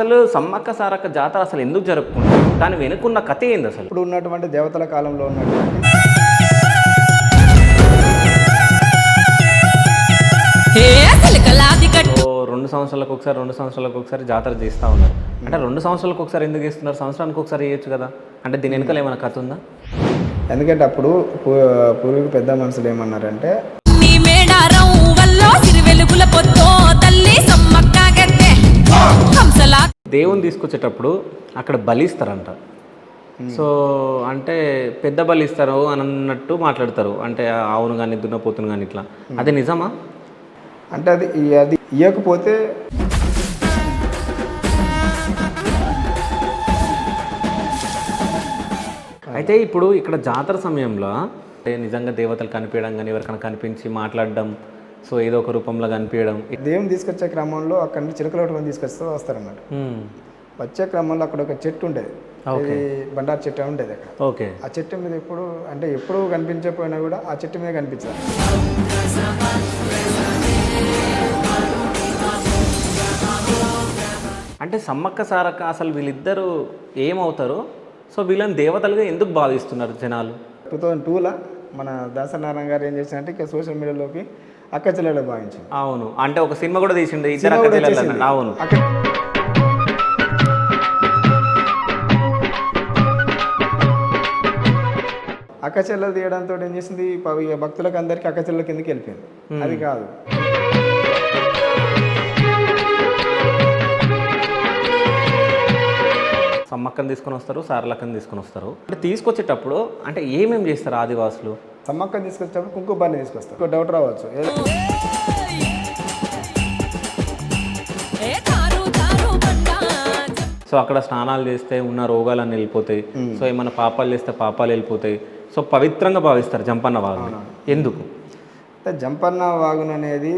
అసలు సమ్మక్క సారక్క జాతర అసలు ఎందుకు జరుపుకుంటారు? దాని వెనుకున్న కథ ఏంది అసలు? ఇప్పుడు ఉన్నటువంటి దేవతల కాలంలో ఉన్నటువంటి ఓ 2 సంవత్సరాలకు ఒకసారి జాతర చేస్తూ ఉన్నారు. అంటే 2 సంవత్సరాలకు ఒకసారి ఎందుకు చేస్తున్నారు? సంవత్సరానికి ఒకసారి చేయొచ్చు కదా. అంటే దీని వెనుకల ఏమైనా కథ ఉందా? ఎందుకంటే అప్పుడు పూర్వీక పెద్ద మనుషులు ఏమన్నారంటే దేవుని తీసుకొచ్చేటప్పుడు అక్కడ బలిస్తారంట. సో అంటే పెద్ద బలిస్తారు అని అన్నట్టు మాట్లాడతారు. అంటే ఆవును కానీ దున్నపోతును కానీ ఇట్లా, అది నిజమా? అంటే అది ఇవ్వకపోతే అయితే ఇప్పుడు ఇక్కడ జాతర సమయంలో అంటే నిజంగా దేవతలు కనిపించడం కానీ ఎవరికైనా కనిపించి మాట్లాడడం, సో ఏదో ఒక రూపంలో కనిపించడం. దేవుని తీసుకొచ్చే క్రమంలో అక్కడ నుంచి చిలకలవటం తీసుకొస్తూ వస్తారన్నమాట. వచ్చే క్రమంలో అక్కడ ఒక చెట్టు ఉండేది, బండారు చెట్టు ఉండేది అక్కడ. ఓకే. ఆ చెట్టు మీద ఎప్పుడు కనిపించకపోయినా కూడా ఆ చెట్టు మీద కనిపించాలి. అంటే సమ్మక్క సారక్క అసలు వీళ్ళిద్దరూ ఏమవుతారు? సో వీళ్ళని దేవతలుగా ఎందుకు భావిస్తున్నారు జనాలు? 2002లో మన దాసనారాయణ గారు ఏం చేశారంటే ఇక సోషల్ మీడియాలోకి అక్క చెల్లెలు భావించింది. అవును, అంటే ఒక సినిమా కూడా తీసిండు ఇద్దరు అక్క చెల్లెలు. అవును. అక్క చెల్లెలు తీయడంతో ఏం చేసింది, భక్తులకు అందరికీ అక్క చెల్లెల కిందకి వెళ్ళిపోయింది. అది కాదు, సమ్మక్కని తీసుకొని వస్తారు, సారలక్కని తీసుకొని వస్తారు. అంటే తీసుకొచ్చేటప్పుడు అంటే ఏమేమి చేస్తారు ఆదివాసులు? సమ్మక్కని తీసుకొచ్చేటప్పుడు కుంకుమ బాన్ని తీసుకొస్తారు. ఒక డౌట్ రావచ్చు, సో అక్కడ స్నానాలు చేస్తే ఉన్న రోగాలన్నీ వెళ్ళిపోతాయి, సో ఏమైనా పాపాలు చేస్తే పాపాలు వెళ్ళిపోతాయి, సో పవిత్రంగా భావిస్తారు జంపన్న వాగును. ఎందుకు అంటే జంపన్న వాగును అనేది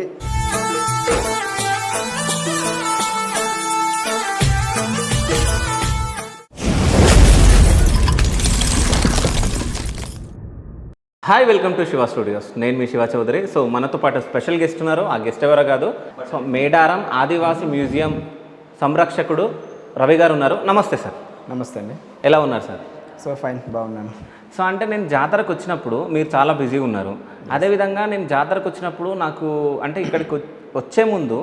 hi, welcome to Shiva studios. నేను మీ శివ చౌదరి. సో మనతో పాటు స్పెషల్ గెస్ట్ ఉన్నారు. ఆ గెస్ట్ ఎవరో కాదు, సో మేడారం ఆదివాసీ మ్యూజియం సంరక్షకుడు రవి గారు ఉన్నారు. నమస్తే సార్. నమస్తే అండి. ఎలా ఉన్నారు సార్? సో ఫైన్, బాగున్నాను. సో అంటే నేను జాతరకు వచ్చినప్పుడు మీరు చాలా బిజీగా ఉన్నారు. అదేవిధంగా నేను జాతరకు వచ్చినప్పుడు నాకు అంటే ఇక్కడికి వచ్చే ముందు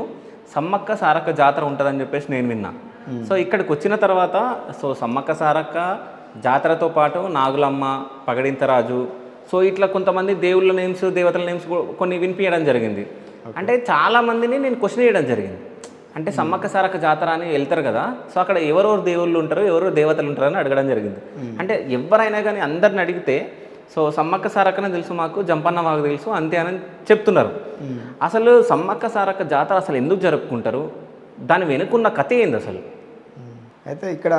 సమ్మక్క సారక్క జాతర ఉంటుందని చెప్పేసి నేను విన్నా. సో ఇక్కడికి వచ్చిన తర్వాత సో సమ్మక్క సారక్క జాతరతో పాటు నాగులమ్మ, పగడింతరాజు, సో ఇట్లా కొంతమంది దేవుళ్ళ నేమ్స్, దేవతల నేమ్స్ కొన్ని వినిపించడం జరిగింది. అంటే చాలామందిని నేను క్వశ్చన్ చేయడం జరిగింది. అంటే సమ్మక్క సారక్క జాతర అని వెళ్తారు కదా, సో అక్కడ ఎవరెవరు దేవుళ్ళు ఉంటారు, ఎవరెవరు దేవతలు ఉంటారు అని అడగడం జరిగింది. అంటే ఎవరైనా కానీ అందరిని అడిగితే సో సమ్మక్క సారక్కనే తెలుసు, మాకు జంపన్న వాగు తెలుసు, అంతే అని చెప్తున్నారు. అసలు సమ్మక్క సారక్క జాతర అసలు ఎందుకు జరుపుకుంటారు? దాని వెనుకున్న కథ ఏంది అసలు? అయితే ఇక్కడ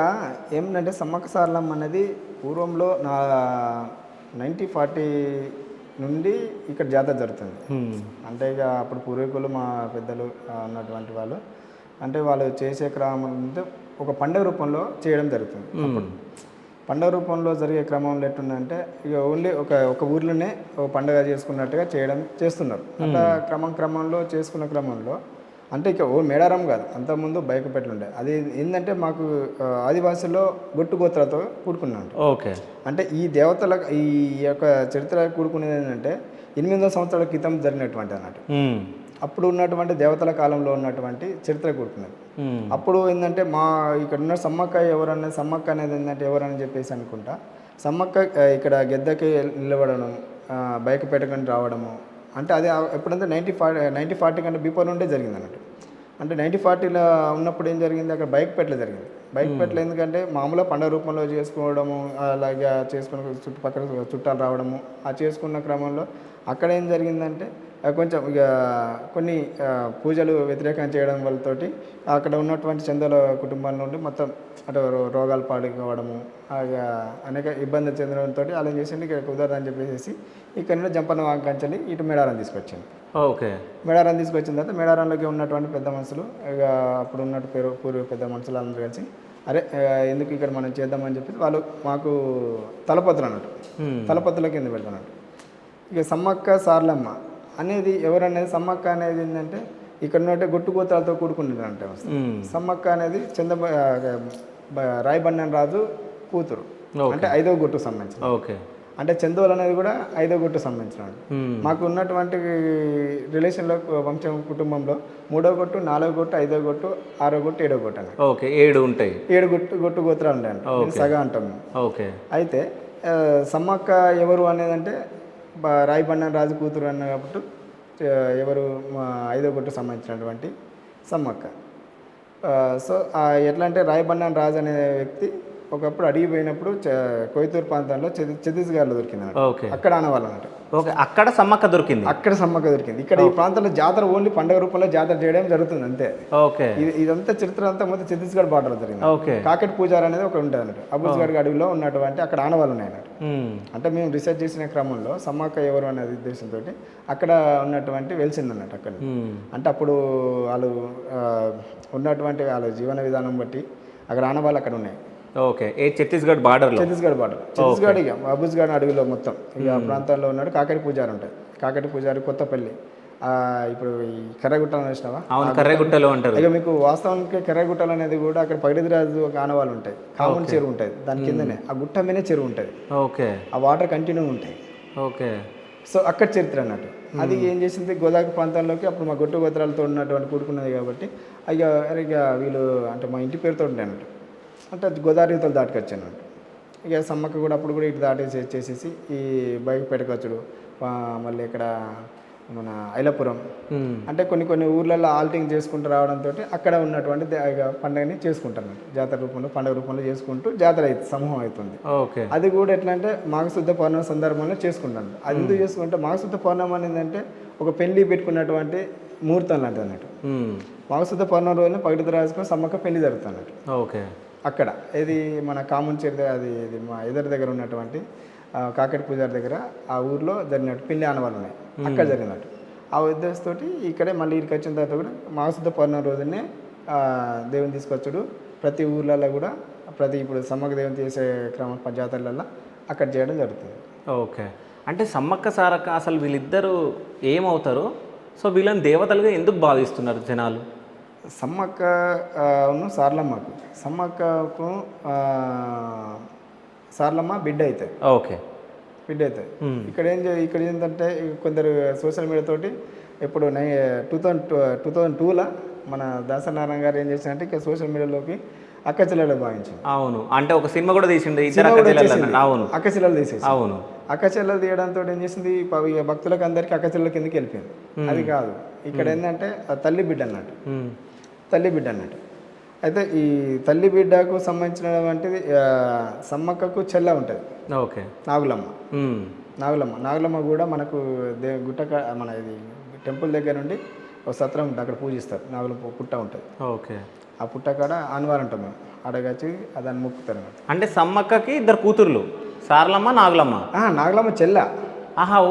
ఏమిటంటే సమ్మక్క సారలమ్మ అనేది పూర్వంలో 1940 నుండి ఇక్కడ జాతర జరుగుతుంది. అంటే ఇక అప్పుడు పూర్వీకులు మా పెద్దలు ఉన్నటువంటి వాళ్ళు అంటే వాళ్ళు చేసే క్రమం ఒక పండుగ రూపంలో చేయడం జరుగుతుంది. అప్పుడు పండుగ రూపంలో జరిగే క్రమంలో ఎట్టుందంటే ఇక ఓన్లీ ఒక ఊర్లోనే ఒక పండుగ చేసుకున్నట్టుగా చేస్తున్నారు. అట్లా క్రమంలో చేసుకున్న క్రమంలో అంటే ఇక మేడారం కాదు, అంతకుముందు బయకపెట్టలు ఉండే. అది ఏంటంటే మాకు ఆదివాసుల్లో గొట్టు గోత్రాలతో కూడుకున్నాం. ఓకే. అంటే ఈ దేవతల ఈ యొక్క చరిత్ర కూడుకునేది ఏంటంటే 800 సంవత్సరాల క్రితం జరిగినటువంటి అన్నట్టు. అప్పుడు ఉన్నటువంటి దేవతల కాలంలో ఉన్నటువంటి చరిత్ర కూడుకున్నది. అప్పుడు ఏంటంటే ఇక్కడ ఉన్న సమ్మక్క సమ్మక్క అనేది ఏంటంటే ఎవరని చెప్పేసి అనుకుంటా, సమ్మక్క ఇక్కడ గెద్దకి నిలబడడం, బయకపేటకని రావడము, అంటే అది ఎప్పుడంటే 1940 కంటే బిఫోర్ నుండే జరిగింది అన్నట్టు. అంటే 1940లో ఉన్నప్పుడు ఏం జరిగింది, అక్కడ బైక్పేటలో జరిగింది. బైక్పేటలో ఎందుకంటే మామూలుగా పండుగ రూపంలో చేసుకోవడము, అలాగే చేసుకున్న చుట్టుపక్కల చుట్టాలు రావడము, ఆ చేసుకున్న క్రమంలో అక్కడ ఏం జరిగిందంటే కొంచెం ఇక కొన్ని పూజలు వ్యతిరేకంగా చేయడం వల్లతోటి అక్కడ ఉన్నటువంటి చందల కుటుంబాల నుండి మొత్తం అటు రోగాలు పాడుకోవడము, అనేక ఇబ్బందులు చెందడంతో అలా ఏం చేసింది, ఇక్కడ కుదరదని చెప్పేసి ఇక్కడ నుండి జంపన్న వాగు కంచెని ఇటు మేడారం తీసుకొచ్చింది. ఓకే. మేడారం తీసుకొచ్చిన తర్వాత మేడారంలోకి ఉన్నటువంటి పెద్ద మనుషులు ఇక అప్పుడు ఉన్నట్టు పూర్వ పెద్ద మనుషులు అందరూ కలిసి అరే ఎందుకు ఇక్కడ మనం చేద్దామని చెప్పేసి వాళ్ళు మాకు తలపతులు అన్నట్టు, తలపతుల కింద పెడతానట్టు. ఇక సమ్మక్క సారలమ్మ అనేది ఎవరనేది, సమ్మక్క అనేది ఏంటంటే ఇక్కడ ఉన్నట్టే గొట్టు గోత్రాలతో కూడుకుంటుందంటే సమ్మక్క అనేది రాయబన్నన్ రాజు కూతురు, అంటే 5వ గొట్టుకు సంబంధించిన. ఓకే. అంటే చందోలు అనేది కూడా 5వ గొట్టుకు సంబంధించిన. మాకు ఉన్నటువంటి రిలేషన్లో వంశం కుటుంబంలో 3వ గొట్టు, 4వ గొట్టు, 5వ గొట్టు, 6వ గొట్టు, 7వ గొట్టు అని. ఓకే, 7 ఉంటాయి. 7 గొట్టు గోత్రాలు ఉంటాయండి, సగా అంటాం. ఓకే. అయితే సమ్మక్క ఎవరు అనేదంటే రాయబన్నన్ రాజు కూతురు అన్న కాబట్టి ఎవరు 5వ గొట్టుకు సంబంధించినటువంటి సమ్మక్క. సో ఎట్లా అంటే రాయబన్నన్ రాజు అనే వ్యక్తి ఒకప్పుడు అడిగి పోయినప్పుడు కోయతూరు ప్రాంతంలో ఛత్తీస్గఢ్లో దొరికింది. అక్కడ ఆనవాళ్ళు అన్నట్టు. ఓకే, అక్కడ సమ్మక్క దొరికింది. అక్కడ సమ్మక్క దొరికింది. ఇక్కడ ఈ ప్రాంతంలో జాతర ఓన్లీ పండుగ రూపంలో జాతర చేయడం జరుగుతుంది అంతే. ఓకే. ఇదంతా చరిత్ర అంతా మొత్తం ఛత్తీస్గఢ్ బార్డర్ జరిగింది. ఓకే. కాకెట్ పూజారి అనేది ఒకటి ఉంటుంది అన్నట్టు. అబుజ్గఢ్ అడవిలో ఉన్నటువంటి అక్కడ ఆనవాళ్ళు ఉన్నాయి అన్నట్టు. అంటే మేము రీసెర్చ్ చేసిన క్రమంలో సమ్మక్క ఎవరు అనే ఉద్దేశంతో అక్కడ ఉన్నటువంటి వెలిసింది అన్నట్టు. అక్కడ అంటే అప్పుడు వాళ్ళు ఉన్నటువంటి వాళ్ళ జీవన విధానం బట్టి అక్కడ ఆనవాళ్ళు అక్కడ ఉన్నాయి. ఓకే. ఏ ఛత్తీస్గఢ్ బార్డర్ ఛత్తీస్గఢ్ ఇక అబుజ్గఢ్ అడవిలో మొత్తం ఇక ప్రాంతాల్లో ఉన్నాడు. కాకటి పూజారి ఉంటాయి. కాకటి పూజారి కొత్తపల్లి, ఇప్పుడు ఈ కర్రగుట్టలు వేసినావా? అవును, కర్రగుట్టలో అంటారు. ఇక మీకు వాస్తవానికి కర్రగుట్టలు అనేది కూడా అక్కడ పగిడిరాజు ఒక ఆనవాళ్ళు ఉంటాయి. కామన్ చెరువు ఉంటుంది దాని కిందనే, ఆ గుట్ట మీదనే చెరువు ఉంటుంది. ఓకే. ఆ వాటర్ కంటిన్యూ ఉంటాయి. ఓకే. సో అక్కడ చరిత్ర అన్నట్టు. అది ఏం చేసింది, గోదావరి ప్రాంతాల్లోకి అప్పుడు మా గొట్టు గోత్రాలతో ఉన్నటువంటి కూడుకున్నది కాబట్టి ఇక వీళ్ళు అంటే మా ఇంటి పేరుతో ఉంటాయి అన్నట్టు. అంటే గోదావరి యువతలు దాటుకొచ్చాను అన్నట్టు. ఇక సమ్మక్క కూడా అప్పుడు కూడా ఇటు చేసేసి ఈ బైక్పేటకు వచ్చుడు, మళ్ళీ ఇక్కడ మన ఐలాపురం, అంటే కొన్ని ఊర్లలో ఆల్టింగ్ చేసుకుంటూ రావడంతో అక్కడ ఉన్నటువంటి పండుగని చేసుకుంటాను. జాతర రూపంలో పండుగ రూపంలో చేసుకుంటూ జాతర అవుతుంది, సమూహం అవుతుంది. ఓకే. అది కూడా ఎట్లా అంటే మాఘశుద్ధ పౌర్ణమి సందర్భంలో చేసుకుంటాను. అది ఎందుకు చేసుకుంటే మాఘశుద్ధ పౌర్ణమి అనేది అంటే ఒక పెళ్లి పెట్టుకున్నటువంటి ముహూర్తం లాంటిది అన్నట్టు. మాఘశుద్ధ పౌర్ణమి రోజున పగిడిత రాజుకు సమ్మక్క పెళ్లి జరుగుతుంది అన్నట్టు. ఓకే. అక్కడ ఇది మన కామన్ చరిత్ర, అది మా ఎదురు దగ్గర ఉన్నటువంటి కాకెట్ పూజారి దగ్గర ఆ ఊర్లో జరిగినట్టు పెళ్లి ఆనవాళ్ళు ఉన్నాయి. అక్కడ జరిగినట్టు ఆ ఉద్దేశంతో ఇక్కడే మళ్ళీ ఇక్కడికి వచ్చిన తర్వాత కూడా మాఘశుద్ధ పౌర్ణమి రోజునే దేవుని తీసుకొచ్చుడు. ప్రతి ఊర్లలో కూడా ఇప్పుడు సమ్మక్క దేవుని చేసే క్రమ జాతరలలో అక్కడ చేయడం జరుగుతుంది. ఓకే. అంటే సమ్మక్క సారక్క అసలు వీళ్ళిద్దరూ ఏమవుతారు? సో వీళ్ళని దేవతలుగా ఎందుకు భావిస్తున్నారు జనాలు? సమ్మక్క సమ్మక్కకు సార్లమ్మ బిడ్డ అవుతుంది. ఓకే. బిడ్డ అవుతుంది. ఇక్కడ ఏంటంటే కొందరు సోషల్ మీడియా తోటి ఇప్పుడు 2002లో మన దాసనారాయణ గారు ఏం చేశారంటే ఇక సోషల్ మీడియాలోకి అక్క చెల్లెలు భావించింది. అవును, అంటే ఒక సినిమా కూడా తీసిండు అవును, అక్క చెల్లెలు తీసేసి. అవును, అక్క చెల్లెలు తీయడంతో ఏం చేసింది, భక్తులకు అందరికీ అక్క చెల్లెల కిందకి వెళ్ళిపోయింది. అది కాదు, ఇక్కడ ఏంటంటే తల్లి బిడ్డ అన్నట్టు. అయితే ఈ తల్లి బిడ్డకు సంబంధించినటువంటిది సమ్మక్కకు చెల్ల ఉంటుంది. ఓకే. నాగులమ్మ కూడా మనకు మన ఇది టెంపుల్ దగ్గర నుండి ఒక సత్రం ఉంటుంది, అక్కడ పూజిస్తారు. నాగులమ్మ పుట్ట ఉంటుంది. ఓకే. ఆ పుట్ట కాడ ఆనవారం ఉంటాం మేము, అడగచ్చి దాన్ని మొక్కుతారు. అంటే సమ్మక్కకి 2 కూతుర్లు, సారలమ్మ, నాగులమ్మ. నాగులమ్మ చెల్ల.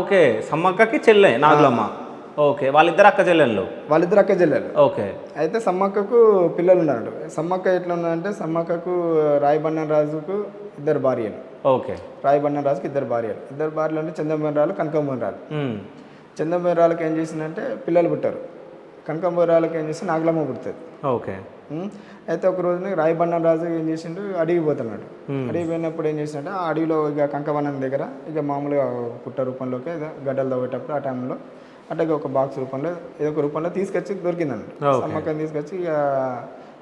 ఓకే. సమ్మక్కకి చెల్లె నాగులమ్మ. ఓకే. వాళ్ళిద్దరు అక్క చెల్లెళ్ళు. ఓకే. అయితే సమ్మక్కకు పిల్లలు ఉన్నారు. సమ్మక్క ఎట్లా ఉన్నదంటే సమ్మక్కకు రాయబన్నన్ రాజుకు 2 భార్యలు. ఓకే. రాయబన్నన్ రాజుకు 2 భార్యలు. 2 భార్యలు అంటే చందమరాలు, కనకంబరాలు. చందమరాలకు ఏం చేసిందంటే పిల్లలు పుట్టారు. కనకంబరాలకు ఏం చేసి నాగులమ్మ పుడుతుంది. ఓకే. అయితే ఒక రోజున రాయబన్నన్ రాజు ఏం చేసిండు, అడవి పోతున్నాడు. అడవి పోయినప్పుడు ఏం చేసిందంటే ఆ అడవిలో ఇక కంకవనం దగ్గర ఇక మామూలుగా పుట్ట రూపంలోకి గడ్డలు తవ్వేటప్పుడు ఆ టైంలో అంటే ఒక బాక్స్ రూపంలో ఏదో ఒక రూపంలో తీసుకొచ్చి దొరికిందండి. సమ్మక్కని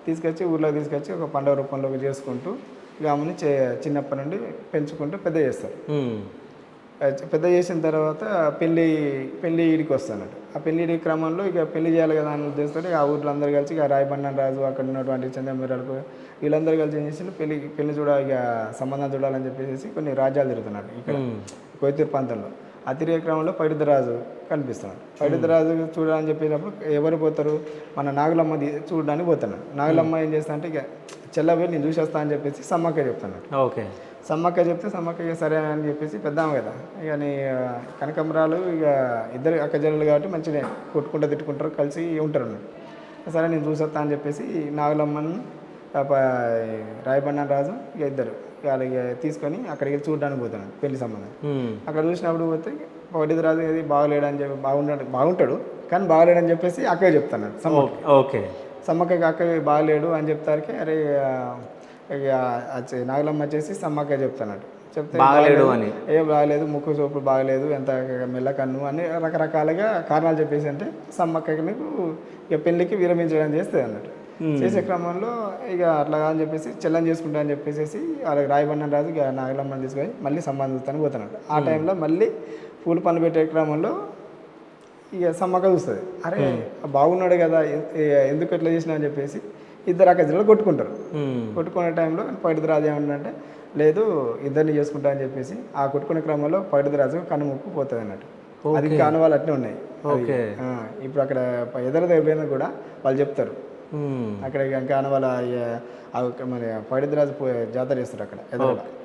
తీసుకొచ్చి ఊర్లోకి తీసుకొచ్చి ఒక పండుగ రూపంలోకి చేసుకుంటూ ఇక ఆమెని చిన్నప్పటి నుండి పెంచుకుంటూ పెద్ద చేస్తారు. పెద్ద చేసిన తర్వాత పెళ్లి ఈడికి వస్తానట్టు. ఆ పెళ్లి ఈడి క్రమంలో ఇక పెళ్లి చేయాలి కదా అని ఉద్దేశంతో ఆ ఊర్లో అందరూ కలిసి ఇక రాయబన్నన్ రాజు అక్కడ ఉన్నటువంటి చంద్రమీరాలకు వీళ్ళందరూ కలిసి ఏం చేసి పెళ్లి ఇక సంబంధం చూడాలని చెప్పేసి కొన్ని రాజ్యాలు తిరుగుతున్నాడు ఇక్కడ కోయతూరు ప్రాంతంలో. ఆ తిరిగే క్రమంలో పైడితరాజు కనిపిస్తున్నాడు. పైడితరాజు చూడాలని చెప్పినప్పుడు ఎవరు పోతారు, మన నాగులమ్మ చూడడానికి పోతున్నాడు. నాగులమ్మ ఏం చేస్తా అంటే ఇక చెల్లబోయి నేను చూసేస్తా అని చెప్పేసి సమ్మక్క చెప్తున్నాడు. ఓకే. సమ్మక్క చెప్తే సమ్మక్క ఇక సరే అని చెప్పేసి పెద్దాము కదా, ఇక నీ కనకమరాలు ఇక ఇద్దరు అక్కజల్లు కాబట్టి మంచిగా కొట్టుకుంటూ తిట్టుకుంటారు, కలిసి ఉంటారు అన్నట్టు. సరే నేను చూసేస్తా అని చెప్పేసి నాగులమ్మని రాయబండన్ రాజు ఇక ఇద్దరు ఇక తీసుకొని అక్కడికి వెళ్ళి చూడడానికి పోతున్నాడు పెళ్లి సంబంధం. ఉమ్. అక్కడ చూసినప్పుడు పోతే పగడిద్ద రాజు ఏది బాగలేడని చెప్పి బాగుంటాడు కానీ బాగలేడని చెప్పేసి అక్కయ్య చెప్తున్నాడు సమ్మక్క. ఓకే. సమ్మక్కకి అక్కయ్య బాగలేడు అని చెప్తారికి అరే ఇక నాగలమ్మ వచ్చేసి సమ్మక్క చెప్తున్నాడు. చెప్తే బాగలేడు అని ఏ బాగలేదు, ముక్కు చూపులు బాగలేదు, ఎంత మెల్లకన్ను అని రకరకాలుగా కారణాలు చెప్పేసి అంటే సమ్మక్కకి నీకు ఇక పెళ్ళికి విరమించడం చేస్తుంది అన్నట్టు. చేసే క్రమంలో ఇక అట్లా అని చెప్పేసి చెల్లని చేసుకుంటా అని చెప్పేసి వాళ్ళకి రాయబండన్ రాజు ఇక నాగలమ్మని తీసుకొని మళ్ళీ సంబంధిస్తాను పోతున్నాడు. ఆ టైంలో మళ్ళీ పూలు పనులు పెట్టే క్రమంలో ఇక సమ్మక్క చూస్తుంది, అరే బాగున్నాడు కదా ఎందుకు ఎట్లా చేసినా అని చెప్పేసి ఇద్దరు అక్కడ కొట్టుకుంటారు. కొట్టుకునే టైంలో పగడిద్ద రాజు ఏమన్నాడంటే లేదు ఇద్దరిని చేసుకుంటా అని చెప్పేసి ఆ కొట్టుకునే క్రమంలో పగడిద్ద రాజు కన్ను ముక్కు పోతుంది అన్నట్టు. అది కానువాళ్ళు అట్నే ఉన్నాయి. ఇప్పుడు అక్కడ ఎదురు దగ్గర కూడా వాళ్ళు చెప్తారు అక్కడ కానువాల మన పగడిద్ద రాజు జాతర చేస్తారు అక్కడ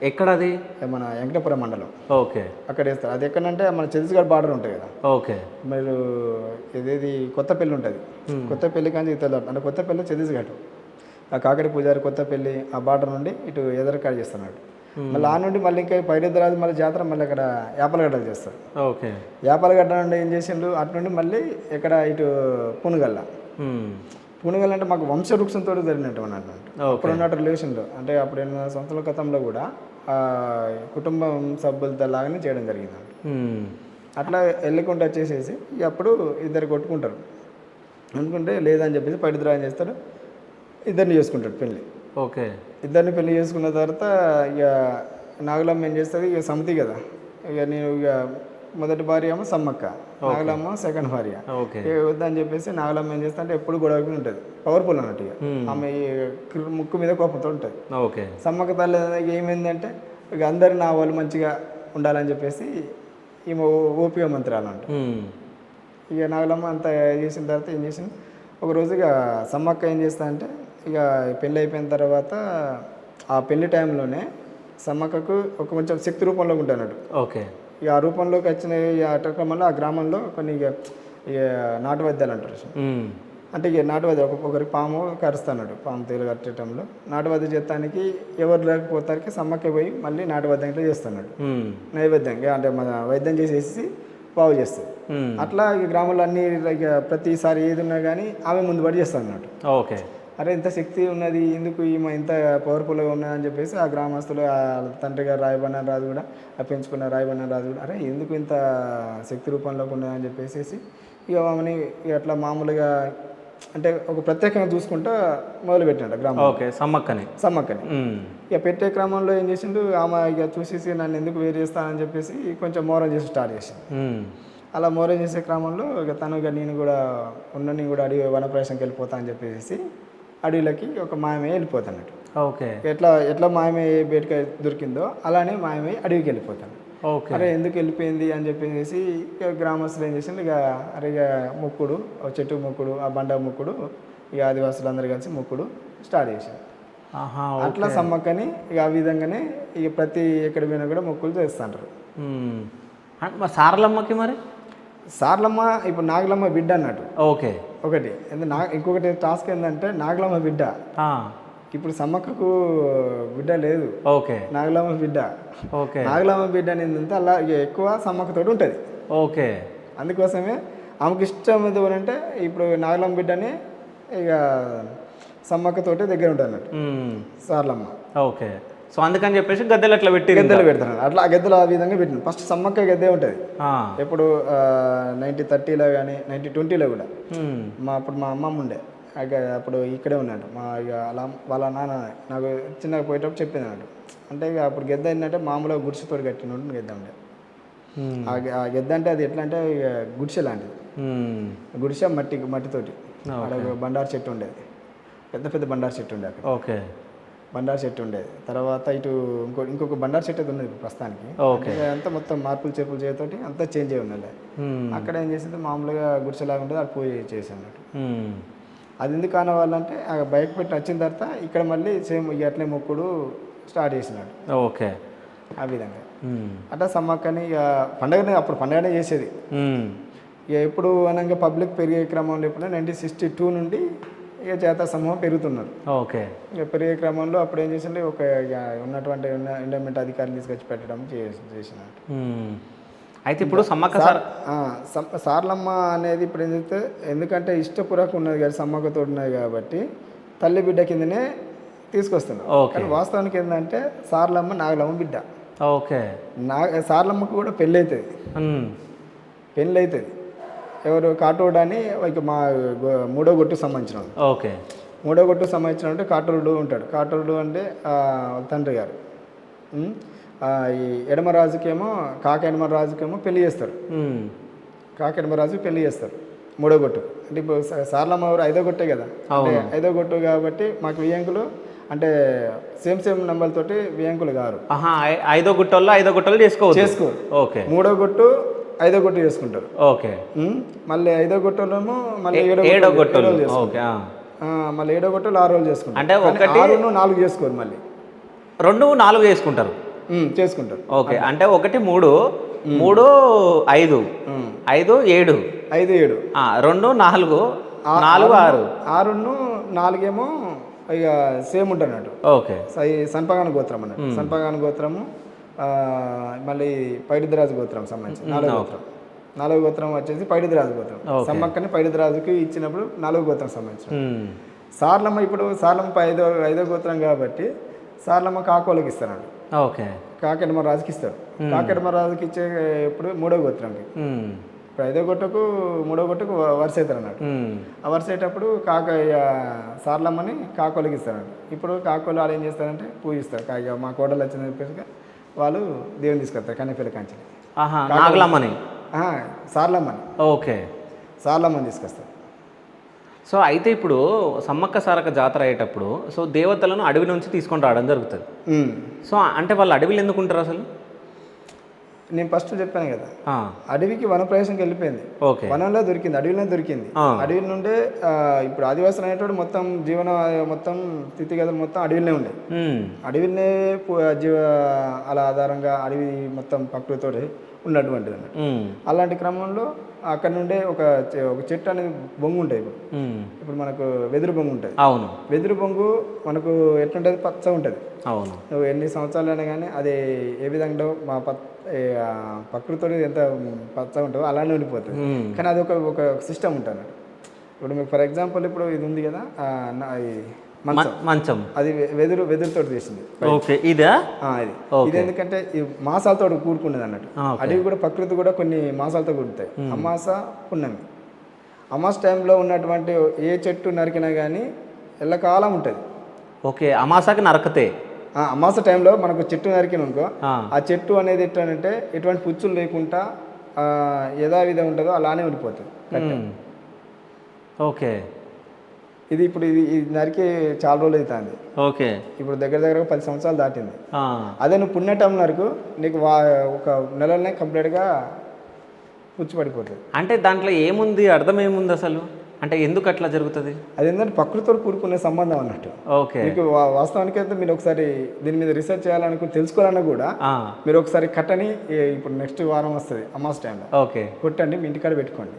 ఎక్కడ అది మన వెంకటపురం మండలం. ఓకే. అక్కడ వేస్తారు. అది ఎక్కడంటే మన ఛత్తీస్గఢ్ బార్డర్ ఉంటుంది కదా. ఓకే. మీరు ఇదేది కొత్తపల్లి ఉంటుంది, కొత్తపల్లి కానీ తెలదు అంటే కొత్తపల్లి ఛత్తీస్గఢ్. ఆ కాకడి పూజారి కొత్తపల్లి ఆ బార్డర్ నుండి ఇటు ఎదరకాడ చేస్తున్నాడు. మళ్ళీ ఆ నుండి మళ్ళీ ఇంకా పగడిద్ద రాజు మళ్ళీ జాతర మళ్ళీ అక్కడ యాపలగడ్డలు చేస్తారు. ఓకే. యాపలగడ్డ నుండి ఏం చేసిండు అటు నుండి మళ్ళీ ఇక్కడ ఇటు పునుగల్ల. పునుగల్ అంటే మాకు వంశవృక్షంతో జరిగినట్టు అన్నట్టు. అప్పుడు ఉన్నట్టు రిలేషన్లో అంటే అప్పుడు 800 సంవత్సరాల క్రితంలో కూడా కుటుంబం సభ్యులతో లాగానే చేయడం జరిగింది. అట్లా వెళ్ళకుండా వచ్చేసేసి అప్పుడు ఇద్దరు కొట్టుకుంటారు. అనుకుంటే లేదని చెప్పేసి పగడిద్ద రాజు ఏం చేస్తాడు, ఇద్దరిని చేసుకుంటాడు పెళ్ళి. ఓకే. ఇద్దరిని పెళ్లి చేసుకున్న తర్వాత ఇక నాగలమ్మ ఏం చేస్తుంది, ఇక సమితి కదా, ఇక నేను ఇక మొదటి భార్య ఏమో సమ్మక్క, నాగలమ్మ సెకండ్ భార్య. ఇక వద్దని చెప్పేసి నాగలమ్మ ఏం చేస్తా అంటే ఎప్పుడు గొడవకి ఉంటుంది, పవర్ఫుల్ అన్నట్టు. ఇక ఆమె ముక్కు మీద కోపంతో ఉంటుంది. సమ్మక్క తల్లి ఏమైందంటే ఇక అందరు నా వాళ్ళు మంచిగా ఉండాలని చెప్పేసి ఈమె ఓపిక మంత్రాలు అంట. ఇక నాగలమ్మ అంతా చేసిన తర్వాత ఏం చేసింది, ఒకరోజు ఇక సమ్మక్క ఏం చేస్తా అంటే ఇక పెళ్ళి అయిపోయిన తర్వాత ఆ పెళ్లి టైంలోనే సమ్మక్కకు ఒక కొంచెం శక్తి రూపంలో ఉంటాడు. ఓకే. ఇక ఆ రూపంలోకి వచ్చిన క్రమంలో ఆ గ్రామంలో కొన్ని ఇక నాటు వైద్యాలు అంటారు. అంటే ఇక నాటు వైద్యం ఒక్కొక్కరికి పాము కరుస్తున్నాడు, పాము తేలు కట్టడంలో నాటు వైద్యం చేస్తానికి ఎవరు లేకపోతారికి సమ్మక్క పోయి మళ్ళీ నాటు వైద్యం ఇట్లా చేస్తున్నాడు నైవేద్యం. అంటే మన వైద్యం చేసేసి బాగు చేస్తుంది. అట్లా ఇక గ్రామంలో అన్ని ఇక ప్రతిసారి ఏది ఉన్నా కానీ ఆమె ముందు పడి చేస్తాను అన్నట్టు. ఓకే. అరే ఇంత శక్తి ఉన్నది ఎందుకు ఈమె ఇంత పవర్ఫుల్గా ఉన్నదని చెప్పేసి ఆ గ్రామస్తులు ఆ తండ్రి గారు రాయబండన్ రాజు కూడా పెంచుకున్న రాయబండన్ రాజు కూడా అరే ఎందుకు ఇంత శక్తి రూపంలో ఉన్నదని చెప్పేసి ఇక ఆమెని అట్లా మామూలుగా అంటే ఒక ప్రత్యేకంగా చూసుకుంటా మొదలుపెట్టినట్టు గ్రామం. ఓకే. సమ్మక్కని ఇక పెట్టే క్రమంలో ఏం చేసిండు, ఆమె ఇక చూసేసి నన్ను ఎందుకు వేరు చేస్తానని చెప్పేసి కొంచెం మోరం చేసి స్టార్ట్ చేసింది. అలా మోరం చేసే క్రమంలో ఇక తను ఇక నేను కూడా కూడా అడవి వనప్రవేశంకి వెళ్ళిపోతా అని చెప్పేసి అడవిలోకి ఒక మాయమై వెళ్ళిపోతానట్టు. ఓకే. ఎట్లా మాయమై బయటకు దొరికిందో అలానే మాయమై అడవికి వెళ్ళిపోతాను. అరే ఎందుకు వెళ్ళిపోయింది అని చెప్పేసి ఇక గ్రామస్తులు ఏం చేసిండు, ఇక అరే ఇక మొక్కుడు చెట్టు మొక్కుడు ఆ బండ మొక్కుడు ఇక ఆదివాసులు అందరు కలిసి మొక్కుడు స్టార్ట్ చేశారు. అట్లా సమ్మక్కని ఇక ఆ విధంగానే ఇక ప్రతి ఎక్కడ పోయినా కూడా మొక్కులు చేస్తుంటారు. సారలమ్మకి మరి సారలమ్మ ఇప్పుడు నాగలమ్మ బిడ్డ అన్నట్టు. ఓకే. ఒకటి ఇంకొకటి టాస్క్ ఏంటంటే నాగలమ్మ బిడ్డ. ఇప్పుడు సమ్మక్కకు బిడ్డ లేదు. ఓకే. నాగలమ్మ బిడ్డ. ఓకే. నాగలమ్మ బిడ్డ అనేది అలా ఎక్కువ సమ్మక్కతోటి ఉంటుంది. ఓకే. అందుకోసమే ఆమెకు ఇష్టం అంటే ఇప్పుడు నాగలమ్మ బిడ్డని ఇక సమ్మక్కతోటి దగ్గర ఉంటుంది అన్నట్టు సారలమ్మ. ఓకే. సో అందుకని చెప్పేసి గద్దెలు అట్లా పెట్టి గద్దెలు పెడతాను అట్లా గద్దెలు ఆ విధంగా పెట్టినాను. ఫస్ట్ సమ్మక్క గద్దె ఉంటుంది ఎప్పుడు 1930లో కానీ 1920లో కూడా అప్పుడు మా అమ్మమ్మ ఉండే అప్పుడు ఇక్కడే ఉన్నాడు. మా ఇక అలా వాళ్ళ నాన్న నాకు చిన్నగా పోయేటప్పుడు చెప్పింది అన్నట్టు. అంటే ఇక అప్పుడు గెద్ద ఏంటంటే మామూలుగా గుడిసెతోటి కట్టినట్టు గెద్ద ఉండే. ఆ గెద్ద అంటే అది ఎట్లా అంటే ఇక గుడిసె లాంటిది. గుడిసె మట్టితోటి బండారు చెట్టు ఉండేది, పెద్ద పెద్ద బండారు చెట్టు ఉండే అక్కడ. ఓకే. బండారు చెట్టు ఉండేది. తర్వాత ఇటు ఇంకొక బండారు చెట్టు అది ఉన్నది ప్రస్తుతానికి. అంతా మొత్తం మార్పులు చేపులు చేయతోటి అంతా చేంజ్ అయి ఉన్నది. అక్కడ ఏం చేసింది మామూలుగా గుడిసెలాగా ఉంటుంది, అది పూజ చేసి అన్నట్టు. అది ఎందుకు కానవాళ్ళంటే బయట పెట్టి వచ్చిన తర్వాత ఇక్కడ మళ్ళీ సేమ్ అట్లే మొక్కుడు స్టార్ట్ చేసినాడు. ఓకే. ఆ విధంగా అట్లా సమ్మక్కని ఇక అప్పుడు పండగనే చేసేది. ఇక ఎప్పుడు అనగా పబ్లిక్ పెరిగే క్రమంలో ఎప్పుడు 1962 నుండి ఇక జాతర సమూహం పెరుగుతున్నారు. ఓకే. ఇక పెరిగే క్రమంలో అప్పుడు ఏం చేసిండే ఒక ఇక ఉన్నటువంటి ఎండోమెంట్ అధికారులు తీసుకొచ్చి పెట్టడం చేసినట్టు. అయితే ఇప్పుడు సమ్మక్క సార్లమ్మ అనేది ఇప్పుడు ఏంటంటే ఎందుకంటే ఇష్టపూర్వకం ఉన్నది కదా, సమ్మక్కతో ఉన్నది కాబట్టి తల్లి బిడ్డ కిందనే తీసుకొస్తున్నాం. కానీ వాస్తవానికి ఏంటంటే సార్లమ్మ నాగలమ్మ బిడ్డ. ఓకే. సార్లమ్మకు కూడా పెళ్ళి అవుతుంది. పెళ్ళి అవుతుంది. ఎవరు కాటోడు అని ఇక మా మూడో గొట్టుకు సంబంధించిన. ఓకే. మూడో గొట్టుకు సంబంధించిన అంటే కాటోరుడు ఉంటాడు. కాటోరుడు అంటే తండ్రి గారు. ఈ ఎడమరాజుకేమో ఎడమరాజుకేమో పెళ్లి చేస్తారు. ఎడమరాజుకి పెళ్లి చేస్తారు మూడో గొట్టు. అంటే ఇప్పుడు సార్లమ్మ ఎవరు ఐదో గొట్టే కదా, అంటే ఐదో గొట్టు కాబట్టి మాకు వియ్యంకులు అంటే సేమ్ నెంబర్లతోటి వియ్యంకులు గారు. ఐదో గుట్టల్లో చేసుకోరు. ఓకే. మూడో గొట్టు ఐదో గొట్టు చేసుకుంటారు. ఓకే. మళ్ళీ ఐదో గొట్టలేమో మళ్ళీ ఏడో గొట్టలు మళ్ళీ ఏడో గొట్టలు 6 రోజులు చేసుకుంటారు. అంటే 1 4 చేసుకోరు, మళ్ళీ 2 4 చేసుకుంటారు. ఓకే. అంటే 1 3 3 5 5 7 5 7 2 4 4 6 6 4 ఏమో ఇక సేమ్ ఉంటుంది అన్నట్టు. ఓకే. సంపగాన గోత్రం అన్నట్టు. సంపగాన గోత్రము మళ్ళీ పైడిద్రాజు గోత్రం సంబంధించి 4వ గోత్రం. 4వ గోత్రం వచ్చేసి పైడిద్రాజు గోత్రం. సమ్మక్కని పైడిద్రాజుకి ఇచ్చినప్పుడు 4వ గోత్రం సంబంధించిన. సార్లమ్మ ఇప్పుడు సార్లమ్మ ఐదో గోత్రం కాబట్టి సార్లమ్మ కాకోలకి ఇస్తాడు. ఓకే. కాకెడమరాజుకి ఇస్తారు. కాకెడమరాజుకి ఇచ్చే ఇప్పుడు 3వ గోత్రంకి. ఇప్పుడు ఐదో గొట్టకు 3వ గొట్టకు వరుస అవుతారు అన్నట్టు. ఆ వరుస అయ్యేటప్పుడు సార్లమ్మని కాకోలకి ఇస్తారంట. ఇప్పుడు కాకోలు వాళ్ళు ఏం చేస్తారంటే పూజిస్తారు. మా కోడలు వచ్చిన చెప్పేసి వాళ్ళు దేవుని తీసుకొస్తారు కన్నెపల్లి కాంచి. నాగలమ్మని సార్లమ్మని. ఓకే. సార్లమ్మని తీసుకొస్తారు. సో అయితే ఇప్పుడు సమ్మక్క సారక్క జాతర అయ్యేటప్పుడు సో దేవతలను అడవి నుంచి తీసుకొని రావడం జరుగుతుంది. సో అంటే వాళ్ళు అడవిలో ఎందుకు ఉంటారు అసలు? నేను ఫస్ట్ చెప్పాను కదా, అడవికి వనప్రవేశంకి వెళ్ళిపోయింది. వనంలో దొరికింది, అడవిలో దొరికింది. అడవి నుండే ఇప్పుడు ఆదివాసులు అనేటువంటి మొత్తం జీవన మొత్తం స్థితిగతులు మొత్తం అడవిలోనే ఉండే. అడవిలోనే అలా ఆధారంగా అడవి మొత్తం ప్రకృతితో ఉన్నటువంటిది అన్నట్టు. అలాంటి క్రమంలో అక్కడ నుండే ఒక చెట్టు అనేది బొంగు ఉంటాయి. ఇప్పుడు మనకు వెదురు బొంగు ఉంటుంది. అవును. వెదురు బొంగు మనకు ఎట్లుంటుంది, పచ్చ ఉంటుంది. అవును. నువ్వు ఎన్ని సంవత్సరాలైనా కానీ అది ఏ విధంగా మా ప్రకృతితో ఎంత పచ్చ ఉంటుందో అలానే ఉండిపోతుంది. కానీ అది ఒక సిస్టమ్ ఉంటుంది. ఇప్పుడు మీకు ఫర్ ఎగ్జాంపుల్ ఇప్పుడు ఇది ఉంది కదా, మంచం, అది వెదురుతో చేసింది. ఇది ఎందుకంటే మాసాలతో కూడుకునేది అన్నట్టు. అడవి కూడా ప్రకృతి కూడా కొన్ని మాసాలతో కూడుతాయి. అమాస పున్నమి. అమాస టైంలో ఉన్నటువంటి ఏ చెట్టు నరికినా కానీ ఎల్లకాలం ఉంటుంది. ఓకే. అమాసకి నరకతే. అమాస టైంలో మనకు చెట్టు నరికిన అనుకో, ఆ చెట్టు అనేది ఎట్లంటే ఎటువంటి పుచ్చులు లేకుండా యథావిధంగా ఉంటుందో అలానే ఉండిపోతుంది. ఓకే. ఇది ఇప్పుడు ఇది నరికి చాలా రోజులు అవుతుంది. ఓకే. ఇప్పుడు దగ్గర 10 సంవత్సరాలు దాటింది. అదే నువ్వు పుణ్యటం నరకు నీకు ఒక నెలలోనే కంప్లీట్గా పుచ్చు పడిపోతుంది. అంటే దాంట్లో ఏముంది, అర్థం ఏముంది అసలు? అంటే ఎందుకు అట్లా జరుగుతుంది? అది ఏంటంటే ప్రకృతితో కూడుకునే సంబంధం అన్నట్టు. ఓకే. మీకు వాస్తవానికి అయితే మీరు ఒకసారి దీని మీద రీసెర్చ్ చేయాలనుకుని తెలుసుకోవాలన్నా కూడా మీరు ఒకసారి కట్టని ఇప్పుడు నెక్స్ట్ వారం వస్తుంది అమాస్ టైంలో. ఓకే. కొట్టండి, మీ ఇంటికాడ పెట్టుకోండి.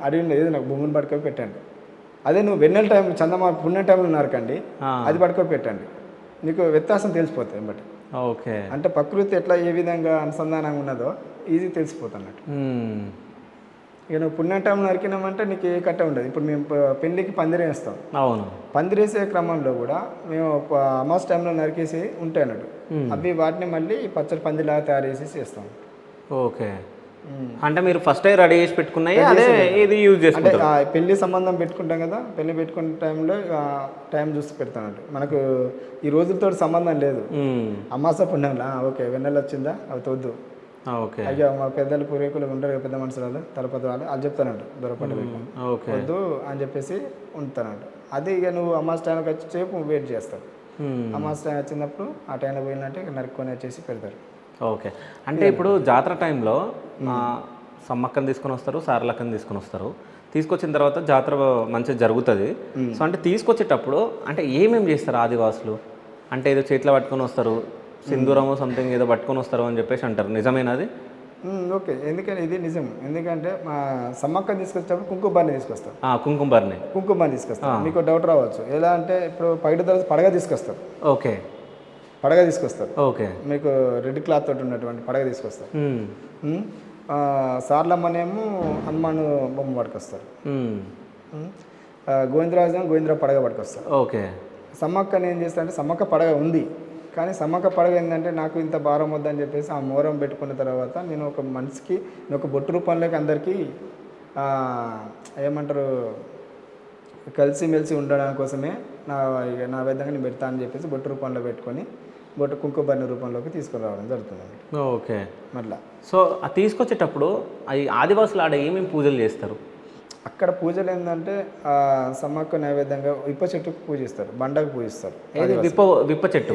అడవిలో ఏదో నాకు బొమ్మను పట్టుకొని పెట్టండి. అదే నువ్వు వెన్నెల టైం చందమా పుణ్య టైంలో నరకండి, అది పట్టుకొని పెట్టండి, నీకు వ్యత్యాసం తెలిసిపోతుంది బట్. ఓకే. అంటే ప్రకృతి ఎట్లా ఏ విధంగా అనుసంధానంగా ఉన్నదో ఈజీ తెలిసిపోతుంది అన్నట్టు. ఇక నువ్వు పుణ్య టైం నరికినామంటే నీకు ఏ కట్ట ఉండదు. ఇప్పుడు మేము పెళ్ళికి పందిరేస్తాం. అవును. పందిరేసే క్రమంలో కూడా మేము అమాస్ టైంలో నరికేసి ఉంటాయి అన్నట్టు. అవి వాటిని మళ్ళీ పచ్చడి పందిలాగా తయారు చేసి చేస్తాం. ఓకే. అంటే మీరు ఫస్ట్ రెడీ చేసి పెట్టుకున్నాయి అదే ఇది యూజ్ చేసుకుంటారు. అంటే పెళ్లి సంబంధం పెట్టుకుంటాం కదా, పెళ్లి పెట్టుకునే టైంలో టైం చూసి పెడతానంట. మనకు ఈ రోజులతో సంబంధం లేదు. అమాస పుణ్యంలా ఓకే వెన్నెల వచ్చిందా అవి తోద్దు. ఓకే. అయ్యో మా పెద్దలు పూర్వీకులు ఉంటారు, పెద్ద మనుషులు వాళ్ళు తలపతి వాళ్ళు చెప్తానంట దొరపట్టు వద్దు అని చెప్పేసి ఉంటానంట. అది ఇక నువ్వు అమాస టైంకి వచ్చి సేపు వెయిట్ చేస్తావు. అమాస టైం వచ్చినప్పుడు ఆ టైంలో పోయినట్టే నరుక్కొని వచ్చేసి పెడతారు. ఓకే. అంటే ఇప్పుడు జాతర టైంలో సమ్మక్కని తీసుకొని వస్తారు, సారలక్కని తీసుకొని వస్తారు. తీసుకొచ్చిన తర్వాత జాతర మంచిగా జరుగుతుంది. సో అంటే తీసుకొచ్చేటప్పుడు అంటే ఏమేమి చేస్తారు ఆదివాసులు? అంటే ఏదో చేతిలో పట్టుకొని వస్తారు, సింధూరము సంథింగ్ ఏదో పట్టుకొని వస్తారు అని చెప్పేసి అంటారు. నిజమేనా అది? ఓకే. ఎందుకంటే ఇది నిజం. ఎందుకంటే మా సమ్మక్కని తీసుకొచ్చేటప్పుడు కుంకుమ బరిని తీసుకొస్తాం. కుంకుమ భరణి. కుంకుమ బరిని తీసుకొస్తాం. మీకు డౌట్ రావచ్చు. ఎలా అంటే ఇప్పుడు పైడి తర్వాత పడగ తీసుకొస్తారు. ఓకే. పడగ తీసుకొస్తారు. ఓకే. మీకు రెడ్ క్లాత్ తోటి ఉన్నటువంటి పడగ తీసుకొస్తారు. మ్మ్. ఉమ్, సార్లమ్మనేమో హనుమాన్ బొమ్మ పట్టుకొస్తారు. మ్మ్. గోవిందరాజు గోవిందరావు పడగ పట్టుకొస్తారు. ఓకే. సమ్మక్కని ఏం చేస్తారంటే సమ్మక్క పడగ ఉంది, కానీ సమ్మక్క పడగ ఏంటంటే నాకు ఇంత భారం వద్దని చెప్పేసి ఆ మోరం పెట్టుకున్న తర్వాత నేను ఒక మనిషికి నేను ఒక బొట్టు రూపంలోకి అందరికీ ఏమంటారు కలిసిమెలిసి ఉండడం కోసమే నా విధంగా నేను పెడతా అని చెప్పేసి బొట్టు రూపంలో పెట్టుకొని బొట్టు కుంకుమ రూపంలోకి తీసుకురావడం జరుగుతుందండి. ఓకే. మళ్ళీ సో అది తీసుకొచ్చేటప్పుడు ఈ ఆదివాసులు ఆడ ఏమేమి పూజలు చేస్తారు? అక్కడ పూజలు ఏంటంటే సమ్మక్క నైవేద్యంగా ఇప్ప చెట్టుకు పూజిస్తారు, బండకు పూజిస్తారు. విప్ప చెట్టు.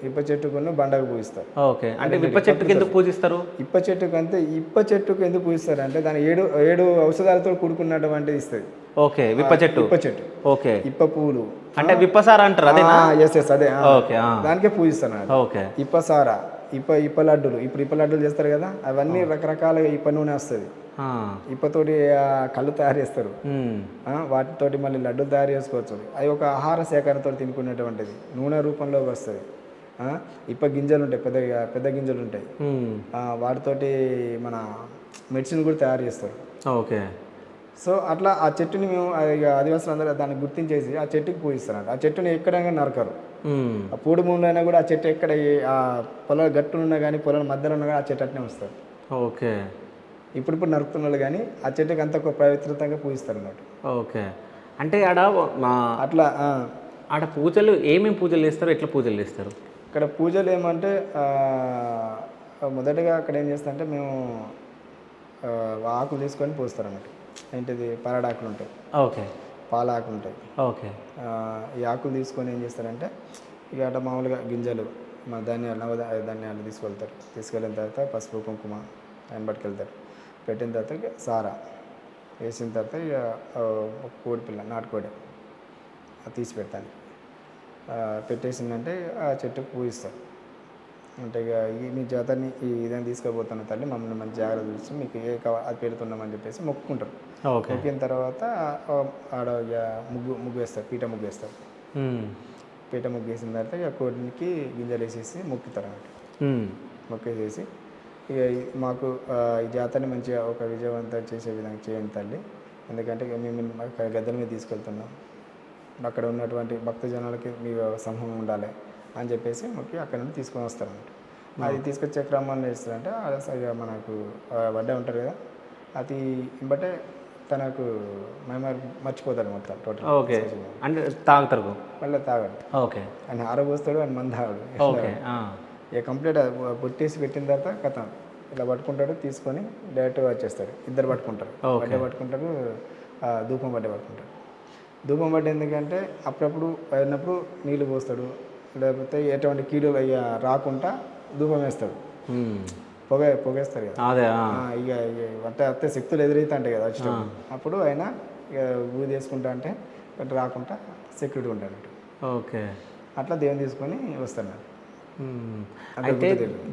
ఇప్ప చెట్టుకున్న బండకు పూజిస్తారు. ఓకే. అంటే విప్ప చెట్టుకి ఎందుకు పూజిస్తారు? ఇప్ప చెట్టుకు అంటే ఇప్ప చెట్టుకు ఎందుకు పూజిస్తారు అంటే దాని ఏడు ఔషధాలతో కూడుకున్నటువంటిది ఇస్తుంది. ఓకే. విప్ప చెట్టు. ఓకే. ఇప్ప పువ్వులు అంటే విప్పసార అంటారు అదే? ఎస్ అదే. ఓకే. దానికే పూజిస్తారు. ఓకే. ఇప్పసార, ఇప్ప లడ్డులు. ఇప్పుడు ఇప్ప లడ్డులు చేస్తారు కదా, అవన్నీ రకరకాలుగా ఇప్ప నూనె వస్తుంది. ఇప్పతోటి కళ్ళు తయారు చేస్తారు. వాటితోటి మళ్ళీ లడ్డూలు తయారు చేసుకోవచ్చు. అవి ఒక ఆహార సేకరణతో తినుకునేటువంటిది నూనె రూపంలోకి వస్తుంది. ఇప్ప గింజలు ఉంటాయి, పెద్ద గింజలు ఉంటాయి. వాటితోటి మన మెడిసిన్ కూడా తయారు చేస్తారు. ఓకే. సో అట్లా ఆ చెట్టుని మేము ఆదివాసులు అందరూ దాన్ని గుర్తించేసి ఆ చెట్టుకి పూజిస్తున్నారు. ఆ చెట్టుని ఎక్కడంగా నరకరు. ఆ పూడి మూలైనా కూడా ఆ చెట్టు ఎక్కడ ఆ పొలాల గట్టునున్నా కానీ పొలాల మధ్యలో ఉన్నా కానీ ఆ చెట్టు అట్నే వస్తారు. ఓకే. ఇప్పుడు నరుకుతున్నారు కానీ ఆ చెట్టుకి అంత పవిత్రతంగా పూజిస్తారు అన్నట్టు. ఓకే. అంటే అట్లా ఆడ పూజలు ఏమేమి పూజలు చేస్తారు, ఎట్లా పూజలు చేస్తారు? ఇక్కడ పూజలు ఏమంటే మొదటగా అక్కడ ఏం చేస్తారంటే మేము ఆకులు తీసుకొని పోస్తారు అన్నట్టు. ఏంటిది పరడాకులు ఉంటాయి. ఓకే. పాల ఆకులు ఉంటాయి. ఓకే. ఈ ఆకులు తీసుకొని ఏం చేస్తారంటే ఇక అట్లా మామూలుగా గింజలు ధాన్యాలు తీసుకెళ్ళిన తర్వాత పసుపు కుంకుమ ఆయన పట్టుకెళ్తారు. పెట్టిన తర్వాత ఇక సారా వేసిన తర్వాత ఇక ఒక కోడి పిల్ల నాటుకోడి అది తీసి పెడతాను. పెట్టేసిందంటే ఆ చెట్టుకు పూజిస్తారు. అంటే ఇక మీ జాతరని ఈ విధంగా తీసుకుపోతున్న తల్లి మమ్మల్ని మంచి జాగ్రత్త చూసి మీకు అది పెడుతున్నామని చెప్పేసి మొక్కుకుంటారు. మొక్కిన తర్వాత ఆడ ఇక ముగ్గు వేస్తారు, పీట ముగ్గు వేస్తారు. పీట ముగ్గు వేసిన తర్వాత ఇక కోడికి గింజలు వేసేసి మొక్కుతారు అన్నట్టు. మొక్కేసేసి ఇక మాకు ఈ జాతరని మంచిగా ఒక విజయవంతం చేసే విధంగా చేయండి తల్లి, ఎందుకంటే మేము గద్దెల మీద తీసుకెళ్తున్నాం, అక్కడ ఉన్నటువంటి భక్తజనాలకి మీ సమూహం ఉండాలి అని చెప్పేసి మొక్కి అక్కడ నుండి తీసుకొని వస్తారన్నమాట. అది తీసుకొచ్చే క్రమాన్ని చేస్తారంటే మనకు వడ్డ ఉంటారు కదా, అది బట్టే తనకు మర్చిపోతాడు మొత్తం టోటల్. ఓకే. అంటే తాగుతారు మళ్ళీ తాగాడు. ఓకే. ఆయన ఆరబోస్తాడు, ఆయన మంది తాగాడు. ఇక కంప్లీట్ బొట్టేసి పెట్టిన తర్వాత కథ ఇలా పట్టుకుంటాడు, తీసుకొని డైరెక్ట్ వచ్చేస్తాడు. ఇద్దరు పట్టుకుంటారు, బడ్డ పట్టుకుంటారు, ధూపం బడ్డ పట్టుకుంటారు. ధూపం బడ్డ ఎందుకంటే అప్పుడప్పుడు అయినప్పుడు నీళ్ళు పోస్తాడు, లేకపోతే ఎటువంటి కీడు రాకుండా ధూపం వేస్తాడు. పొగేస్తారు కదా, ఇక అత్తే శక్తులు ఎదురైతే ఉంటాయి కదా వచ్చినప్పుడు, అప్పుడు ఆయన ఇక ఊది వేసుకుంటా అంటే రాకుండా సెక్యూరిటీ ఉంటాడు. ఓకే. అట్లా దేవుని తీసుకొని వస్తాడు. అయితే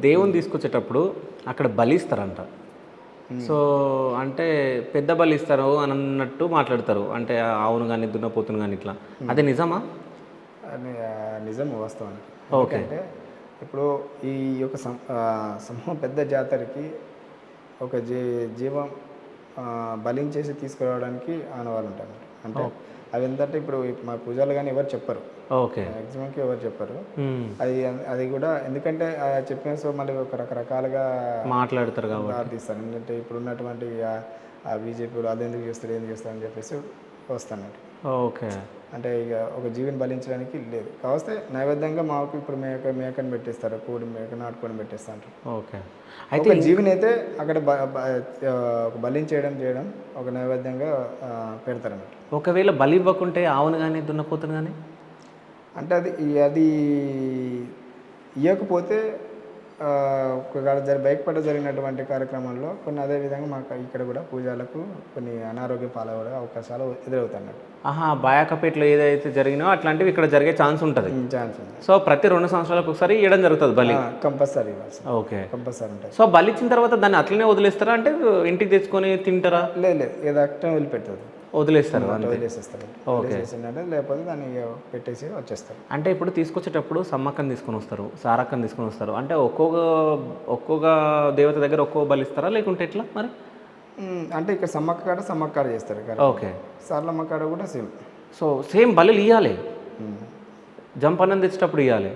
దేవుని తీసుకొచ్చేటప్పుడు అక్కడ బలిస్తారంట. సో అంటే పెద్ద బలి ఇస్తారు అని అన్నట్టు మాట్లాడతారు, అంటే ఆవును కానీ దున్నపోతును కానీ ఇట్లా, అది నిజమా? నిజం, వాస్తవానికి. ఓకే. ఇప్పుడు ఈ యొక్క సమూహం పెద్ద జాతరకి ఒక జీవం బలించేసి తీసుకురావడానికి ఆనవాళ్ళు ఉంటారు. అంటే అవి ఏంటంటే ఇప్పుడు మా పూజలు కానీ ఎవరు చెప్పరు. ఓకే. మ్యాక్సిమంకి ఎవరు చెప్పరు. అది కూడా ఎందుకంటే చెప్పిన సో మళ్ళీ ఒక రకరకాలుగా మాట్లాడతారు కాబట్టి ప్రార్థిస్తారు. ఎందుకంటే ఇప్పుడు ఉన్నటువంటి బీజేపీలు అది ఎందుకు చేస్తారు ఏం చేస్తారు అని చెప్పేసి వస్తాను. ఓకే. అంటే ఇక ఒక జీవిని బలించడానికి లేదు, కావస్తే నైవేద్యంగా మాకు ఇప్పుడు మేకని పెట్టేస్తారు, కోడి మేక నాటుకొని పెట్టేస్తారు. ఓకే. అయితే జీవిని అయితే అక్కడ బలించేయడం ఒక నైవేద్యంగా పెడతారు అన్నట్టు. ఒకవేళ బలి ఇవ్వకుంటే ఆవును కానీ దున్నపోతును కానీ అంటే అది ఇవ్వకపోతే ఒకవేళ బైక్పట జరిగినటువంటి కార్యక్రమంలో కొన్ని అదే విధంగా మాకు ఇక్కడ కూడా పూజలకు కొన్ని అనారోగ్య పాలవడే అవకాశాలు ఎదురవుతున్నాయి. ఆహా, బాయాకపేటలో ఏదైతే జరిగినో అట్లాంటివి ఇక్కడ జరిగే ఛాన్స్ ఉంటుంది. ఛాన్స్ ఉంది. సో ప్రతి 2 సంవత్సరాలకు ఒకసారి ఇవ్వడం జరుగుతుంది బలి. కంపల్సరీ ఇవ్వాల్సి. ఓకే, కంపల్సరీ ఉంటాయి. సో బలి ఇచ్చిన తర్వాత దాన్ని అట్లనే వదిలేస్తారా, అంటే ఇంటికి తెచ్చుకొని తింటారా? లేదు, ఏదో అక్కడ వదిలిపెడుతుంది, వదిలేస్తారు. వదిలేసేస్తారు. వదిలేసేసిందంటే లేకపోతే దాన్ని పెట్టేసి వచ్చేస్తారు. అంటే ఇప్పుడు తీసుకొచ్చేటప్పుడు సమ్మక్కని తీసుకొని వస్తారు, సారక్కని తీసుకొని వస్తారు, అంటే ఒక్కొక్క దేవత దగ్గర ఒక్కో బలి ఇస్తారా లేకుంటే ఎట్లా మరి? అంటే ఇక్కడ సమ్మక్క కాడ చేస్తారు. ఓకే, సార్లమ్మ కాడ కూడా సేమ్. సో సేమ్ బలి ఇవ్వాలి, జంపన్నం తెచ్చేటప్పుడు ఇవ్వాలి.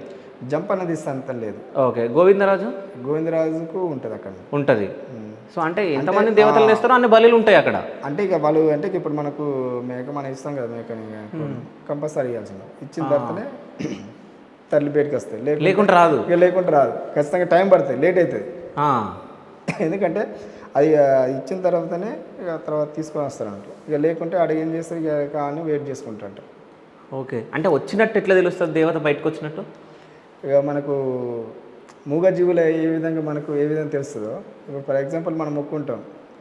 జంప్ అనేది ఇస్తా లేదు. ఓకే, గోవిందరాజుకు ఉంటుంది అక్కడ ఉంటుంది. సో అంటే ఎంతమంది దేవతలు వేస్తారో అన్ని బలులు ఉంటాయి అక్కడ. అంటే ఇక వాళ్ళు అంటే ఇప్పుడు మనకు మేక మనం ఇస్తాం కదా, మేకని కంపల్సరీ ఇవ్వాల్సింది. ఇచ్చిన తర్వాతనే తల్లి బయటకు వస్తాయి, లేకుంటే రాదు. ఇక లేకుంటే రాదు, ఖచ్చితంగా టైం పడుతుంది, లేట్ అవుతుంది. ఎందుకంటే అది ఇచ్చిన తర్వాతనే ఇక తర్వాత తీసుకొని వస్తారంట. ఇక లేకుంటే అడిగి ఏం చేస్తారు, ఇక కానీ వెయిట్ చేసుకుంటారంట. ఓకే, అంటే వచ్చినట్టు ఎట్లా తెలుస్తుంది దేవత బయటకు వచ్చినట్టు? ఇక మనకు మూగజీవులు ఏ విధంగా తెలుస్తుందో, ఇప్పుడు ఫర్ ఎగ్జాంపుల్ మనం మొక్కుంటాం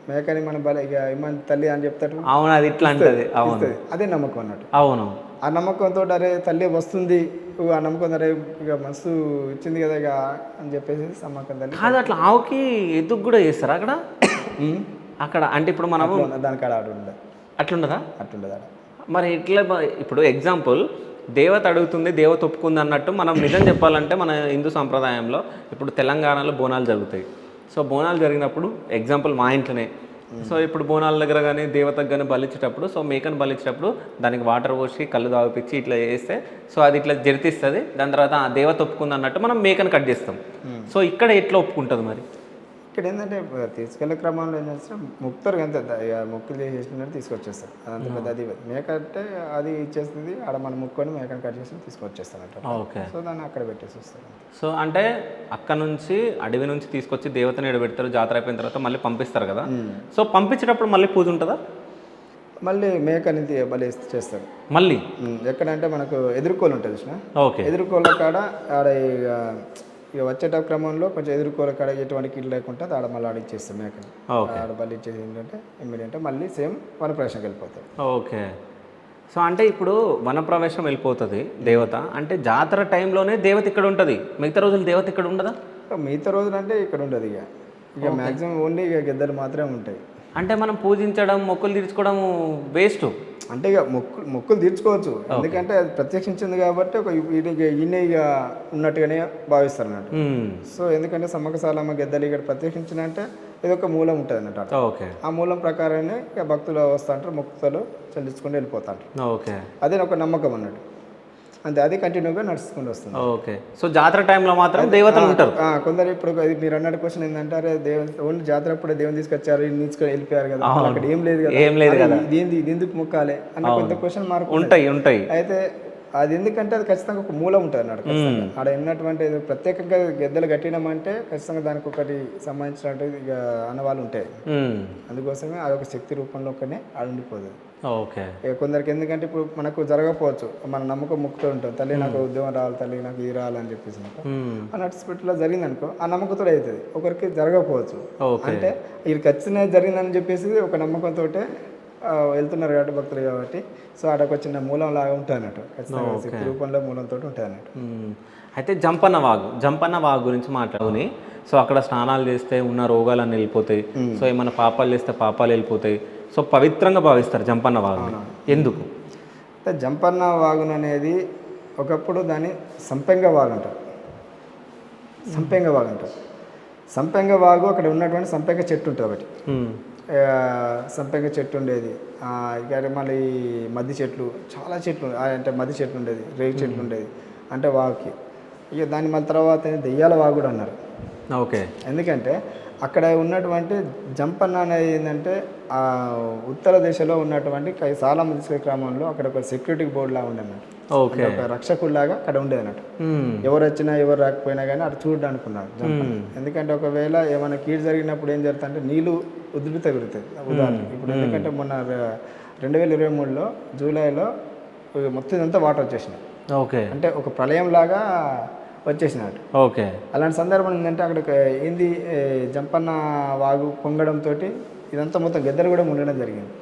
మేకని మనం ఇక ఇమ్మని తల్లి అని చెప్తాడు. అవును, అది ఇట్లా అంటది. అవును, అదే నమ్మకం అన్నట్టు. అవును, ఆ నమ్మకంతో అరే తల్లి వస్తుంది, ఆ నమ్మకం అరే ఇక మస్తు ఇచ్చింది కదా ఇక అని చెప్పేసి సమ్మకం తల్లి. కాదు, అట్లా ఆవుకి ఎదుగు కూడా చేస్తారా అక్కడ? అక్కడ అంటే ఇప్పుడు మనము దానికి ఆడ ఉండదు. అట్లుండదా? అట్లుండదు ఆడ. మరి ఇట్లా ఇప్పుడు ఎగ్జాంపుల్ దేవత అడుగుతుంది, దేవత ఒప్పుకుంది అన్నట్టు మనం నిజం చెప్పాలంటే మన హిందూ సాంప్రదాయంలో ఇప్పుడు తెలంగాణలో బోనాలు జరుగుతాయి. సో బోనాలు జరిగినప్పుడు ఎగ్జాంపుల్ మా ఇంట్లోనే, సో ఇప్పుడు బోనాల దగ్గర కానీ దేవతకు కానీ బలిచ్చేటప్పుడు, సో మేకను బలిచ్చేటప్పుడు దానికి వాటర్ పోసి కళ్ళు తాగిపించి ఇట్లా చేస్తే సో అది ఇట్లా జరితిస్తుంది. దాని తర్వాత ఆ దేవత ఒప్పుకుంది అన్నట్టు మనం మేకను కట్ చేస్తాం. సో ఇక్కడ ఎట్లా ఒప్పుకుంటుంది మరి? ఇక్కడ ఏంటంటే తీసుకెళ్లే క్రమంలో ఏంటంటే ముక్తారు అంతే, మొక్కులు చేసేసినట్టు తీసుకొచ్చేస్తారు. అదంతా పెద్ద అది మేక అంటే అది ఇచ్చేస్తుంది, ఆడ మనం ముక్కొని మేకను కట్ చేసి తీసుకొచ్చేస్తారంట. ఓకే, సో దాన్ని అక్కడ పెట్టేసి వస్తారు. సో అంటే అక్కడ నుంచి అడవి నుంచి తీసుకొచ్చి దేవతని ఎడబెడతారు, జాతర అయిపోయిన తర్వాత మళ్ళీ పంపిస్తారు కదా. సో పంపించేటప్పుడు మళ్ళీ పూజ ఉంటుందా? మళ్ళీ మేకని బలి చేస్తారు. మళ్ళీ ఎక్కడంటే మనకు ఎదుర్కోలు ఉంటుంది చూసిన. ఓకే, ఎదుర్కోల కాడ ఆడ ఇక వచ్చేట క్రమంలో కొంచెం ఎదుర్కోల కాడ ఎటువంటి కిట్లు లేకుండా ఆడ మళ్ళీ ఆడిచ్చేస్తాం మేకని. ఆడ బలి ఇచ్చేది ఏంటంటే ఇమ్మీడియట్ మళ్ళీ సేమ్ వనప్రవేశంకి వెళ్ళిపోతాయి. ఓకే, సో అంటే ఇప్పుడు వనప్రవేశం వెళ్ళిపోతుంది దేవత, అంటే జాతర టైంలోనే దేవత ఇక్కడ ఉంటుంది, మిగతా రోజులు దేవత ఇక్కడ ఉండదా? మిగతా రోజులు అంటే ఇక్కడ ఉండదు. ఇక మ్యాక్సిమం ఓన్లీ ఇక గిద్దలు మాత్రమే ఉంటాయి. అంటే మనం పూజించడం, మొక్కులు తీర్చుకోవడం వేస్ట్. అంటే ఇక మొక్కులు తీర్చుకోవచ్చు, ఎందుకంటే అది ప్రత్యక్షించింది కాబట్టి ఒక ఈయన ఇక ఉన్నట్టుగానే భావిస్తారు అన్నట్టు. సో ఎందుకంటే సమ్మక్క సారలమ్మ గెద్దలు ఇక్కడ ప్రత్యక్షించినంటే ఇది ఒక మూలం ఉంటుంది అన్నట్టు. ఓకే, ఆ మూలం ప్రకారమే ఇక భక్తులు వస్తుంటారు, మొక్కులు చెల్లించుకుంటూ వెళ్ళిపోతారు. ఓకే, అదే ఒక నమ్మకం అన్నట్టు. అంతే, అది కంటిన్యూగా నడుచుకుంటూ వస్తుంది. ఓకే, సో జాతర టైంలో మాత్రం దేవతలు ఉంటారు. కొందరు ఇప్పుడు మీరు అన్నట్టు క్వశ్చన్ ఏంటంటే అరే ఓన్లీ జాతర అప్పుడే దేవుని తీసుకొచ్చారు, తీసుకొని వెళ్ళిపోయారు కదా, అక్కడ ఏం లేదు కదా, ఇది ఎందుకు మొక్కాలి అన్న కొంత క్వశ్చన్ మార్క్ ఉంటాయి. అయితే అది ఎందుకంటే అది ఖచ్చితంగా ఒక మూలం ఉంటుంది అన్నాడు. అక్కడ ఉన్నటువంటి ప్రత్యేకంగా గెద్దలు కట్టినామంటే ఖచ్చితంగా దానికి ఒకటి సంబంధించినట్టు ఇక అన్నవాళ్ళు ఉంటాయి. అందుకోసమే అది ఒక శక్తి రూపంలో ఒకనే ఆడ ఉండిపోతుంది. ఓకే, ఇక కొందరికి ఎందుకంటే ఇప్పుడు మనకు జరగకపోవచ్చు, మన నమ్మకం మొక్కుతూ ఉంటాం, తల్లి నాకు ఉద్యోగం రావాలి, తల్లి నాకు ఇది రావాలని చెప్పేసి అన్నట్టు స్పిరిట్లో జరిగింది అనుకో, ఆ నమ్మకంతో అవుతుంది. ఒకరికి జరగకపోవచ్చు, అంటే ఇది ఖచ్చితంగా జరిగిందని చెప్పేసి ఒక నమ్మకంతో వెళ్తున్నారు కాబట్టి భక్తులు కాబట్టి, సో అక్కడ ఒక చిన్న మూలం లాగా ఉంటుంది అన్నట్టు, ఖచ్చితంగా శక్తి రూపంలో మూలంతో ఉంటుంది అన్నట్టు. అయితే జంపన్న వాగు గురించి మాట్లాడుకుని, సో అక్కడ స్నానాలు చేస్తే ఉన్న రోగాలన్నీ వెళ్ళిపోతాయి, సో ఏమైనా పాపాలు చేస్తే పాపాలు వెళ్ళిపోతాయి, సో పవిత్రంగా భావిస్తారు జంపన్న వాగు. ఎందుకు? అంటే జంపన్న వాగును అనేది ఒకప్పుడు దాన్ని సంపెంగ వాగు అంటారు. సంపెంగ వాగు అక్కడ ఉన్నటువంటి సంపెంగ చెట్టు ఉంటుంది ఒకటి, సంపెంగ చెట్టు ఉండేది. ఇక మళ్ళీ మద్ది చెట్లు, చాలా చెట్లు, అంటే మద్ది చెట్లు ఉండేది, రేగి చెట్లు ఉండేది, అంటే వాగుకి. ఇక దాని మళ్ళీ తర్వాత దెయ్యాల వాగు కూడా అన్నారు. ఓకే, ఎందుకంటే అక్కడ ఉన్నటువంటి జంపన్న అనేది ఏంటంటే ఆ ఉత్తర దిశలో ఉన్నటువంటి సాలమ్మ తీసుకెళ్ళే క్రమంలో అక్కడ ఒక సెక్యూరిటీ బోర్డు లాగా ఉండే అన్నట్టు. ఒక రక్షకుడిలాగా అక్కడ ఉండేది అన్నట్టు. ఎవరు వచ్చినా ఎవరు రాకపోయినా కానీ అక్కడ చూడడానికి ఉన్నాడు జంపన్న. ఎందుకంటే ఒకవేళ ఏమైనా కీడు జరిగినప్పుడు ఏం జరుగుతుంది అంటే నీళ్లు ఉధృత పెరుగుతాయి. ఉదాహరణ ఇప్పుడు ఎందుకంటే మొన్న 2023లో జూలైలో మొత్తం ఇదంతా వాటర్ వచ్చేసినాయి. ఓకే, అంటే ఒక ప్రళయం లాగా వచ్చేసినట్టు. ఓకే. అలాంటి సందర్భం ఏంటంటే అక్కడ ఏంది జంపన్న వాగు పొంగడంతో ఇదంతా మొత్తం గెద్దరు కూడా ఉండడం జరిగింది.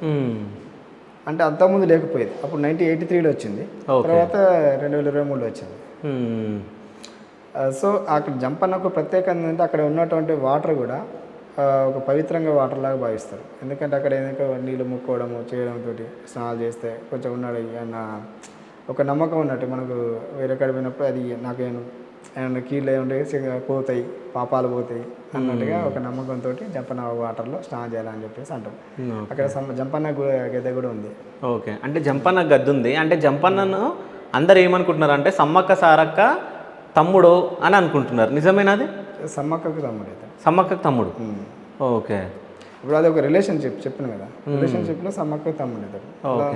అంటే అంతకుముందు లేకపోయేది. అప్పుడు 1983లో వచ్చింది, తర్వాత 2023లో వచ్చింది. సో అక్కడ జంపన్నకు ప్రత్యేకత ఏంటంటే అక్కడ ఉన్నటువంటి వాటర్ కూడా ఒక పవిత్రంగా వాటర్ లాగా భావిస్తారు. ఎందుకంటే అక్కడ ఏదైనా నీళ్ళు ముక్కోవడము చేయడంతో స్నానాలు చేస్తే కొంచెం ఉన్నాడు అన్న ఒక నమ్మకం ఉన్నట్టు. మనకు వేరే కాడ పోయినప్పుడు అది ఏమన్నా కీళ్ళు ఏమంటే పోతాయి, పాపాలు పోతాయి అన్నట్టుగా ఒక నమ్మకంతో జంపన్న వాటర్లో స్నానం చేయాలని చెప్పేసి అంటారు. అక్కడ జంపన్న గద్దె కూడా ఉంది. ఓకే. అంటే జంపన్న గద్ద ఉంది. అంటే జంపన్నను అందరు ఏమనుకుంటున్నారు అంటే సమ్మక్క సారక్క తమ్ముడు అని అనుకుంటున్నారు. నిజమేనాది? సమ్మక్కకు తమ్ముడు అయితే. సమ్మక్కకు తమ్ముడు. ఓకే. ఇప్పుడు అది ఒక రిలేషన్షిప్ చెప్పిన కదా, రిలేషన్షిప్లో సమ్మక్కకు తమ్ముడు ఇద్దరు.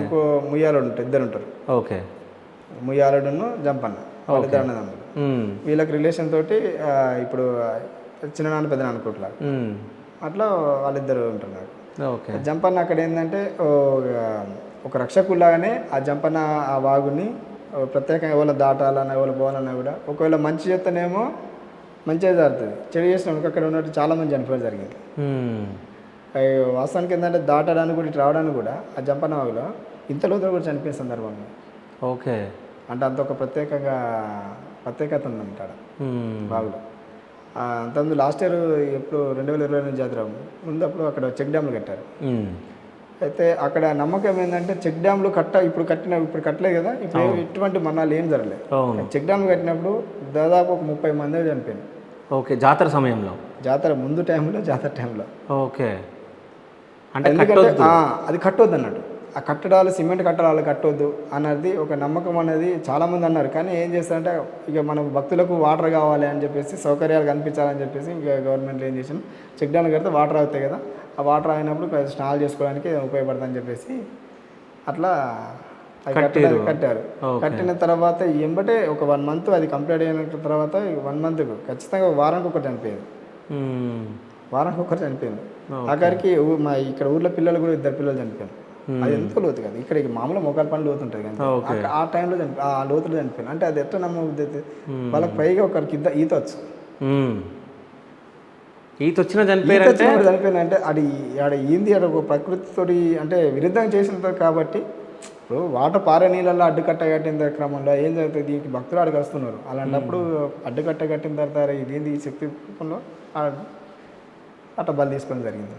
ఇంకో ముయ్యాలుడు ఉంటారు, ఇద్దరు ఉంటారు. ఓకే. ముయ్యాలుడును జంపన్న వాళ్ళిద్దరు అన్నదమ్ములు. వీళ్ళకి రిలేషన్ తోటి ఇప్పుడు చిన్ననాన్న పెద్ద అనుకోవట్లా అట్లా వాళ్ళిద్దరు ఉంటున్నారు. ఓకే. జంపన్న అక్కడ ఏంటంటే ఒక రక్షకుల్లాగానే ఆ జంపన్న ఆ వాగుని ప్రత్యేకంగా ఎవరు దాటాలన్నా ఎవరు పోవాలన్నా కూడా ఒకవేళ మంచి చేస్తేనేమో మంచిగా జరుగుతుంది, చెడు చేసినప్పుడు అక్కడ ఉన్నట్టు చాలామంది చనిపోవడం జరిగింది. వాస్తవానికి ఏంటంటే దాటడానికి కూడా ఇటు రావడానికి కూడా ఆ జంపన్న వాగులో ఇంత లోతులు కూడా చనిపోయిన సందర్భంలో. ఓకే. అంటే అంత ఒక ప్రత్యేకత ఉందంట బాగులో. అంతకుముందు లాస్ట్ ఇయర్ ఎప్పుడు 2022 జాతర ముందు అప్పుడు అక్కడ చెక్ డ్యామ్లు కట్టారు. అయితే అక్కడ నమ్మకం ఏంటంటే చెక్ డ్యామ్లు ఇప్పుడు కట్టలేదు కదా, ఇప్పుడు ఇటువంటి మరణాలు ఏం జరగలేదు. చెక్ డ్యామ్లు కట్టినప్పుడు దాదాపు ఒక 30 మంది చనిపోయింది. ఓకే. జాతర సమయంలో, జాతర ముందు టైంలో, జాతర టైంలో. ఓకే. అంటే అది కట్టొద్దు అన్నట్టు. ఆ కట్టడాలు సిమెంట్ కట్టడాలు కట్టొద్దు అన్నది ఒక నమ్మకం అనేది చాలామంది అన్నారు. కానీ ఏం చేస్తారంటే ఇక మన భక్తులకు వాటర్ కావాలి అని చెప్పేసి, సౌకర్యాలు కనిపించాలని చెప్పేసి ఇక గవర్నమెంట్లో ఏం చేసాను, చెక్ డ్యామ్లు కడితే వాటర్ అవుతాయి కదా, ఆ వాటర్ అయినప్పుడు స్నానాలు చేసుకోవడానికి ఉపయోగపడుతుందని చెప్పేసి అట్లా కట్టారు. కట్టిన తర్వాత ఎంబటే ఒక 1 మంత్ అది కంప్లీట్ అయిన తర్వాత 1 మంత్కు ఖచ్చితంగా వారానికి ఒకటి చనిపోయింది. వారానికి ఒకటి చనిపోయింది. ఆఖరికి మా ఇక్కడ ఊర్లో పిల్లలు కూడా 2 పిల్లలు చనిపోయారు. అది ఎంతో లోతు కదా, ఇక్కడ మామూలు మోకాలు పని లోతు ఉంటుంది కానీ ఆ టైంలో ఆ లోతులో చనిపోయింది. అంటే అది ఎట్లా నమ్మవుద్ది, వాళ్ళకి పైగా ఒకరికి ఈత వచ్చు. చనిపోయిన అంటే అది ఆడ ఏంది, ఆడ ఒక ప్రకృతితో అంటే విరుద్ధంగా చేసిన కాబట్టి ఇప్పుడు వాటర్ పారే నీళ్ళల్లో అడ్డుకట్ట కట్టిన క్రమంలో ఏం జరుగుతుంది, దీనికి భక్తులు ఆడికి వస్తున్నారు. అలాంటప్పుడు అడ్డుకట్ట కట్టిన తర్వాత ఇదేంది ఈ శక్తి రూపంలో అట్లా బలి తీసుకోవడం జరిగింది.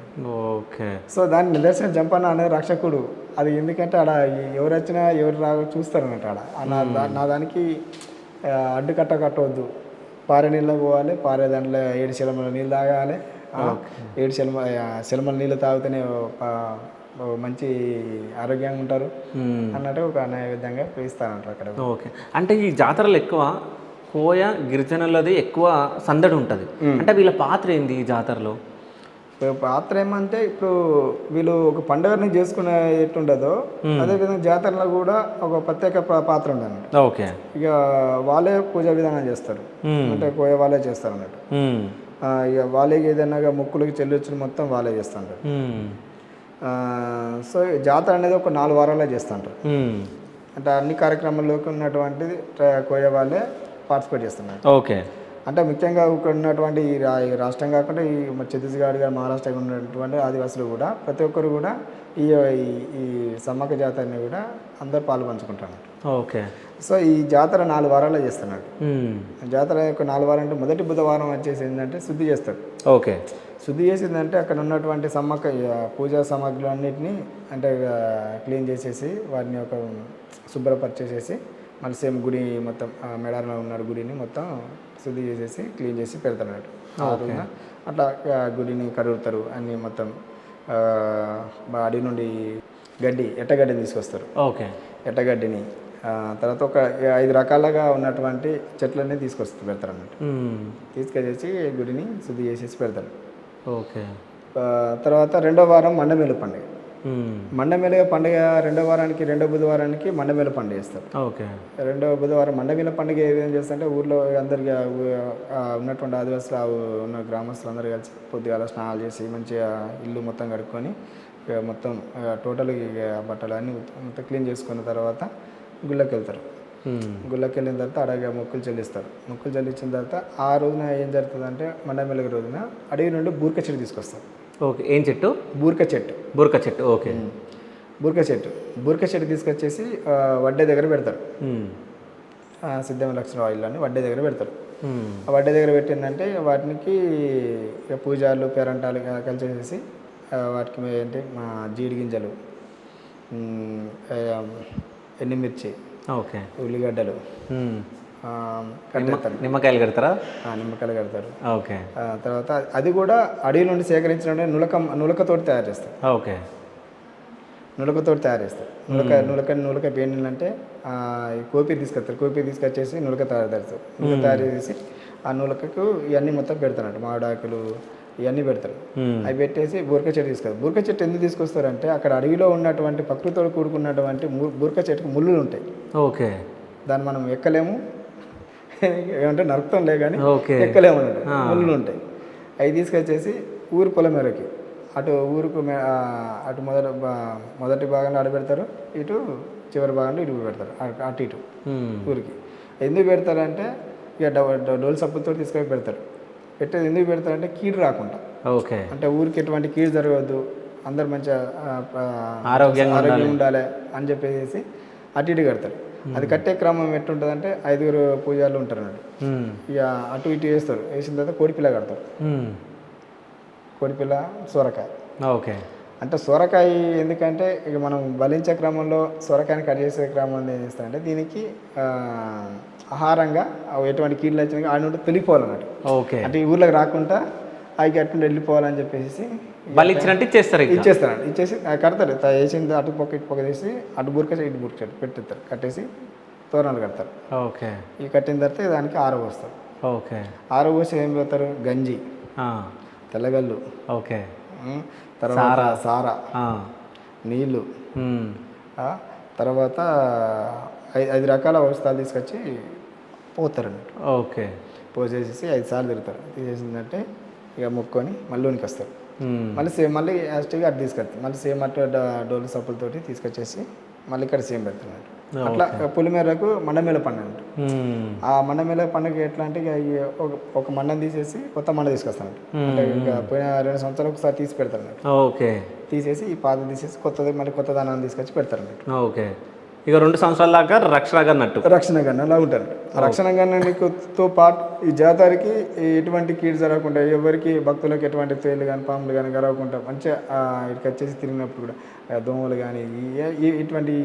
ఓకే. సో దాని నిదర్శనం జంపన్న అనే రక్షకుడు. అది ఎందుకంటే ఆడ ఎవరు వచ్చినా ఎవరు చూస్తారు అన్నట్టు. ఆడ నా దానికి అడ్డుకట్ట కట్టవద్దు, పారే నీళ్ళు పోవాలి, పారే దాంట్లో 7 శిలమల నీళ్ళు తాగాలి, 7 శిలమల నీళ్ళు తాగితేనే మంచి ఆరోగ్యంగా ఉంటారు అన్నట్టు ఒక నైవేద్యంగా పిలుస్తారంటారు అక్కడ. ఓకే. అంటే ఈ జాతరలు ఎక్కువ కోయ గిరిజనులది ఎక్కువ సందడి ఉంటుంది. అంటే వీళ్ళ పాత్ర ఏంది ఈ జాతరలో? పాత్ర ఏమంటే ఇప్పుడు వీళ్ళు ఒక పండుగని చేసుకునే ఎట్టుండదో అదేవిధంగా జాతరలో కూడా ఒక ప్రత్యేక పాత్ర ఉండదు. ఓకే. ఇక వాళ్ళే పూజా విధానం చేస్తారు, అంటే కోయ వాళ్ళే చేస్తారు అన్నట్టు. ఇక వాళ్ళకి ఏదైనా మొక్కులకి చెల్లించిన మొత్తం వాళ్ళే చేస్తుంటారు. సో జాతర అనేది ఒక 4 వారాలే చేస్తుంటారు. అంటే అన్ని కార్యక్రమాల్లోకి ఉన్నటువంటిది కోయ వాళ్ళే పార్టిసిపేట్ చేస్తున్నారు. ఓకే. అంటే ముఖ్యంగా ఇక్కడ ఉన్నటువంటి ఈ రాష్ట్రం కాకుండా ఈ ఛత్తీస్గఢ్ కానీ మహారాష్ట్ర ఉన్నటువంటి ఆదివాసులు కూడా ప్రతి ఒక్కరు కూడా ఈ సమ్మక్క జాతరని కూడా అందరు పాల్పంచుకుంటున్నారు. ఓకే. సో ఈ జాతర 4 వారాల్లో చేస్తున్నాడు. జాతర యొక్క 4 వారాలు అంటే మొదటి బుధవారం వచ్చేసి ఏంటంటే శుద్ధి చేస్తాడు. ఓకే. శుద్ధి చేసిందంటే అక్కడ ఉన్నటువంటి సమ్మక్క పూజా సామాగ్రులు అన్నిటినీ అంటే క్లీన్ చేసేసి వాటిని ఒక శుభ్రపరిచేసేసి మళ్ళీ సేమ్ గుడి మొత్తం మెడారంలో ఉన్న గుడిని మొత్తం శుద్ధి చేసేసి క్లీన్ చేసి పెడతాడు. అట్లా గుడిని కడుగుతారు, అన్నీ మొత్తం అడవి నుండి ఎట్టగడ్డిని తీసుకొస్తారు. ఓకే. ఎట్టగడ్డిని తర్వాత ఒక 5 రకాలుగా ఉన్నటువంటి చెట్లన్నీ తీసుకొస్తారు, పెడతారు అన్నట్టు. తీసుకొచ్చేసి గుడిని శుద్ధి చేసేసి పెడతారు. ఓకే. తర్వాత 2వ వారం మండమేలు పండుగ. మండమేలు పండుగ 2వ వారానికి 2వ బుధవారానికి మండమేలు పండుగ చేస్తారు. ఓకే. 2వ బుధవారం మండమేలు పండుగ ఏం చేస్తారంటే ఊర్లో అందరికి ఉన్నటువంటి ఆదివాసులు ఉన్న గ్రామస్తులు అందరూ కలిసి పొద్దుగాల స్నానాలు చేసి మంచిగా ఇల్లు మొత్తం కడుక్కొని మొత్తం టోటల్ బట్టలు అన్నీ మొత్తం క్లీన్ చేసుకున్న తర్వాత గుళ్ళకి వెళ్తారు. గుళ్ళకి వెళ్ళిన తర్వాత అడవిగా మొక్కులు చెల్లిస్తారు. మొక్కులు చెల్లించిన తర్వాత ఆ రోజున ఏం జరుగుతుందంటే మండమెలుగు రోజున అడవి నుండి బూర్క చెట్టు తీసుకొస్తారు. ఓకే, ఏం చెట్టు? బూర్క చెట్టు. బురక చెట్టు. ఓకే. బూర్క చెట్టు తీసుకొచ్చేసి వడ్డే దగ్గర పెడతారు. సిద్ధమ లక్ష్మణ వాయిల్లోని వడ్డే దగ్గర పెడతారు. ఆ వడ్డే దగ్గర పెట్టిందంటే వాటికి ఇక పూజలు పేరంటాలు కలిసేసి వాటికి ఏంటి మా జీడి గింజలు, ఎండుమిర్చి, ఓకే, ఉల్లిగడ్డలు నిమ్మకాయలు కడతారా? నిమ్మకాయలు కడతారు. ఓకే. తర్వాత అది కూడా అడవి నుండి సేకరించిన నులకతోటి తయారు చేస్తారు. ఓకే, నులకతోటి తయారు చేస్తారు. నులక పేనిలంటే కోపి తీసుకొస్తారు. కోపి తీసుకొచ్చేసి నులక తయారు చేస్తారు. నులక తయారు చేసి ఆ నులకకు ఇవన్నీ మొత్తం పెడతారంట. మామిడాకులు ఇవన్నీ పెడతారు. అవి పెట్టేసి బూర్క చెట్టు తీసుకొస్తారు. బూర్క చెట్టు ఎందుకు తీసుకొస్తారంటే అక్కడ అడవిలో ఉన్నటువంటి ప్రకృతితో కూడుకున్నటువంటి బూర్క చెట్టుకు ముళ్ళులు ఉంటాయి. ఓకే. దాన్ని మనం ఎక్కలేము, ఏమంటే నరుకుతాంలే కానీ ఎక్కలేము అన్నట్టు. ముళ్ళులు ఉంటాయి. అవి తీసుకొచ్చేసి ఊరు పొలమేరకి అటు ఊరుకు అటు మొదటి భాగంలో ఆడ పెడతారు, ఇటు చివరి భాగంలో ఇటు పెడతారు. అటు ఇటు ఊరికి ఎందుకు పెడతారంటే ఇక డోలు సప్పులతో తీసుకొని పెడతారు. పెట్టేది ఎందుకు పెడతారంటే కీడు రాకుండా. ఓకే. అంటే ఊరికి ఎటువంటి కీడు జరగవద్దు, అందరు మంచిగా ఆరోగ్యంగా ఉండాలి అని చెప్పేసి అటు ఇటు కడతారు. అది కట్టే క్రమం ఎట్టుంటుందంటే 5 పూజలు ఉంటారు అన్నట్టు. ఇక అటు ఇటు వేస్తారు. వేసిన తర్వాత కోడిపిల్ల కడతారు. కోడిపిల్ల సొరకాయ. ఓకే. అంటే సొరకాయ ఎందుకంటే ఇక మనం బలించే క్రమంలో సొరకాయని కట్ చేసే క్రమంలో ఏం చేస్తారంటే దీనికి ఆహారంగా ఎటువంటి కీళ్ళు వచ్చినా ఆడ నుండి తొలిపోవాలన్నట్టు. ఓకే. అంటే ఈ ఊర్లోకి రాకుండా అవి అటు వెళ్ళిపోవాలని చెప్పేసి బలిచ్చినట్టు ఇచ్చేస్తారండి. ఇచ్చేసి కడతారు. వేసింది అటు పక్క ఇటు పక్క తీసి అటు బూర్క ఇటు బూర్క పెట్టేస్తారు. కట్టేసి తోరణాలు కడతారు. ఓకే. ఈ కట్టిన తర్వాత దానికి ఆరబోస్తారు. ఓకే. ఆరబోసి ఏం పెడతారు? గంజి, తెల్లగల్లు, ఓకే, తర్వాత సారా, నీళ్ళు, తర్వాత 5 రకాల ఔషధాలు తీసుకొచ్చి పోతారండి. ఓకే. పోసేసి 5 సార్లు తిరుగుతారు. తీసేసిందంటే ఇక మొక్కొని మళ్ళీ లోనికి వస్తారు. మళ్ళీ యాస్టిగా అటు తీసుకొస్తారు. మళ్ళీ సేమ్ అటు డోలు సప్పులతోటి తీసుకొచ్చేసి మళ్ళీ ఇక్కడ సేమ్ పెడుతున్నాడు. అట్లా పులిమేరకు మండమేళ పండుగ అంట. ఆ మండమేళ పండుగ ఎట్లా అంటే ఇక ఒక మండం తీసేసి కొత్త మండ తీసుకొస్తాను. అంటే ఇంకా పోయిన 2 సంవత్సరాలు ఒకసారి తీసి పెడతారు. ఓకే. తీసేసి ఈ పాత తీసేసి కొత్తది మళ్ళీ కొత్త దానాన్ని తీసుకొచ్చి పెడతారు. ఓకే. ఇక 2 సంవత్సరాల దాకా రక్షణ గన్న అలా ఉంటారు. రక్షణ గన్నతో పాటు ఈ జాతరకి ఎటువంటి కీడు జరగకుండా, ఎవరికి భక్తులకు ఎటువంటి తేలు కానీ పాములు కానీ జరగకుండా మంచిగా ఇక్కడికి వచ్చేసి తిరిగినప్పుడు కూడా దోమలు కానీ ఇటువంటి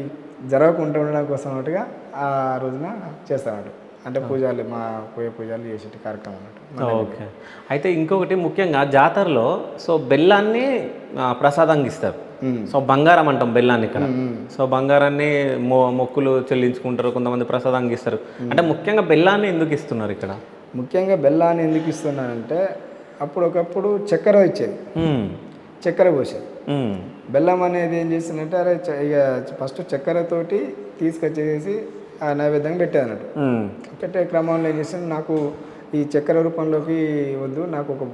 జరగకుండా ఉండడం కోసం అన్నట్టుగా ఆ రోజున చేస్తామన్నట్టు. అంటే పూజలు పోయే పూజలు చేసే కార్యక్రమం అన్నట్టు. ఓకే. అయితే ఇంకొకటి ముఖ్యంగా జాతరలో బెల్లాన్ని ప్రసాదంగా ఇస్తారు. సో బంగారం అంటాం బెల్లాన్ని ఇక్కడ. సో బంగారాన్ని మొక్కులు చెల్లించుకుంటారు, కొంతమంది ప్రసాదంగా ఇస్తారు. అంటే ముఖ్యంగా బెల్లాన్ని ఎందుకు ఇస్తున్నారు ఇక్కడ? ముఖ్యంగా బెల్లాన్ని ఎందుకు ఇస్తున్నారంటే ఒకప్పుడు చక్కెర ఇచ్చేది, చక్కెర పోసేది. బెల్లం అనేది ఏం చేసిందంటే అరే ఇక ఫస్ట్ చక్కెరతోటి తీసుకొచ్చేసి నైవేద్యంగా పెట్టేది అన్నట్టు. పెట్టే క్రమంలో ఏం చేసింది, నాకు ఈ చక్కెర రూపంలోకి వద్దు, నాకు ఒక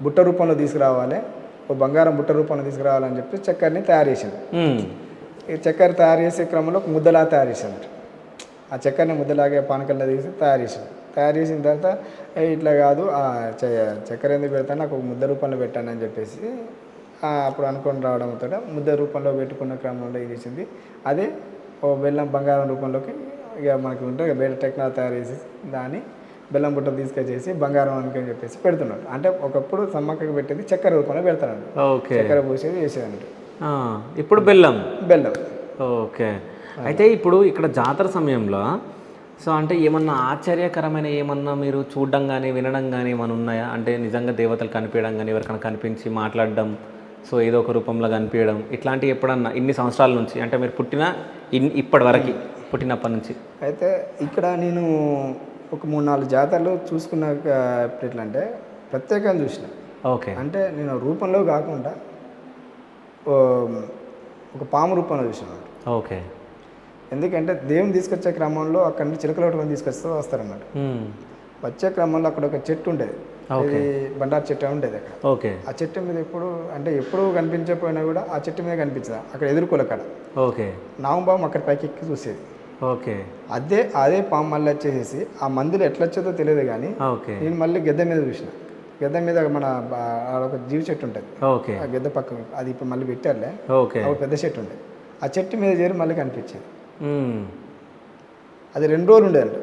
బుట్ట రూపంలో తీసుకురావాలి, ఒక బంగారం బుట్ట రూపంలో తీసుకురావాలని చెప్పి చక్కెరని తయారు చేసింది. ఈ చక్కెర తయారు చేసే క్రమంలో ఒక ముద్దలా తయారు చేసింది. ఆ చక్కెరని ముద్దలాగే పానకల్లా తీసి తయారు చేసిన తర్వాత ఇట్లా కాదు, చక్కెర ఎందుకు పెడతాను, నాకు ఒక ముద్ద రూపంలో పెట్టాను అని చెప్పేసి అప్పుడు అనుకొని రావడంతో ముద్ద రూపంలో పెట్టుకున్న క్రమంలో ఏం చేసింది, అదే ఓ బెల్లం బంగారం రూపంలోకి ఇక మనకి ఉంటే బెల్లం టెక్నాలజీ తయారు చేసి దాన్ని బెల్లం బుట్టలు తీసుకొచ్చేసి బంగారం అని చెప్పేసి పెడుతున్నాడు. అంటే ఒకప్పుడు సమ్మక్కకి పెట్టేది చక్కెర రూపంలో పెడతాడు. చక్కెర పోసేది వేసేదండి. ఇప్పుడు బెల్లం. ఓకే. అయితే ఇప్పుడు ఇక్కడ జాతర సమయంలో సో అంటే ఏమన్నా ఆశ్చర్యకరమైన ఏమన్నా మీరు చూడడం కానీ వినడం కానీ ఏమైనా ఉన్నాయా? అంటే నిజంగా దేవతలు కనిపించడం కానీ, ఎవరికైనా కనిపించి మాట్లాడడం, సో ఏదో ఒక రూపంలో కనిపించడం, ఇట్లాంటివి ఎప్పుడన్నా ఇన్ని సంవత్సరాల నుంచి, అంటే మీరు ఇప్పటి వరకు పుట్టినప్పటి నుంచి? అయితే ఇక్కడ నేను ఒక 3-4 జాతరలు చూసుకున్నాక ఎట్లా అంటే ప్రత్యేకంగా చూసిన. ఓకే. అంటే నేను రూపంలో కాకుండా ఒక పాము రూపంలో చూసినాను. ఓకే. ఎందుకంటే దేవుని తీసుకొచ్చే క్రమంలో అక్కడ నుంచి చిలకలొట్టుకొని వస్తారన్నమాట. వచ్చే క్రమంలో అక్కడ ఒక చెట్టు ఉండేది, బండారు చెట్టు ఉండేది అక్కడ. ఓకే. ఆ చెట్టు మీద ఎప్పుడు కనిపించకపోయినా కూడా ఆ చెట్టు మీద కనిపించదు, అక్కడ ఎదుర్కోలే అక్కడ. ఓకే. నాగంబాబు అక్కడ పైకి ఎక్కి చూసేది. ఓకే అదే పాము మళ్ళీ వచ్చేసేసి ఆ మందులు ఎట్లా వచ్చేదో తెలియదు కానీ ఓకే నేను మళ్ళీ గెద్ద మీద చూసిన. గెద్ద మీద మన ఆడ ఒక జీవి చెట్టు ఉంటుంది, ఓకే ఆ గెద్ద పక్కన అది ఇప్పుడు మళ్ళీ పెట్టారులే, ఓకే ఒక పెద్ద చెట్టు ఉండేది. ఆ చెట్టు మీద చేరి మళ్ళీ కనిపించేది. మ్మ్. అది 2 రోజులు ఉండేది.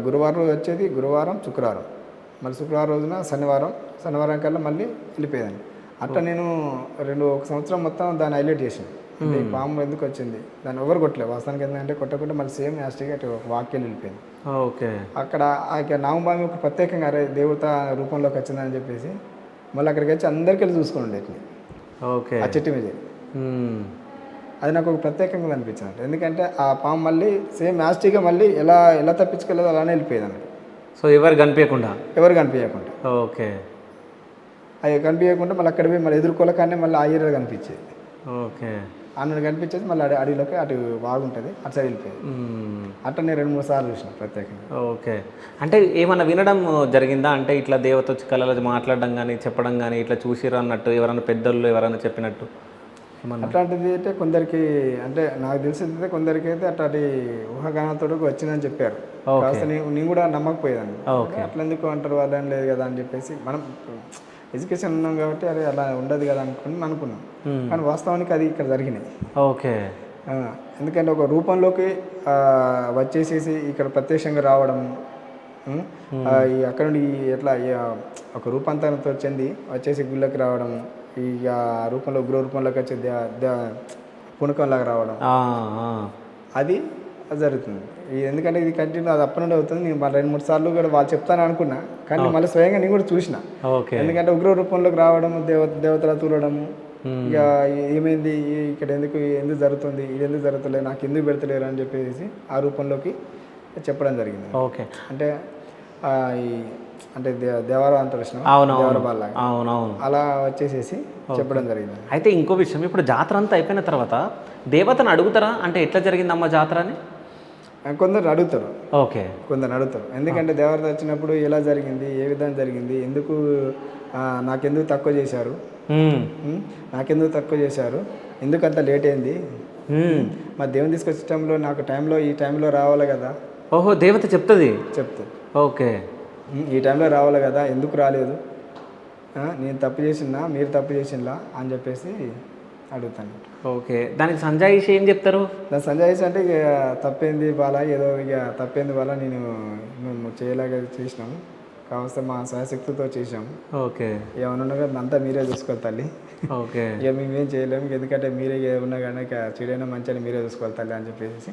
గురువారం రోజు వచ్చేది, గురువారం శుక్రవారం, మళ్ళీ శుక్రవారం రోజున శనివారం కల్లా మళ్ళీ వెళ్ళిపోయేదాన్ని. అట్లా నేను 1 సంవత్సరం మొత్తం దాన్ని హైలైట్ చేసాను. అంటే ఈ పాము ఎందుకు వచ్చింది, దాన్ని ఎవరు కొట్టలేదు వాస్తవానికి. ఏంటంటే కొట్టకుండా మళ్ళీ సేమ్ యాస్టిగా అటు వాక్యాలు వెళ్ళిపోయింది. ఓకే అక్కడ నాగపాము ఒక ప్రత్యేకంగా అరే దేవత రూపంలోకి వచ్చిందని చెప్పేసి మళ్ళీ అక్కడికి వచ్చి అందరికీ వెళ్ళి చూసుకుని ఉండేది ఓకే ఆ చెట్టు మీద. మ్మ్. అది నాకు ఒక ప్రత్యేకంగా అనిపించింది. ఎందుకంటే ఆ పాము మళ్ళీ సేమ్ యాస్టిగా మళ్ళీ ఎలా తప్పించుకెళ్ళదో అలానే వెళ్ళిపోయేది అన్నట్టు. సో ఎవరు కనిపించకుండా ఎవరు కనిపించకుండా ఓకే అవి కనిపించకుండా మళ్ళీ అక్కడ పోయి మళ్ళీ ఎదుర్కోలకానే మళ్ళీ ఆ ఏరియా కనిపించేది. ఓకే అన్నది కనిపించేది మళ్ళీ అడవిలోకి అటు బాగుంటుంది అటు సైడ్ వెళ్ళిపోయేది. మ్మ్. అట్లా నేను 2-3 సార్లు చూసిన ప్రత్యేకంగా. ఓకే అంటే ఏమన్నా వినడం జరిగిందా, అంటే ఇట్లా దేవత వచ్చి కళలో మాట్లాడడం కానీ చెప్పడం కానీ ఇట్లా చూసిరు అన్నట్టు ఎవరైనా పెద్దోళ్ళు ఎవరైనా చెప్పినట్టు ఏమన్నా? అట్లాంటిది అయితే కొందరికి, అంటే నాకు తెలిసింది కొందరికి అయితే అట్లాంటి ఊహాగానాలతో వచ్చిందని చెప్పారు. కాస్త నేను కూడా నమ్మకపోయేదాన్ని. ఓకే అట్లా ఎందుకు అంటారు వాళ్ళని లేదు కదా అని చెప్పేసి, మనం ఎడ్యుకేషన్ ఉన్నాం కాబట్టి అరే అలా ఉండదు కదా అనుకున్నాం. కానీ వాస్తవానికి అది ఇక్కడ జరిగినాయి. ఓకే ఎందుకంటే ఒక రూపంలోకి వచ్చేసేసి ఇక్కడ ప్రత్యక్షంగా రావడం, అక్కడ నుండి ఎట్లా ఒక రూపాంతరంతో చెంది వచ్చేసి గుళ్ళకి రావడం, ఈ రూపంలో ఉగ్ర రూపంలోకి వచ్చే పుణకంలాగా రావడం, అది జరుగుతుంది. ఎందుకంటే ఇది కంటిన్యూ అది అప్పటి నుండి అవుతుంది. నేను 2-3 సార్లు కూడా వాళ్ళు చెప్తాను అనుకున్నా, కానీ మళ్ళీ స్వయంగా నేను కూడా చూసిన. ఎందుకంటే ఉగ్ర రూపంలోకి రావడం, దేవతల తూలడము, ఇక ఏమైంది ఇక్కడ ఎందుకు జరుగుతుంది, ఇది ఎందుకు జరుగుతలేదు, నాకు ఎందుకు పెడతలేరు అని చెప్పేసి ఆ రూపంలోకి చెప్పడం జరిగింది. ఓకే అంటే అంటే దేవర అంటారు దేవర బాల అలా వచ్చేసేసి చెప్పడం జరిగింది. అయితే ఇంకో విషయం, ఇప్పుడు జాతర అంతా అయిపోయిన తర్వాత దేవతను అడుగుతారా, అంటే ఎట్లా జరిగిందమ్మా జాతర అని? కొందరు అడుగుతారు. ఓకే కొందరు అడుగుతారు. ఎందుకంటే దేవత వచ్చినప్పుడు ఎలా జరిగింది, ఏ విధంగా జరిగింది, ఎందుకు నాకెందుకు తక్కువ చేశారు, ఎందుకు అంత లేట్ అయింది, మా దేవుని తీసుకొచ్చే టైంలో నాకు ఈ టైంలో రావాలి కదా. ఓహో దేవత చెప్తుంది. ఓకే ఈ టైంలో రావాలి కదా, ఎందుకు రాలేదు, నేను తప్పు చేసినా మీరు తప్పు చేసినా అని చెప్పేసి అడుగుతాను. ఓకే దానికి సంజాయిషి ఏం చెప్తారు? దాని సంజాయిషి అంటే ఇక తప్పేంది బాల, ఏదో ఇక తప్పేంది బాల, మేము చేయలేక చేసినాము, కావస్తే మా సహశక్తితో చేసాము. ఓకే ఏమన్నా కదా అంతా మీరే చూసుకోవాలి తల్లి. ఓకే ఇక మేమేం చేయలేము, ఎందుకంటే మీరే ఏమన్నా కానీ చెడైనా మంచిగా మీరే చూసుకోవాలి తల్లి అని చెప్పేసి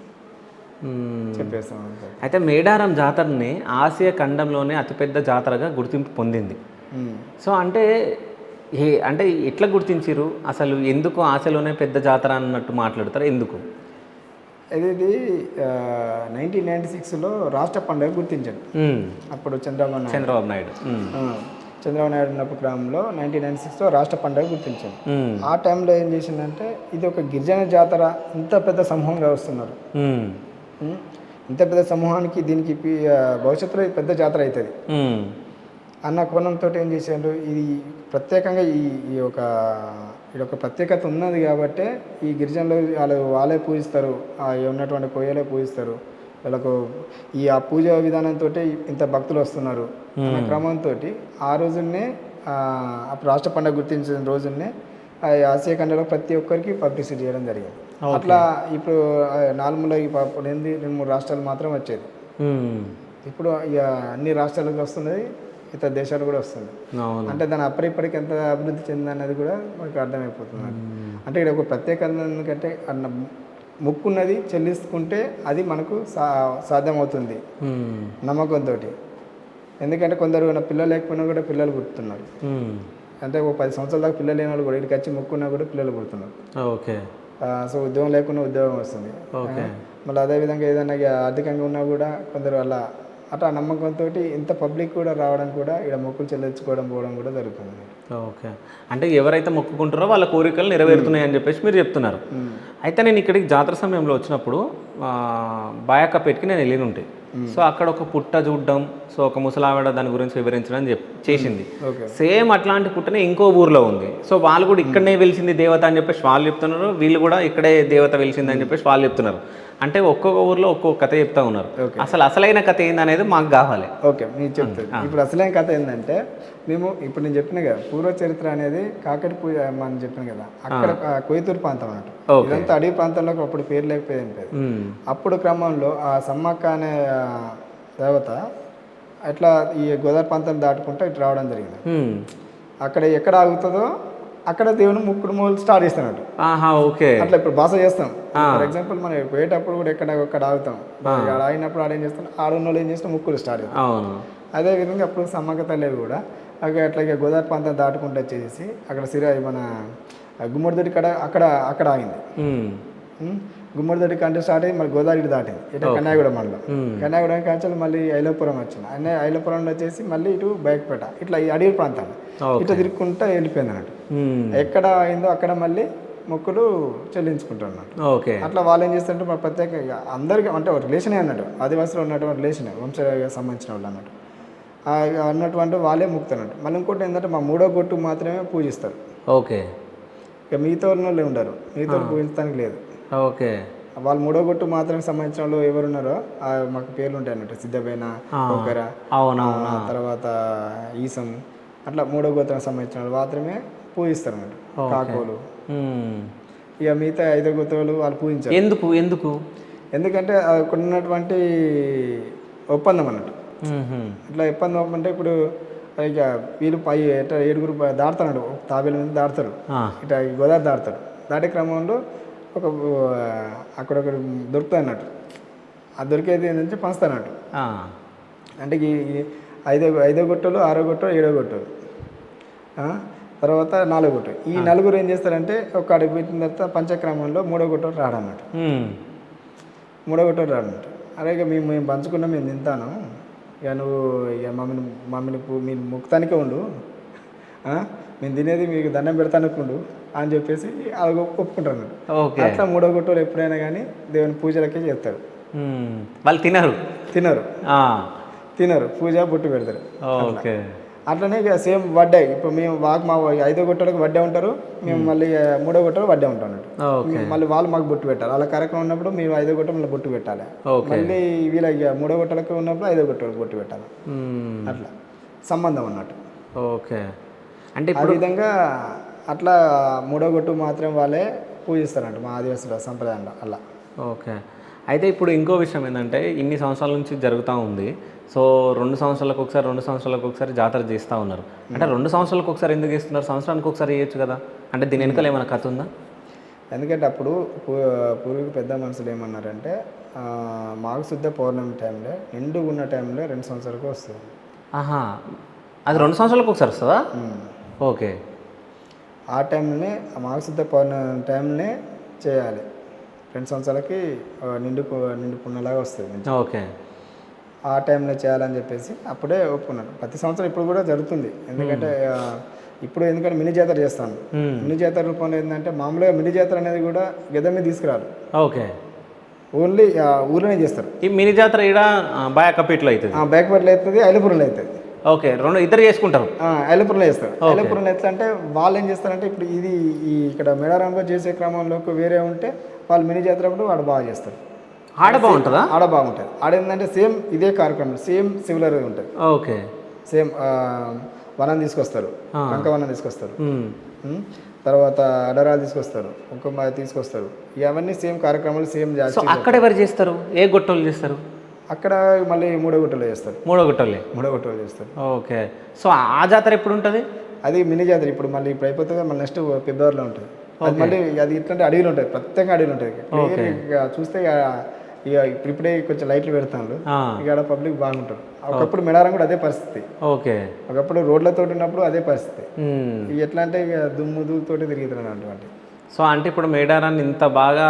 చెప్పేస్తాం. అయితే మేడారం జాతరని ఆసియా ఖండంలోనే అతిపెద్ద జాతరగా గుర్తింపు పొందింది. సో అంటే అంటే ఎట్లా గుర్తించారు అసలు, ఎందుకు ఆసియాలోనే పెద్ద జాతర అన్నట్టు మాట్లాడతారు, ఎందుకు? ఇది 1996లో రాష్ట్ర పండుగ గుర్తించాడు. అప్పుడు చంద్రబాబు నాయుడు ఉన్నప్పుడు గ్రామంలో 1996లో రాష్ట్ర పండుగ గుర్తించాడు. ఆ టైంలో ఏం చేసిందంటే ఇది ఒక గిరిజన జాతర, ఇంత పెద్ద సమూహంగా వస్తున్నారు, ఇంత పెద్ద సమూహానికి దీనికి భవిష్యత్తులో పెద్ద జాతర అవుతుంది అన్న కోణంతో ఏం చేశారు, ఇది ప్రత్యేకంగా ఈ ఒక ప్రత్యేకత ఉన్నది కాబట్టి ఈ గిరిజనులు వాళ్ళే పూజిస్తారు, ఉన్నటువంటి కొయ్యలే పూజిస్తారు, వాళ్ళకు ఆ పూజ విధానంతో ఇంత భక్తులు వస్తున్నారు అన్న క్రమంతో ఆ రోజునే అప్పుడు రాష్ట్ర పండుగ గుర్తించిన రోజునే ఆసియా ఖండంలో ప్రతి ఒక్కరికి పబ్లిసిటీ చేయడం జరిగింది. అట్లా ఇప్పుడు నార్మల్గా 2-3 రాష్ట్రాలు మాత్రం వచ్చేది, ఇప్పుడు ఇక అన్ని రాష్ట్రాలకు వస్తున్నది, ఇతర దేశాలు కూడా వస్తుంది. అంటే దాని అప్పటికి ఎంత అభివృద్ధి చెందింది అన్నది కూడా మనకు అర్థమైపోతుంది. అంటే ఇక్కడ ఒక ప్రత్యేకత ఎందుకంటే మొక్కున్నది చెల్లించుకుంటే అది మనకు సాధ్యమవుతుంది నమ్మకంతో. ఎందుకంటే కొందరు పిల్లలు లేకపోయినా కూడా పిల్లలు పుడుతున్నారు, అంటే ఒక 10 సంవత్సరాల దాకా పిల్లలు లేని వాళ్ళు కూడా ఇక్కడికి వచ్చి మొక్కున్నా కూడా పిల్లలు పుడుతున్నారు. ఓకే సో ఉద్యోగం లేకుండా ఉద్యోగం వస్తుంది. మళ్ళీ అదేవిధంగా ఏదైనా ఆర్థికంగా ఉన్నా కూడా కొందరు అట్లా నమ్మకంతో ఇంత పబ్లిక్ కూడా రావడం కూడా ఇక్కడ మొక్కులు చెల్లించుకోవడం పోవడం కూడా జరుగుతుంది. ఓకే అంటే ఎవరైతే మొక్కుకుంటారో వాళ్ళ కోరికలు నెరవేరుతున్నాయి అని చెప్పేసి మీరు చెప్తున్నారు. అయితే నేను ఇక్కడికి జాతర సమయంలో వచ్చినప్పుడు బాయక్కపేటకి నేను వెళ్ళి ఉంటే, సో అక్కడ ఒక పుట్ట చూడడం, సో ఒక ముసలావిడ దాని గురించి వివరించడం చేసింది. సేమ్ అట్లాంటి పుట్టనే ఇంకో ఊర్లో ఉంది. సో వాళ్ళు కూడా ఇక్కడనే వెలిసింది దేవత అని చెప్పేసి వాళ్ళు చెప్తున్నారు, వీళ్ళు కూడా ఇక్కడే దేవత వెలిసింది అని చెప్పేసి వాళ్ళు చెప్తున్నారు. అంటే ఒక్కొక్క ఊర్లో ఒక్కొక్క కథ చెప్తా ఉన్నారు. ఓకే. అసలైన కథ ఏందనేది మాకు కావాలి. ఓకే, మీరు చెప్తారు. ఇప్పుడు అసలైన కథ ఏంటంటే, మేము ఇప్పుడు నేను చెప్పిన కదా పూర్వ చరిత్ర అనేది కాకటి పూజ మనం చెప్పిన కదా, అక్కడ కొయ్యతూరు ప్రాంతం అన్నట్టు. ఓకే. ఇదంతా అడవి ప్రాంతంలోకి అప్పుడు పేరు లేకపోయేది ఏం లేదు. అప్పుడు క్రమంలో ఆ సమ్మక్క అనే దేవత అట్లా ఈ గోదావరి ప్రాంతం దాటుకుంటూ ఇటు రావడం జరిగింది. అక్కడ ఎక్కడ ఆగుతుందో అక్కడ దేవుని ముక్కుడు మూలు స్టార్ట్ చేస్తున్నట్టు. ఓకే. అట్లా ఇప్పుడు భాష చేస్తాం. ఫర్ ఎగ్జాంపుల్ మనం పోయేటప్పుడు కూడా ఎక్కడ ఆగుతాం, ఆడ ఆగినప్పుడు ఆడ ఏం చేస్తాం, ఆడున్న వాళ్ళు ఏం చేస్తాం, ముక్కులు స్టార్ట్ చేస్తాం. అవును. అదేవిధంగా అప్పుడు సమ్మక్క తల్లి కూడా అక్కడ అట్లాగే గోదావరి ప్రాంతం దాటుకుంటూ వచ్చేసి అక్కడ మన గుమ్మడిదొడ్డి కడ అక్కడ ఆగింది. గుమ్మడిదొడ్డి కంటే స్టార్ట్ అయ్యి మరి గోదావరి దాటింది ఇటు కన్యాగూడ మండలం. కన్యాగూడెం కాంచాలి మళ్ళీ ఐలోపురం వచ్చింది. ఐలోపురంలో వచ్చేసి మళ్ళీ ఇటు బైక్పేట, ఇట్లా ఈ అడవి ప్రాంతాలు ఇట్లా తిరుక్కుంటూ వెళ్ళిపోయింది అన్నట్టు. ఎక్కడ అయిందో అక్కడ మళ్ళీ మొక్కులు చెల్లించుకుంటున్నారు. ఓకే. అట్లా వాళ్ళు ఏం చేస్తుంటే మన ప్రత్యేకంగా అందరికీ అంటే రిలేషనే అన్నట్టు, ఆదివాసులు ఉన్నటువంటి రిలేషనే, వంశానికి సంబంధించిన వాళ్ళు అన్నట్టు అన్నటువంటి వాళ్ళే ముక్తున్నట్టు. మళ్ళీ ఇంకోటి ఏంటంటే మా మూడో గొట్టు మాత్రమే పూజిస్తారు. ఓకే. ఇక మిగతా వాళ్ళు ఉండరు, మిగతా పూజించడానికి లేదు. ఓకే. వాళ్ళు మూడో గొట్టు మాత్రమే సంబంధించిన వాళ్ళు ఎవరున్నారో మాకు పేర్లు ఉంటాయి అన్నట్టు, సిద్ధపైన, ఒకర, తర్వాత ఈసం, అట్లా మూడో గోత్రం సంబంధించిన వాళ్ళు మాత్రమే పూజిస్తారు అన్నట్టు, కాకోలు. ఇక మిగతా 5 గోత్రాలు వాళ్ళు పూజించారు. ఎందుకంటే అక్కడ ఉన్నటువంటి ఒప్పందం అన్నట్టు. ఇట్లా ఒప్పందం అంటే ఇప్పుడు ఇక వీళ్ళు 7 దాడుతున్నాడు, తాబేలు మీద దాడతారు, ఇట్లా గోదావరి దాడతారు. దాటే క్రమంలో అక్కడొకటి దొరుకుతాయి అన్నట్టు. ఆ దొరికేది ఏంటంటే పంచుతారు అన్నట్టు. అంటే ఈ 5వ గొట్టలు, 6వ గొట్టలు, 7వ గొట్టలు, తర్వాత 4వ గొట్టలు. ఈ నలుగురు ఏం చేస్తారంటే ఒక అడుగు పెట్టిన తర్వాత పంచక్రమంలో 3వ గొట్టలు రాడన్నట్టు. 3వ గొట్టలు రాడన్నట్టు. అరే ఇక మేము పంచుకున్నాం, మేము తింటాను, ఇక నువ్వు ఇక మమ్మల్ని మీరు ముక్తానికే ఉండు, మేము తినేది మీకు దండం పెడతానుకుండు అని చెప్పేసి అది ఒప్పుకుంటారు. అట్లా 3వ గొట్టలు ఎప్పుడైనా కానీ దేవుని పూజలకే చేస్తారు. వాళ్ళు తినరు, పూజ బొట్టు పెడతారు. అట్లనే ఇక సేమ్ వడ్డే, ఇప్పుడు మేము మా 5వ గొట్టలకు వడ్డే ఉంటారు, మేము మళ్ళీ 3వ గొట్టలు వడ్డే ఉంటాం అన్నట్టు. మళ్ళీ వాళ్ళు మాకు బొట్టు పెట్టాలి, అలా కార్యక్రమం ఉన్నప్పుడు మేము 5వ గొట్టం మళ్ళీ బొట్టు పెట్టాలి. మళ్ళీ వీళ్ళ 3వ గొట్టలకు ఉన్నప్పుడు 5వ గొట్టలకు బొట్టు పెట్టాలి. అట్లా సంబంధం అన్నట్టు. ఓకే. అంటే ఆ విధంగా అట్లా 3వ గొట్టు మాత్రం వాళ్ళే పూజిస్తారంట మా ఆదివాసుల సంప్రదాయంలో అలా. ఓకే. అయితే ఇప్పుడు ఇంకో విషయం ఏంటంటే ఇన్ని సంవత్సరాల నుంచి జరుగుతూ ఉంది. సో 2 సంవత్సరాలకు ఒకసారి జాతర చేస్తూ ఉన్నారు. అంటే 2 సంవత్సరాలకు ఒకసారి ఎందుకు చేస్తున్నారు? సంవత్సరానికి ఒకసారి చేయొచ్చు కదా. అంటే దీని వెనకాల ఏమైనా కథ ఉందా? ఎందుకంటే అప్పుడు పూర్వీకులు పెద్ద మనుషులు ఏమన్నారంటే మాఘశుద్ధ పౌర్ణమి టైంలో నిండుగా ఉన్న టైంలో 2 సంవత్సరాలకు వస్తుంది. అది 2 సంవత్సరాలకు ఒకసారి వస్తుందా? ఓకే. ఆ టైంలోనే మాఘశుద్ధ పౌర్ణమి టైంలోనే చేయాలి. 2 సంవత్సరాలకి నిండు పున్నలాగా వస్తుంది. ఓకే. ఆ టైంలో చేయాలని చెప్పేసి అప్పుడే ఒప్పుకున్నారు. ప్రతి సంవత్సరం ఇప్పుడు కూడా జరుగుతుంది. ఎందుకంటే మినీ జాతర చేస్తాను. మినీ జాతర రూపంలో ఏంటంటే మామూలుగా మినీ జాతర అనేది కూడా గెద మీద తీసుకురారు. ఓకే. ఓన్లీ ఊర్లోనే చేస్తారు. ఈ మినీ జాతర ఇక్కడ బ్యాకపేట్లో అవుతుంది, బ్యాక్పేట్లో అవుతుంది, ఐలపురంలో అవుతుంది. ఓకే. ఇద్దరు చేసుకుంటారు. ఐలపురంలో చేస్తారు. ఐలపురంలో ఎట్లా అంటే వాళ్ళు ఏం చేస్తారంటే ఇప్పుడు ఇది ఇక్కడ మేడారంలో చేసే క్రమంలోకి వేరే ఉంటే వాళ్ళు మినీ జాతర అప్పుడు వాడు బాగా చేస్తారు. ఆడ బాగుంటుందా? ఆడ బాగుంటుంది. ఆడ ఏంటంటే సేమ్ ఇదే కార్యక్రమం, సేమ్ సిమిలర్ ఉంటుంది. ఓకే. సేమ్ వనం తీసుకొస్తారు, కంకవనం తీసుకొస్తారు, తర్వాత అడరాలు తీసుకొస్తారు, కుంకుమ తీసుకొస్తారు. ఇవన్నీ సేమ్ కార్యక్రమాలు సేమ్ చేస్తారు. అక్కడ ఎవరు చేస్తారు? ఏ గొట్టలు చేస్తారు? అక్కడ మళ్ళీ 3వ గొట్టలు చేస్తారు. 3వ గొట్టలు చేస్తారు. ఓకే. సో ఆ జాతర ఎప్పుడు ఉంటుంది? అది మినీ జాతర. ఇప్పుడు అయిపోతుంది, మళ్ళీ నెక్స్ట్ ఫిబ్రవరిలో ఉంటుంది. అది మళ్ళీ అది ఇట్లాంటి అడవిలు ఉంటుంది, ప్రత్యేకంగా అడవిలు ఉంటుంది. చూస్తే ఇక ఇప్పుడే కొంచెం లైట్లు పెడతాను, ఇక్కడ పబ్లిక్ బాగుంటారు. ఒకప్పుడు మేడారం కూడా అదే పరిస్థితి. ఓకే. ఒకప్పుడు రోడ్లతో ఉన్నప్పుడు అదే పరిస్థితి. ఎట్లా అంటే ఇక దుమ్ముతోటి తిరుగుతున్నాను అటువంటి. సో అంటే ఇప్పుడు మేడారాన్ని ఇంత బాగా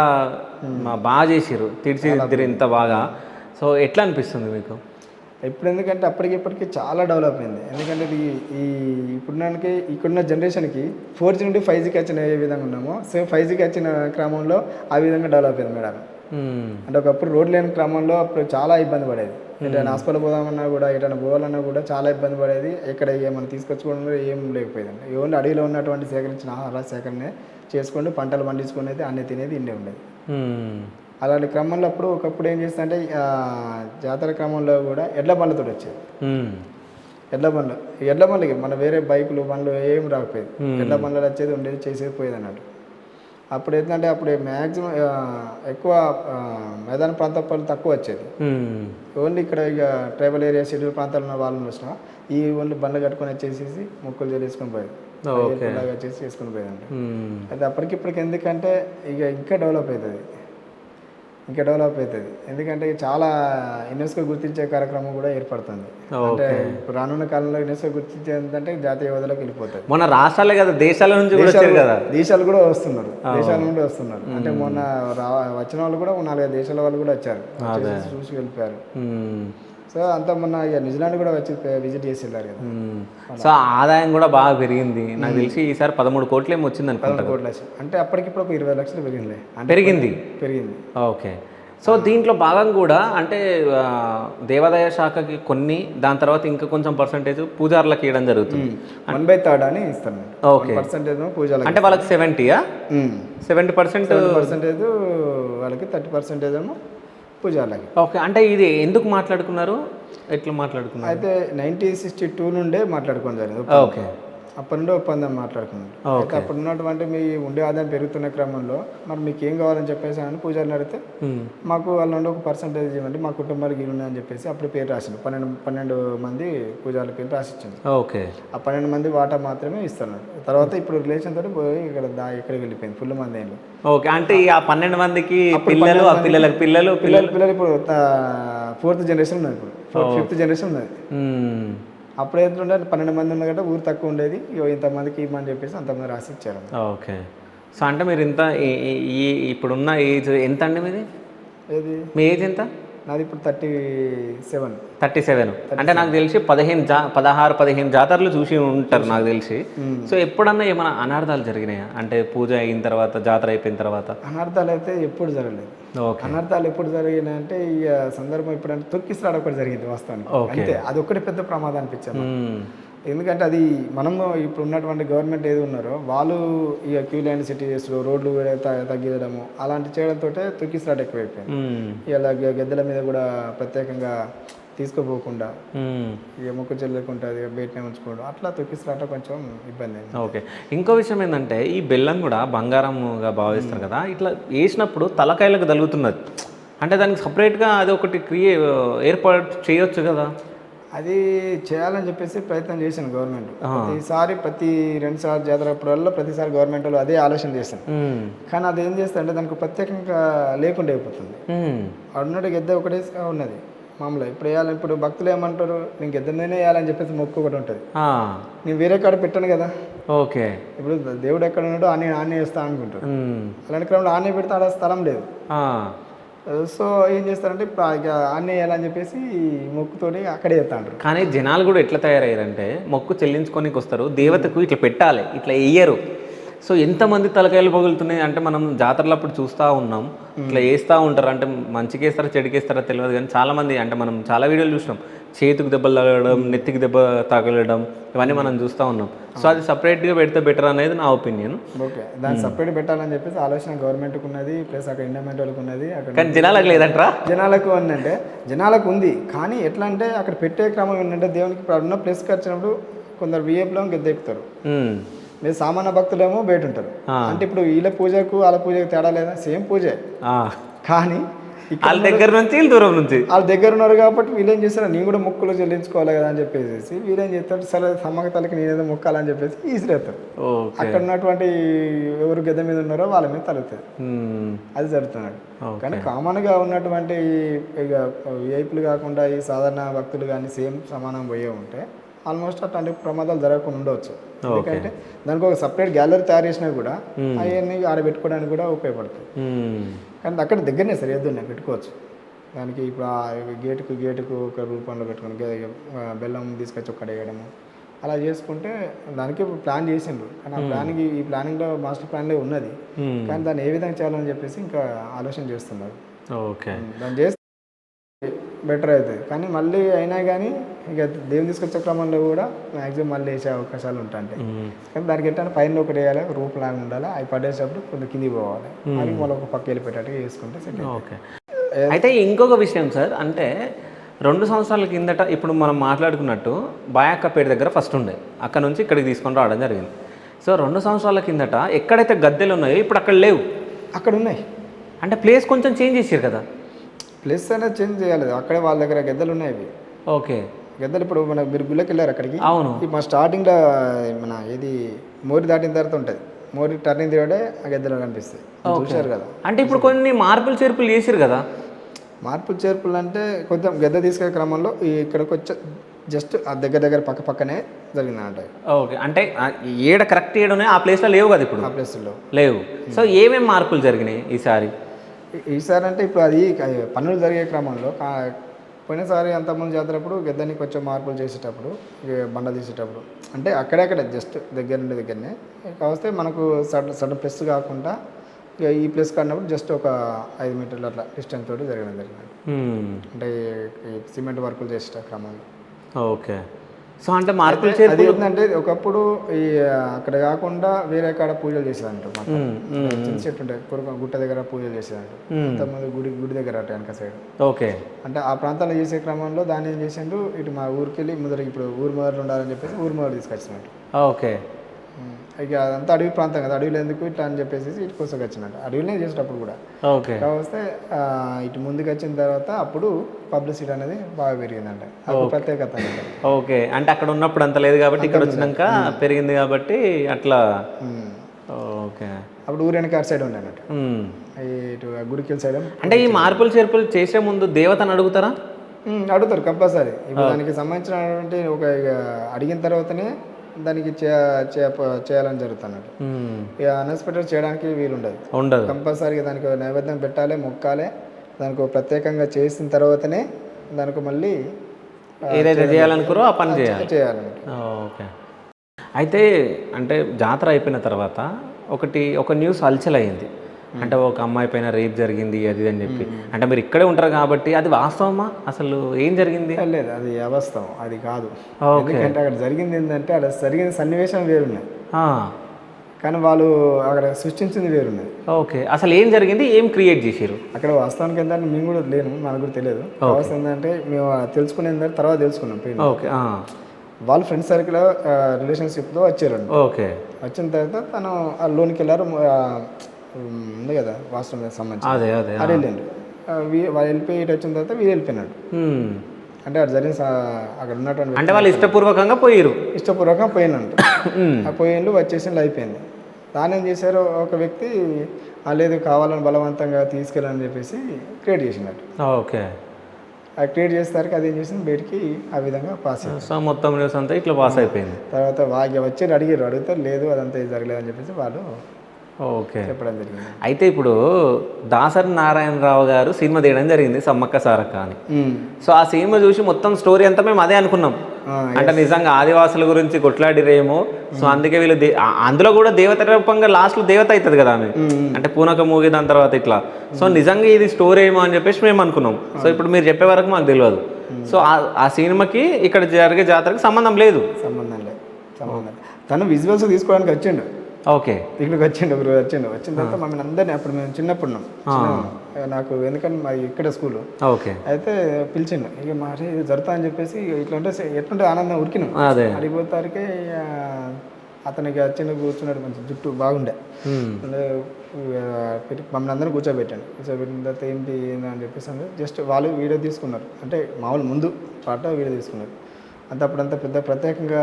చేసిర్రు, తీర్చిదిద్దిరు ఇంత బాగా. సో ఎట్లా అనిపిస్తుంది మీకు ఇప్పుడు? ఎందుకంటే ఇప్పటికి చాలా డెవలప్ అయింది. ఎందుకంటే ఇప్పుడున్న జనరేషన్కి 4G నుండి 5Gకి వచ్చిన ఏ విధంగా ఉన్నామో సేమ్ 5Gకి వచ్చిన క్రమంలో ఆ విధంగా డెవలప్ అయింది మేడారం. అంటే ఒకప్పుడు రోడ్ లేని క్రమంలో అప్పుడు చాలా ఇబ్బంది పడేది. ఎటైనా హాస్పిటల్ పోదామన్నా కూడా, ఎటైనా పోవాలన్నా కూడా చాలా ఇబ్బంది పడేది. ఎక్కడ ఏమైనా తీసుకొచ్చుకోవడం ఏం లేకపోయేదండి. ఓన్లీ అడవిలో ఉన్నటువంటి సేకరించిన ఆహార సేకరణ చేసుకుంటూ పంటలు పండించుకునేది, అన్నీ తినేది ఇండే ఉండేది. అలాంటి క్రమంలో ఒకప్పుడు ఏం చేస్తా అంటే జాతర క్రమంలో కూడా ఎడ్ల బండ్లతో వచ్చేది. ఎడ్ల బండ్లకి మన వేరే బైకులు బండ్లు ఏం రాకపోయేది. ఎడ్ల బండ్లు వచ్చేది ఉండేది చేసేది పోయేది అన్నట్టు. అప్పుడు ఏంటంటే అప్పుడు మ్యాక్సిమం ఎక్కువ మైదాన ప్రాంత వాళ్ళు తక్కువ వచ్చేది. ఓన్లీ ఇక్కడ ఇక ట్రైబల్ ఏరియా షెడ్యూల్ ప్రాంతాలు ఉన్న వాళ్ళని వచ్చినా ఈ ఓన్లీ బండ్లు కట్టుకొని వచ్చేసి మొక్కులు చేసుకొని పోయేది. వచ్చేసి చేసుకుని పోయేదండి. అయితే అప్పటికిప్పటికి ఎందుకంటే ఇక ఇంకా డెవలప్ అవుతుంది. ఎందుకంటే చాలా యునెస్కో గుర్తించే కార్యక్రమం కూడా ఏర్పడుతుంది. అంటే ఇప్పుడు రానున్న కాలంలో యునెస్కో గుర్తించే ఏంటంటే జాతీయ హోదాలోకి వెళ్ళిపోతుంది. మన రాష్ట్రాలే కదా, దేశాల నుంచి దేశాలు కూడా వస్తున్నారు. అంటే మొన్న వచ్చిన వాళ్ళు కూడా 4-5 దేశాల వాళ్ళు కూడా వచ్చారు, చూసి వెళ్ళిపోయారు. సో అంతా మొన్న ఇక న్యూజిలాండ్ కూడా వచ్చి విజిట్ చేసి వెళ్ళారు కదా. సో ఆదాయం కూడా బాగా పెరిగింది. నాకు తెలిసి ఈసారి 13 కోట్లు ఏమి వచ్చింది అనుకుంటా. 13 కోట్లు అంటే అప్పటికిప్పుడు 20 లక్షలు పెరిగింది. ఓకే. సో దీంట్లో భాగం కూడా అంటే దేవాదాయ శాఖకి కొన్ని, దాని తర్వాత ఇంకా కొంచెం పర్సెంటేజ్ పూజారులకు ఇవ్వడం జరుగుతుంది. 1/3 అని ఇస్తాను. ఓకే. పర్సెంటేజ్ పూజారులకు అంటే వాళ్ళకి 70%, 70% వాళ్ళకి 30% ఏమో పూజారులకి. ఓకే. అంటే ఇది ఎందుకు మాట్లాడుకున్నారు, ఎట్లా మాట్లాడుకున్నారు? అయితే 1962 నుండే మాట్లాడుకోవడం జరిగింది. ఓకే. అప్పటి నుండి ఒప్పందం మాట్లాడుకున్నాడు. అయితే అప్పుడు ఉన్నటువంటి మీ ఉండే ఆదాయం పెరుగుతున్న క్రమంలో మరి మీకు ఏం కావాలని చెప్పేసి అని పూజారిని అడిగితే మాకు వాళ్ళ నుండి ఒక పర్సంటేజ్ ఇవ్వండి, మా కుటుంబాలకు ఇల్లు ఉన్నాయని చెప్పేసి అప్పుడు పేరు రాసిండు. 12 మంది పూజారుల పేరు రాసిచ్చింది. ఓకే. ఆ 12 మంది వాటా మాత్రమే ఇస్తున్నాడు. తర్వాత ఇప్పుడు రిలేషన్ తోటి పోయి ఇక్కడికి వెళ్ళిపోయింది ఫుల్ మంది ఏళ్ళు. ఓకే. అంటే ఆ 12 మందికి పిల్లలు, ఆ పిల్లలకు పిల్లలు ఇప్పుడు 4th జనరేషన్ ఉన్నది, ఇప్పుడు 5th జనరేషన్ ఉన్నది. అప్పుడు ఎంత ఉండే 12 మంది ఉన్న కంటే ఊరు తక్కువ ఉండేది. ఇంతమందికి ఇవ్వమని చెప్పేసి అంతమంది రాసి ఇచ్చారు. ఓకే. సో అంటే మీరు ఇంత ఇప్పుడున్న ఏజ్ ఎంత అండి మీది? ఏది మీ ఏజ్ ఎంత? నాది ఇప్పుడు 37. అంటే నాకు తెలిసి 16-15 జాతరలు చూసి ఉంటారు నాకు తెలిసి. సో ఎప్పుడన్నా ఏమైనా అనార్థాలు జరిగినాయా? అంటే పూజ అయిన తర్వాత, జాతర అయిపోయిన తర్వాత? అనార్థాలు అయితే ఎప్పుడు జరగలేదు. అనార్థాలు ఎప్పుడు జరిగినాయంటే ఈ సందర్భం ఇప్పుడంటే తొక్కిసలాట ఒకటి జరిగింది వాస్తవానికి. అంతే, అది ఒకటి పెద్ద ప్రమాదం అనిపించాము. ఎందుకంటే అది మనం ఇప్పుడు ఉన్నటువంటి గవర్నమెంట్ ఏది ఉన్నారో వాళ్ళు ఇక క్యూ లైన్ సిటీస్లో రోడ్లు తగ్గించడము అలాంటి చేయడంతో తొక్కిసలాట ఎక్కువైపోయింది. ఇలా గద్దెల మీద కూడా ప్రత్యేకంగా తీసుకోపోకుండా ఇక మొక్కు చెల్లుకుంటుంది, బయటనే ఉంచుకోవడం, అట్లా తొక్కిసలాట కొంచెం ఇబ్బంది అయింది. ఓకే. ఇంకో విషయం ఏంటంటే ఈ బెల్లం కూడా బంగారంగా భావిస్తారు కదా, ఇట్లా వేసినప్పుడు తలకాయలకు తగులుతున్నది. అంటే దానికి సపరేట్గా అది ఒకటి ఏర్పాటు చేయొచ్చు కదా. అది చేయాలని చెప్పేసి ప్రయత్నం చేశాను గవర్నమెంట్. ప్రతి 2 సార్లు జాతర అప్పుడల్లా ప్రతిసారి గవర్నమెంట్ వాళ్ళు అదే ఆలోచన చేశాను. కానీ అది ఏం చేస్తా అంటే దానికి ప్రత్యేకంగా లేకుండా అయిపోతుంది. అన్నట్టు గెద్ద ఒకటే ఉన్నది మామూలుగా. ఇప్పుడు భక్తులు ఏమంటారు, నేను గెద్ద మీదనే వేయాలని చెప్పేసి మొక్కు ఒకటి ఉంటుంది. నేను వేరే కాడ పెట్టాను కదా. ఓకే. ఇప్పుడు దేవుడు ఎక్కడ ఉన్నాడో ఆనే వేస్తా అనుకుంటారు. అలాంటి క్రమంలో ఆనే పెడితే ఆడ స్థలం లేదు. సో ఏం చేస్తారంటే ఇప్పుడు ఆనే వేయాలని చెప్పేసి మొక్కుతోటి అక్కడే వేస్తా అంటారు. కానీ జనాలు కూడా ఎట్లా తయారయ్యారంటే మొక్కు చెల్లించుకోనికి వస్తారు, దేవతకు ఇట్లా పెట్టాలి, ఇట్లా వేయరు. సో ఎంతమంది తలకాయలు పగులుతున్నాయి అంటే మనం జాతరలు అప్పుడు చూస్తూ ఉన్నాం. ఇట్లా వేస్తూ ఉంటారు, అంటే మంచికి వేస్తారా చెడుకి వేస్తారా తెలియదు, కానీ చాలామంది అంటే మనం చాలా వీడియోలు చూసినాం, చేతికి దెబ్బలు తగలడం, నెత్తికి దెబ్బ తగలడం, ఇవన్నీ మనం చూస్తూ ఉన్నాం. సో అది సపరేట్గా పెడితే బెటర్ అనేది నా ఒపీనియన్. ఓకే, దాన్ని సపరేట్ పెట్టాలని చెప్పేసి ఆలోచన గవర్నమెంట్కి ఉన్నది, ప్లస్ అక్కడ ఎండోమెంట్ వాళ్ళకి ఉన్నది. కానీ జనాలకు లేదంటారా? జనాలకు అంటే జనాలకు ఉంది, కానీ ఎట్లా అంటే అక్కడ పెట్టే క్రమం ఏంటంటే దేవునికి ఇప్పుడు ఉన్న ప్లేస్కి వచ్చినప్పుడు కొందరు విఐపీలో గెద్దెక్కుతారు, మీరు సామాన్య భక్తులేమో బయట ఉంటారు. అంటే ఇప్పుడు వీళ్ళ పూజకు వాళ్ళ పూజకు తేడా లేదా, సేమ్ పూజే. కానీ వాళ్ళ దగ్గర నుంచి దూరం నుంచి వాళ్ళ దగ్గర ఉన్నారు కాబట్టి వీళ్ళేం చేస్తారు, నేను కూడా మొక్కులు చెల్లించుకోవాలి కదా అని చెప్పేసి వీళ్ళేం చేస్తారు, సరే సమ్మక్క తలకి నేనేదో మొక్కాలని చెప్పేసి ఈసిరేస్తారు. అక్కడ ఉన్నటువంటి ఎవరు గద్ద మీద ఉన్నారో వాళ్ళ మీద తలుగుతుంది, అది జరుగుతున్నాడు. కానీ కామన్గా ఉన్నటువంటి ఇక విఐపీలు కాకుండా ఈ సాధారణ భక్తులు కానీ సేమ్ సమానం పోయే ఉంటే ఆల్మోస్ట్ అట్లాంటి ప్రమాదాలు జరగకుండా ఉండవచ్చు. ఎందుకంటే దానికి ఒక సపరేట్ గ్యాలరీ తయారు చేసినా కూడా అవన్నీ ఆడబెట్టుకోవడానికి కూడా ఉపయోగపడుతుంది. కానీ అక్కడ దగ్గరనే సరే ఎద్దున్నాయి పెట్టుకోవచ్చు. దానికి ఇప్పుడు గేటుకు ఒక రూపంలో పెట్టుకుని బెల్లం తీసుకొచ్చి ఒక్కడ వేయడము అలా చేసుకుంటే దానికి ప్లాన్ చేసిండ్రు. కానీ ఆ ఈ ప్లానింగ్లో మాస్టర్ ప్లాన్లో ఉన్నది, కానీ దాన్ని ఏ విధంగా చేయాలని చెప్పేసి ఇంకా ఆలోచన చేస్తున్నారు. ఓకే, దాన్ని చేస్తే బెటర్ అవుతుంది. కానీ మళ్ళీ అయినా కానీ ఇక దేవుని తీసుకొచ్చే క్రమంలో కూడా మ్యాక్సిమం మళ్ళీ వేసే అవకాశాలు ఉంటాయి. కానీ దానికి ఏంటంటే పైన ఒకటి వేయాలి, రూప్ లాగా ఉండాలి, అవి పడేసేటప్పుడు కొంచెం కిందికి పోవాలి, అది మళ్ళీ ఒక పక్క వెళ్ళిపోయేటట్టుగా వేసుకుంటే సెట్. ఓకే. అయితే ఇంకొక విషయం సార్, అంటే 2 సంవత్సరాల కిందట ఇప్పుడు మనం మాట్లాడుకున్నట్టు బాయక్కపేట దగ్గర ఫస్ట్ ఉండే, అక్కడ నుంచి ఇక్కడికి తీసుకొని రావడం జరిగింది. సో 2 సంవత్సరాల కిందట ఎక్కడైతే గద్దెలు ఉన్నాయో ఇప్పుడు అక్కడ లేవు. అక్కడ ఉన్నాయి. అంటే ప్లేస్ కొంచెం చేంజ్ చేశారు కదా. ప్లేస్ అనేది చేంజ్ చేయాలి. అక్కడే వాళ్ళ దగ్గర గద్దెలు ఉన్నాయి. అవి ఓకే. గద్దెలు ఇప్పుడు మన మీరు గుళ్ళకి వెళ్ళారు అక్కడికి. అవును. మా స్టార్టింగ్లో మన ఇది మోరి దాటిన తర్వాత ఉంటుంది, మోరి టర్నింగ్ తిరగడే ఆ గద్దెలు కనిపిస్తాయి, చూశారు కదా. అంటే ఇప్పుడు కొన్ని మార్పులు చేర్పులు చేసారు కదా. మార్పులు చేర్పులు అంటే కొంచెం గద్దె తీసుకెళ్ళే క్రమంలో ఇక్కడికి వచ్చే జస్ట్ ఆ దగ్గర పక్కనే జరిగింది అంట. ఓకే. అంటే ఏడ కరెక్ట్ ఏడునే ఆ ప్లేస్లో లేవు కదా ఇప్పుడు. ఆ ప్లేస్లో లేవు. సో ఏమేమి మార్పులు జరిగినాయి ఈసారి అంటే ఇప్పుడు అది పనులు జరిగే క్రమంలో పోయినసారి అంతకుముందు జాతరప్పుడు గద్దెని కొంచెం మార్పులు చేసేటప్పుడు బండ తీసేటప్పుడు అంటే అక్కడక్కడ జస్ట్ దగ్గరనే కావస్తే మనకు సడన్ ప్లస్ కాకుండా ఈ ప్లేస్ కాడినప్పుడు జస్ట్ ఒక 5 మీటర్లు అట్లా డిస్టెన్స్ తోటి జరిగింది. అంటే ఈ సిమెంట్ వర్కులు చేసే క్రమంలో. ఓకే. సో అంటే మార్పులు అది ఏంటంటే ఒకప్పుడు ఈ అక్కడ కాకుండా వేరే కాడ పూజలు చేసేదంట. చిన్న చెట్టు ఉంటాయి, గుట్ట దగ్గర పూజలు చేసేదంట. అంతకుముందు గుడి దగ్గర అటు వెనక సైడ్. ఓకే. అంటే ఆ ప్రాంతాల్లో చేసే క్రమంలో దాన్ని ఏం చేసిండు, ఇటు మా ఊరికి వెళ్ళి ముందర ఇప్పుడు ఊరు మొదలు ఉండాలని చెప్పేసి ఊరు మొదలు తీసుకొచ్చినట్టు. ఓకే. ఇక అదంతా అడవి ప్రాంతం కదా, అడవిలో ఎందుకు ఇట్లా అని చెప్పేసి ఇటు కోసం వచ్చినట్టు అడవిలోనే చేసేటప్పుడు కూడా. ఓకే. కావస్తే ఇటు ముందుకు వచ్చిన తర్వాత అప్పుడు పబ్లిసిటీ అనేది బాగా పెరిగిందంట. అది ప్రత్యేకత. ఓకే. అంటే అక్కడ ఉన్నప్పుడు అంత లేదు కాబట్టి ఇక్కడ వచ్చినాక పెరిగింది కాబట్టి అట్లా. ఓకే. అప్పుడు ఊరు వెనక అటు సైడ్ ఉండే అన్నట్టు, ఇటు గుడికి సైడ్. అంటే ఈ మార్పులు చేర్పులు చేసే ముందు దేవతను అడుగుతారా? అడుగుతారు కంపల్సరీ. ఇప్పుడు దానికి సంబంధించినటువంటి ఒక అడిగిన తర్వాతనే దానికి చేయాలని జరుగుతున్నట్టు. ఇక అన్ఎక్స్పెక్టెడ్ చేయడానికి వీలుండదు. కంపల్సరీగా దానికి నైవేద్యం పెట్టాలి, మొక్కాలి, దానికి ప్రత్యేకంగా చేసిన తర్వాతనే దానికి మళ్ళీ ఏదైతే చేయాలనుకురో ఆ పని చేయాలన్నట్టు. ఓకే. అయితే అంటే జాతర అయిపోయిన తర్వాత ఒక న్యూస్ హల్చల్ అయ్యింది. అంటే ఒక అమ్మాయి పైన రేప్ జరిగింది అది అని చెప్పి. అంటే మీరు ఇక్కడే ఉంటారు కాబట్టి అది వాస్తవమా? అసలు ఏం జరిగింది? లేదు, అది అవాస్తవం, అది కాదు. ఎందుకంటే అక్కడ జరిగింది ఏంటంటే అక్కడ జరిగిన సన్నివేశం వేరున్నాయి, కానీ వాళ్ళు అక్కడ సృష్టించింది వేరున్నది. ఓకే. అసలు ఏం జరిగింది, ఏం క్రియేట్ చేసారు అక్కడ? వాస్తవానికి ఏంటంటే మేము కూడా లేను, మనకు కూడా తెలియదు. వాస్తవం ఏంటంటే మేము తెలుసుకునేందంటే తర్వాత తెలుసుకున్నాం. ఓకే. వాళ్ళు ఫ్రెండ్స్ సర్కిల్ రిలేషన్షిప్తో వచ్చారు. ఓకే. వచ్చిన తర్వాత తను ఆ లోనికి వెళ్ళారు, ఉంది కదా వాష్రూమ్ సంబంధించి, అది వెళ్ళండి. వాళ్ళు వెళ్ళిపోయి ఇటు వచ్చిన తర్వాత వీళ్ళు వెళ్ళిపోయినాడు. అంటే అది జరిగిన అక్కడ ఉన్నటువంటి అంటే వాళ్ళు ఇష్టపూర్వకంగా పోయినంట. పోయిండు, వచ్చేసి అయిపోయింది. దాని ఏం చేశారు, ఒక వ్యక్తి లేదు కావాలని బలవంతంగా తీసుకెళ్ళని చెప్పేసి క్రియేట్ చేసినట్టు. ఓకే. అది క్రియేట్ చేసేసరికి అది ఏం చేసింది బయటికి ఆ విధంగా పాస్ అయింది. సో మొత్తం న్యూస్ అంతా ఇట్లా పాస్ అయిపోయింది. తర్వాత వాళ్ళు వచ్చి అడిగితే లేదు అదంతా జరగలేదని చెప్పేసి వాళ్ళు ఓకే చెప్పడం జరిగింది. అయితే ఇప్పుడు దాసరి నారాయణరావు గారు సినిమా తీయడం జరిగింది సమ్మక్క సారక్క అని. సో ఆ సినిమా చూసి మొత్తం స్టోరీ అంతా మేము అదే అనుకున్నాం, అంటే నిజంగా ఆదివాసుల గురించి కొట్లాడిరేమో. సో అందుకే వీళ్ళు అందులో కూడా దేవత రూపంగా లాస్ట్లో దేవత అవుతుంది కదా ఆమె, అంటే పూనక మూగి దాని తర్వాత ఇట్లా. సో నిజంగా ఇది స్టోరీ ఏమో అని చెప్పేసి మేము అనుకున్నాం. సో ఇప్పుడు మీరు చెప్పే వరకు మాకు తెలియదు. సో ఆ సినిమాకి ఇక్కడ జరిగే జాతరకి సంబంధం లేదు. తను విజువల్స్ తీసుకోవడానికి వచ్చిండు. ఓకే. ఇక్కడికి వచ్చిన తర్వాత మమ్మల్ని అందరినీ అప్పుడు మేము చిన్నప్పుడు నాకు ఎందుకంటే మా ఇక్కడ స్కూల్. ఓకే. అయితే పిలిచిండు, ఇక మరి జరుగుతా అని చెప్పేసి ఇట్లా ఎట్లుంటే ఆనందం ఉరికినాం. అడిగిపోతారికే అతనికి చిన్న కూర్చున్నాడు, మంచి జుట్టు బాగుండే. మమ్మల్ని అందరూ కూర్చోబెట్టిన తర్వాత ఏంటి అని చెప్పేసి జస్ట్ వాళ్ళు వీడియో తీసుకున్నారు, అంటే మామూలు ముందు పాట వీడియో తీసుకున్నారు. అంత అప్పుడంతా పెద్ద ప్రత్యేకంగా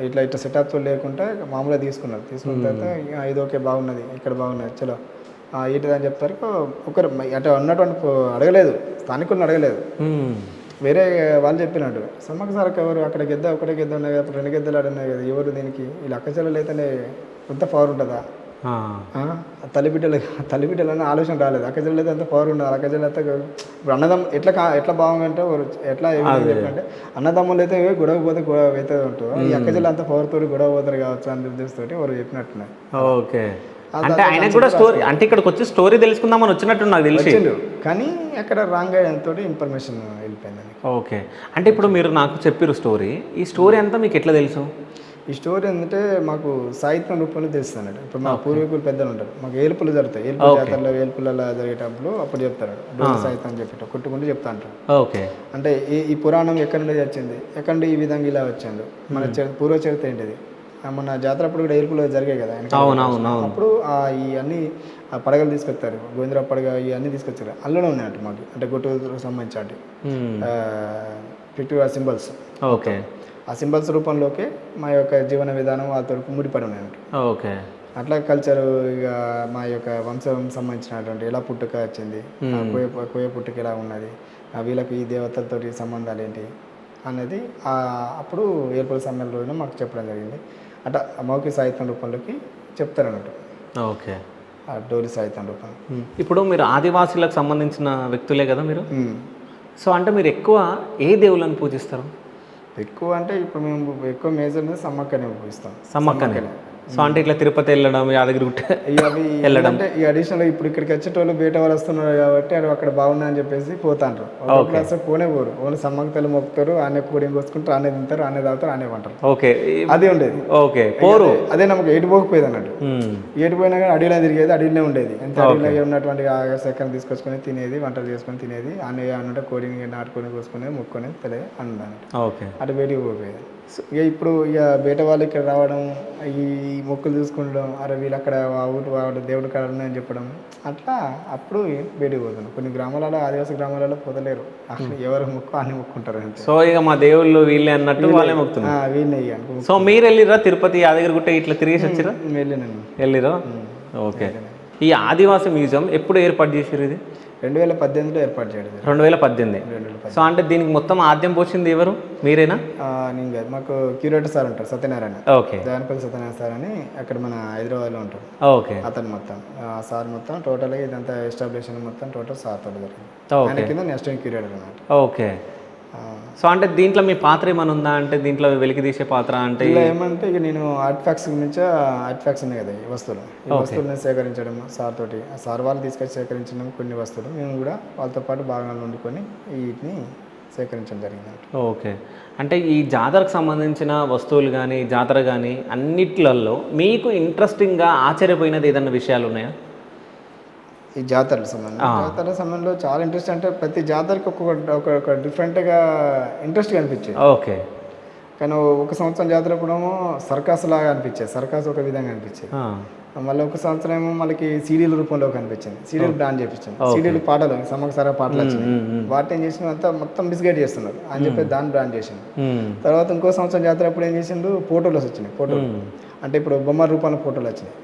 ఇట్లా సెటప్తో లేకుండా మామూలుగా తీసుకున్న తర్వాత ఇది ఓకే బాగున్నది, ఇక్కడ బాగున్నది, చలో ఏంటిదని చెప్తారు. ఒకరు అట్లా ఉన్నటువంటి అడగలేదు, స్థానికులను అడగలేదు, వేరే వాళ్ళు చెప్పినట్టు సమ్మక్క సారక్క ఎవరు, అక్కడ ఒకటే గెద్ద ఉన్నాయి కదా, 2 గెద్దలు ఆడున్నాయి కదా, ఎవరు దీనికి వీళ్ళు అక్కచెల్లెలు అయితేనే ఎంత పవర్ ఉంటుందా, తల్లిబిడ్డలని ఆలోచన రాలేదు. అక్కచెల్లెలు అయితే అంత పవర్ ఉండదు. అక్కచెల్లెలు అయితే ఇప్పుడు అన్నదమ్ము ఎట్లా బాగుందంటే ఎట్లా చెప్పంటే అన్నదమ్ములు అయితే గొడవ పోతే గొడవ అయితే ఉంటుంది, ఈ అక్కచెల్లెలు అంత పవర్ తోటి గొడవ పోతారు కావచ్చు అని ఉద్దేశంతో ఎవరు చెప్పినట్టున్నారు. ఓకే. అంటే ఆయనకు కూడా స్టోరీ, అంటే ఇక్కడికి వచ్చి స్టోరీ తెలుసుకుందామని వచ్చినట్టు నాకు తెలిసి. వచ్చిండు కానీ అక్కడ రాంగ్ తోటి ఇన్ఫర్మేషన్ వెళ్ళిపోయింది. ఓకే. అంటే ఇప్పుడు మీరు నాకు చెప్పిరు స్టోరీ, ఈ స్టోరీ అంతా మీకు ఎట్లా తెలుసు? ఈ స్టోరీ ఏంటంటే మాకు సాహిత్యం రూపంలో తెలుస్తుంది. ఇప్పుడు మా పూర్వీకులు పెద్దలు ఉంటారు, మాకు ఏలుపులు జరుగుతాయి, ఏలుపుల జాతరలో ఏలుపులలో జరిగేటప్పుడు అప్పుడు చెప్తారు, డోలి సాహిత్యం అని చెప్పేట కొట్టుకుంటూ చెప్తా అంటారు. ఓకే. అంటే ఈ పురాణం ఎక్కడి నుండి వచ్చింది, ఎక్కడి నుండి ఈ విధంగా ఇలా వచ్చిండు, మన పూర్వ చరిత్ర ఏంటిది, మన జాతర అప్పుడు కూడా ఏలుపులు జరిగాయి కదా అప్పుడు ఇవన్నీ పడగలు తీసుకొస్తారు, గోవిందరా పడగ ఇవన్నీ తీసుకొచ్చారు, అందులోనే ఉన్నాయంట మాకు. అంటే గుట్టూరుకు సంబంధించి పిక్టివ్ సింబల్స్. ఓకే. ఆ సింబల్స్ రూపంలోకి మా యొక్క జీవన విధానం వాళ్ళతో ముడిపడి ఉన్నాయంట. ఓకే. అట్లా కల్చర్, ఇక మా యొక్క వంశం సంబంధించినటువంటి ఎలా పుట్టుక వచ్చింది, కోయ పుట్టుక ఎలా ఉన్నది, వీళ్ళకి ఈ దేవతలతోటి సంబంధాలు ఏంటి అనేది అప్పుడు ఏర్పడి సమ్మేళనంలో మాకు చెప్పడం జరిగింది. అట్లా మౌఖిక సాహిత్యం రూపంలోకి చెప్తారన్నట్టు. ఓకే. డోలి సాహిత్యం రూపం. ఇప్పుడు మీరు ఆదివాసీలకు సంబంధించిన వ్యక్తులే కదా మీరు, సో అంటే మీరు ఎక్కువ ఏ దేవుళ్ళని పూజిస్తారు? ఎక్కువ అంటే ఇప్పుడు మేము ఎక్కువ మేజర్ మీద సమ్మక్కనే పూజిస్తాం. సమ్మక్కనే. సో అంటే ఇట్లా తిరుపతి వెళ్ళడం, యాదగిరిగుట్ట అవి వెళ్ళడం అంటే ఈ అడిషనల్ ఇప్పుడు ఇక్కడికి వచ్చేటోళ్ళు బయట వాళ్ళు వస్తున్నారు కాబట్టి అది అక్కడ బాగున్నా అని చెప్పేసి పోతాంటారు. క్లాస్ పోనే పోరు, ఓన్లీ సమ్మక్క తల్లి మొక్కుతారు, ఆనే కూడి కోసుకుంటారు, ఆనే తింటారు, ఆనే తాగుతారు, ఆనే పంటారు. ఓకే. అదే ఉండేది. ఓకే. పోరు అదే నమ్మకం. ఎటు పోకపోయేది అన్నట్టు. ఎటు పోయినా కానీ అడవిలో తిరిగేది, అడవిలో ఉండేది. ఎంత అడవిలో ఉన్నటువంటి సేకరణ తీసుకొచ్చుకొని తినేది, వంటలు చేసుకొని తినేది, ఆనే అన్నట్టు కోడిని నాటుకొని కోసుకునేది, మొక్కునేది తెలియదు అన్నది. ఓకే. అటు బయటికి పోకపోయేది. ఇక ఇప్పుడు ఇక బయట వాళ్ళు ఇక్కడ రావడం, ఈ మొక్కులు చూసుకుంటడం, అరే వీళ్ళు అక్కడ ఊరు వాడు దేవుడు కాడ ఉన్నాయని చెప్పడం, అట్లా అప్పుడు బయటికి పోతున్నాం. కొన్ని గ్రామాలలో, ఆదివాసీ గ్రామాలలో పోతలేరు, ఎవరు మొక్కు అన్ని మొక్కుంటారు అంతే. సో ఇక మా దేవుళ్ళు వీళ్ళే అన్నట్టు వాళ్ళే మొక్కుతున్నారు. వీళ్ళే. సో మీరు వెళ్ళిరా తిరుపతి, యాదగిరిగుట్ట ఇట్లా తిరిగేసి వచ్చిరా? వెళ్ళిరా? ఓకే. ఈ ఆదివాసీ మ్యూజియం ఎప్పుడు ఏర్పాటు చేసారు? ఇది 2018లో ఏర్పాటు చేయడం. 2018. సో అంటే దీనికి మొత్తం ఆద్యం పోసింది ఎవరు, మీరేనా? నేను కాదు, మాకు క్యూరేటర్ సార్ ఉంటారు, సత్యనారాయణ. ఓకే. జానపల్లి సత్యనారాయణ సార్ అని అక్కడ మన హైదరాబాద్లో ఉంటారు. ఓకే. అతను మొత్తం సార్ మొత్తం టోటల్గా ఇదంతా ఎస్టాబ్లిషన్ మొత్తం టోటల్ సార్ తోటి జరిగింది. ఆయన కింద నెక్స్ట్ క్యూరేటర్ అన్నమాట. ఓకే. సో అంటే దీంట్లో మీ పాత్ర ఏమైనా ఉందా? అంటే దీంట్లో వెలికి తీసే పాత్ర అంటే ఇలా ఏమంటే ఇక నేను ఆర్ట్ ఫ్యాక్స్ గురించి, ఆర్ట్ ఫ్యాక్స్ ఉన్నాయి కదా ఈ వస్తువులు, ఈ వస్తువులను సేకరించడం సార్ తోటి, సార్ వాళ్ళు తీసుకొచ్చి సేకరించడం కొన్ని వస్తువులు, మేము కూడా వాళ్ళతో పాటు భాగాలు వండుకొని వీటిని సేకరించడం జరిగింది. ఓకే. అంటే ఈ జాతరకు సంబంధించిన వస్తువులు కానీ, జాతర కానీ అన్నిట్లలో మీకు ఇంట్రెస్టింగ్గా ఆశ్చర్యపోయినది ఏదన్నా విషయాలు ఉన్నాయా? ఈ జాతరల సమయంలో చాలా ఇంట్రెస్ట్, అంటే ప్రతి జాతరకి ఒక డిఫరెంట్గా ఇంట్రెస్ట్ అనిపించేది. ఓకే. కానీ ఒక సంవత్సరం జాతర కూడా సర్కస్ లాగా అనిపించేది, సర్కస్ ఒక విధంగా అనిపించేది. మళ్ళీ ఒక సంవత్సరం ఏమో మనకి సీడీల రూపంలో కనిపించింది, సీడీలు బ్రాండ్ చేయించాను, సీడీలు పాటలు సమగ్ర పాటలు వచ్చినాయి, వాటిని ఏం చేసిన అంతా మొత్తం మిస్గైడ్ చేస్తున్నారు అని చెప్పి దాన్ని బ్రాండ్ చేసిండు. తర్వాత ఇంకో సంవత్సరం జాతర అప్పుడు ఏం చేసిండు, ఫోటోలు వచ్చినాయి, ఫోటోలు అంటే ఇప్పుడు బొమ్మ రూపంలో ఫోటోలు వచ్చినాయి.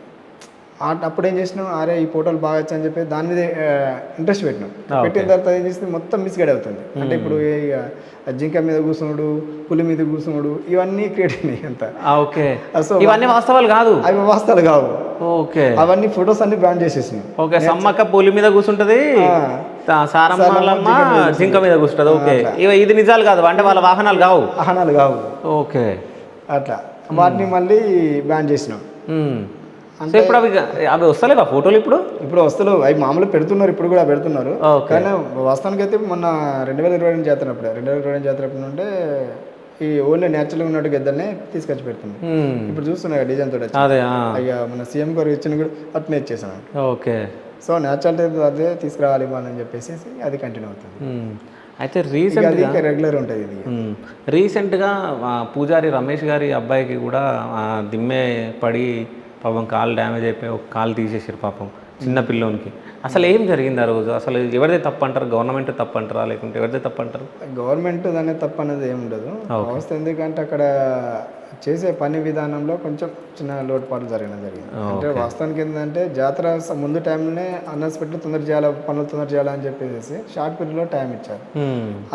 అప్పుడు ఏం చేసినాం, అరే ఈ ఫోటోలు బాగా వచ్చాయని చెప్పి దాని మీద ఇంట్రెస్ట్ పెట్టినాం. పెట్టిన తర్వాత ఏం చేస్తే మొత్తం మిస్గైడ్ అవుతుంది. అంటే ఇప్పుడు జింక మీద కూర్చున్నాడు, పులి మీద కూర్చున్నాడు, ఇవన్నీ క్రియేట్ అయినాయి అంతా. ఓకే. సో ఇవన్నీ వాస్తవాలు కాదు, అవి వాస్తవాలు కావు. ఓకే. అవన్నీ ఫొటోస్ అన్ని బ్రాండ్ చేసేసినాయి. ఓకే. సమ్మక్క పులి మీద కూర్చుంటది, సారమ్మ జింక మీద కూర్చుంటది. ఓకే. ఇది నిజాలు కాదు, అంటే వాళ్ళ వాహనాలు కావు. ఓకే. అట్లా వాటిని మళ్ళీ బ్రాండ్ చేసినాం. అంటే ఇప్పుడు అవి వస్తలేవా ఫోటోలు? ఇప్పుడు వస్తలేవు, అవి మామూలు పెడుతున్నారు, ఇప్పుడు కూడా పెడుతున్నారు. కానీ వాస్తవానికి అయితే మొన్న 2022 జాతర నుండే ఈ ఓన్లీ న్యాచురల్గా ఉన్నట్టు గద్దల్ని తీసుకొచ్చి పెడుతుంది. ఇప్పుడు చూస్తున్నా డిజైన్ తోటి అయ్యా మన సీఎం గారు ఇచ్చిన కూడా అట్నే ఇచ్చేసాను. ఓకే. సో న్యాచురల్ అదే తీసుకురావాలి అని చెప్పేసి అది కంటిన్యూ అవుతుంది. అయితే రీసెంట్గా రెగ్యులర్ ఉంటుంది ఇది. రీసెంట్గా పూజారి రమేష్ గారి అబ్బాయికి కూడా దిమ్మె పడి పాపం కాలు డ్యామేజ్ అయిపోయి ఒక కాలు తీసేసారు పాపం చిన్న పిల్లోనికి. అసలు ఏం జరిగింది ఆ రోజు? అసలు ఎవరిదే తప్పు అంటారు, గవర్నమెంట్ తప్పు అంటారా లేకుంటే ఎవరిదే తప్పు అంటారు? గవర్నమెంట్ దాని తప్పు అనేది ఏమి ఉండదు. వ్యవస్థ ఎందుకంటే అక్కడ చేసే పని విధానంలో కొంచెం చిన్న లోటుపాట్లు జరిగింది. అంటే వాస్తవానికి ఏంటంటే జాతర ముందు టైంలోనే అన్ఎక్స్పెక్టెడ్ పనులు తొందర చేయాలని చెప్పేసి షార్ట్ పీరియడ్లో టైం ఇచ్చారు.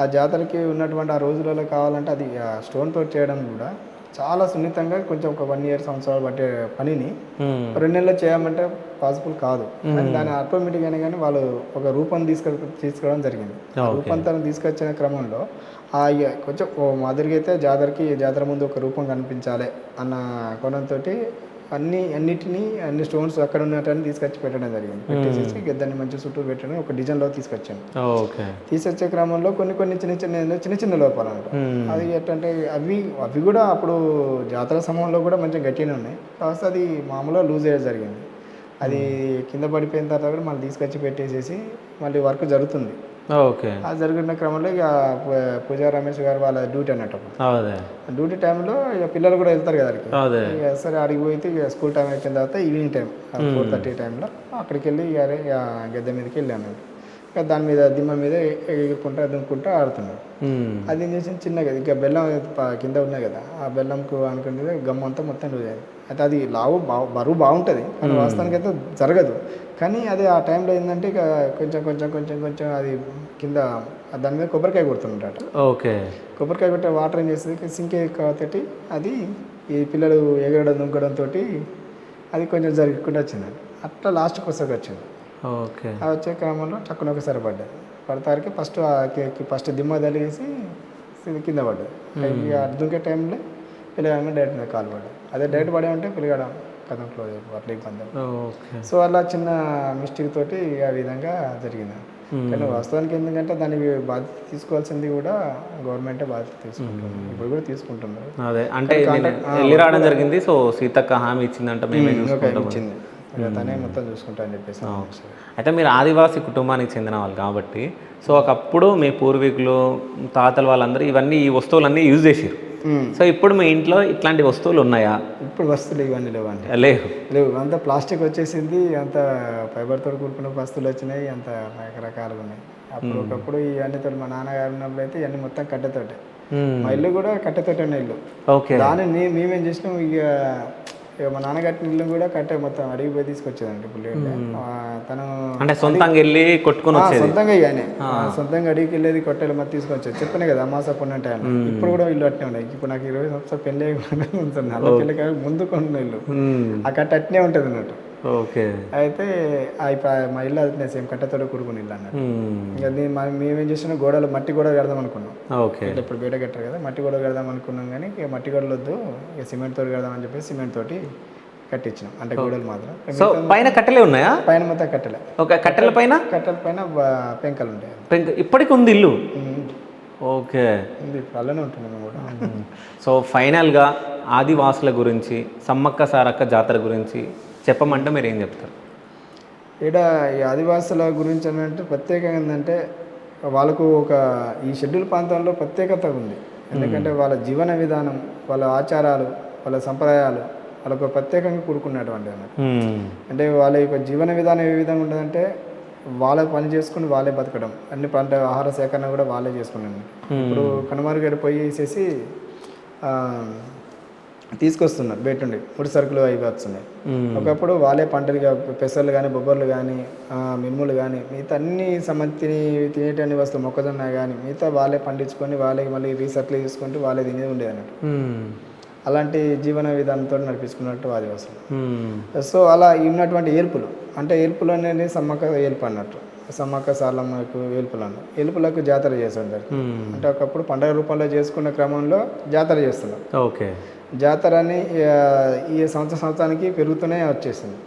ఆ జాతరకి ఉన్నటువంటి ఆ రోజులలో కావాలంటే అది స్టోన్ తోటి చేయడం కూడా చాలా సున్నితంగా కొంచెం ఒక 1 year సంవత్సరాలు పట్టే పనిని 2 నెలల్లో చేయమంటే పాసిబుల్ కాదు. దాని ఆటోమేటిక్గానే కానీ వాళ్ళు ఒక రూపం తీసుకోవడం జరిగింది. రూపాంతరం తీసుకొచ్చిన క్రమంలో కొంచెం మాదిరిగా అయితే జాతర ముందు ఒక రూపం కనిపించాలి అన్న కోణంతో అన్ని స్టోన్స్ అక్కడ ఉన్నట్టు తీసుకొచ్చి పెట్టడం జరిగింది. పెట్టేసి గద్దెని మంచి చుట్టూ పెట్టడం ఒక డిజైన్లో తీసుకొచ్చాను. ఓకే. తీసుకొచ్చే క్రమంలో కొన్ని చిన్న చిన్న లోపాలు అంట. అది ఎట్టంటే అవి కూడా అప్పుడు జాతర సమయంలో కూడా మంచిగా గట్టిగానే ఉన్నాయి. కాస్త అది మామూలుగా లూజ్ అయ్యే జరిగింది. అది కింద పడిపోయిన తర్వాత కూడా మళ్ళీ తీసుకొచ్చి పెట్టేసేసి మళ్ళీ వర్క్ జరుగుతుంది. ఓకే. ఆ జరుగుతున్న క్రమంలో ఇక పూజా రమేష్ గారు వాళ్ళ డ్యూటీ అన్నట్టు. డ్యూటీ టైంలో ఇక పిల్లలు కూడా వెళ్తారు కదా అక్కడికి. ఇక సరే అడిగి పోయితే ఇక స్కూల్ టైం అయిపోయిన తర్వాత ఈవినింగ్ టైం 4:30 టైంలో అక్కడికి వెళ్ళి ఇక గద్దె మీదకి వెళ్ళాను. ఇక దాని మీద దిమ్మ మీద ఎగురుకుంటా దుంకుంటా ఆడుతున్నాడు. అది ఏం చేసింది చిన్నగా ఇక బెల్లం కింద ఉన్నాయి కదా, ఆ బెల్లంకు అనుకునేది గమ్మ అంతా మొత్తం లూజ్ అయింది. అయితే అది బరువు బాగుంటుంది కానీ వాస్తవానికి అయితే జరగదు. కానీ అది ఆ టైంలో ఏంటంటే ఇక కొంచెం అది కింద దాని మీద కొబ్బరికాయ కొడుతుంటాడు. ఓకే. కొబ్బరికాయ కొట్టే వాటర్ ఏం చేస్తుంది సింకే కాబట్టి అది ఈ పిల్లలు ఎగరడం దుంకడంతో అది కొంచెం జరగకుండా వచ్చింది. అట్లా లాస్ట్కి వచ్చింది. ఓకే. అది వచ్చే క్రమంలో చక్కన ఒకసారి పడ్డది. పడతారికి ఫస్ట్ దిమ్మ తలిగేసి కింద పడ్డది. అది దుంకే టైంలో పిల్లగాడ డైరెక్ట్ మీద కాలు పడ్డది. అదే డైరెక్ట్ పడే ఉంటే పిల్లగాడ కథం క్లోజ్ అయిపోయి అట్లా ఇబ్బంది. సో అలా చిన్న మిస్టేక్ తోటి ఆ విధంగా జరిగింది. కానీ వాస్తవానికి ఎందుకంటే దానికి బాధ్యత తీసుకోవాల్సింది కూడా గవర్నమెంటే బాధ్యత తీసుకుంటుంది. ఇప్పుడు కూడా తీసుకుంటున్నారు. అదే అంటే వెళ్ళి రావడం జరిగింది. సో సీతక్క హామీ ఇచ్చిందంటే ఇచ్చింది, తనే మొత్తం చూసుకుంటా అని చెప్పేసి. అయితే మీరు ఆదివాసీ కుటుంబానికి చెందిన వాళ్ళు కాబట్టి సో ఒకప్పుడు మీ పూర్వీకులు తాతలు వాళ్ళందరూ ఇవన్నీ ఈ వస్తువులన్నీ యూజ్ చేసారు. సో ఇప్పుడు మీ ఇంట్లో ఇట్లాంటి వస్తువులు ఉన్నాయా? ఇప్పుడు వస్తువులు ఇవన్నీ లేవండి. లేవు. అంత ప్లాస్టిక్ వచ్చేసింది, అంత ఫైబర్తో కూడుకున్న వస్తువులు వచ్చినాయి, అంత రకరకాలుగా ఉన్నాయి. అప్పుడు ఒకప్పుడు ఇవన్నీ తోటి మా నాన్నగారు ఉన్నప్పుడు అయితే ఇవన్నీ మొత్తం కట్టెతోటే. మా ఇల్లు కూడా కట్టెతోటే ఉన్న ఇల్లు. దాన్ని మేమేం చేసినాం ఇక మా నాన్న కట్టిన ఇల్లు కూడా కట్టే మొత్తం అడిగి పోయి తీసుకొచ్చేదండి. ఇప్పుడు తను అంటే సొంతంగా వెళ్ళి కొట్టుకుని సొంతంగా ఇవన్నీ సొంతంగా అడిగికి వెళ్ళేది కొట్టేది మరి తీసుకొచ్చేది. చెప్పాను కదా అమాస పొన్నంటే ఇప్పుడు కూడా ఇల్లు అట్నే ఉన్నాయి. ఇప్పుడు నాకు 20 సంవత్సరాలు పెళ్ళి ఉంటుంది. అలా పెళ్ళి ముందు కొన్న ఇల్లు ఆ కట్ట అట్నే ఉంటుంది అన్నట్టు. ఓకే. అయితే మా ఇల్లు అదే సేమ్ కట్టెతో కూడుకుని ఇల్లు అన్నట్టు. ఇంకా మేమేం చేసినా గోడలు మట్టి గోడ కడదాం అనుకున్నాం. ఓకే. ఇప్పుడు బయట కట్టారు కదా, మట్టి గోడ కడదాం అనుకున్నాం. కానీ ఇక మట్టి గోడలు వద్దు, ఇక సిమెంట్ తోటి కడదామని చెప్పేసి సిమెంట్ తోటి కట్టించినాం. అంటే గోడలు మాత్రం. సో పైన కట్టెలే ఉన్నాయా? పైన మొత్తం కట్టెలే. ఓకే. కట్టెల పైన పెంకలు ఉంటాయి. ఇప్పటికి ఉంది ఇల్లు? ఓకే. ఉంది, అలానే ఉంటుంది మేము కూడా. సో ఫైనల్గా ఆదివాసుల గురించి సమ్మక్క సారక్క జాతర గురించి చెప్పమంటే మీరు ఏం చెప్తారు? ఇక్కడ ఈ ఆదివాసుల గురించి అంటే ప్రత్యేకంగా ఏంటంటే వాళ్ళకు ఈ షెడ్యూల్ ప్రాంతంలో ప్రత్యేకత ఉంది. ఎందుకంటే వాళ్ళ జీవన విధానం, వాళ్ళ ఆచారాలు, వాళ్ళ సంప్రదాయాలు వాళ్ళకు ప్రత్యేకంగా కూడుకున్నటువంటి అన్నట్టు. అంటే వాళ్ళ యొక్క జీవన విధానం ఏ విధంగా ఉంటుందంటే వాళ్ళే పని చేసుకుని వాళ్ళే బతకడం, అన్ని పంట ఆహార సేకరణ కూడా వాళ్ళే చేసుకున్నాను. ఇప్పుడు కనుమరుగడి పోయేసేసి తీసుకొస్తున్నారు బయట నుండి ముడి సరుకులు అవి వస్తున్నాయి. ఒకప్పుడు వాళ్ళే పంటలు పెసర్లు కానీ బొబ్బర్లు కానీ మినుములు కానీ మిగతా అన్ని తినేటన్ని వస్తువు మొక్కజొన్న కానీ మిగతా వాళ్ళే పండించుకొని వాళ్ళే మళ్ళీ రీసర్కిల్ చేసుకుంటూ వాళ్ళే తినేది ఉండేది అన్నట్టు. అలాంటి జీవన విధానంతో నడిపించుకున్నట్టు ఆదివాసులు. సో అలా ఉన్నటువంటి ఏర్పులు అనేది సమ్మక్క ఏర్పు అన్నట్టు. సమ్మక్క సారలమ్మకు ఏల్పులకు జాతర చేస్తుంటారు. అంటే ఒకప్పుడు పండుగ రూపంలో చేసుకున్న క్రమంలో జాతర చేస్తున్నారు. ఓకే. జాతర అని ఈ సంవత్సరానికి పెరుగుతూనే వచ్చేసింది.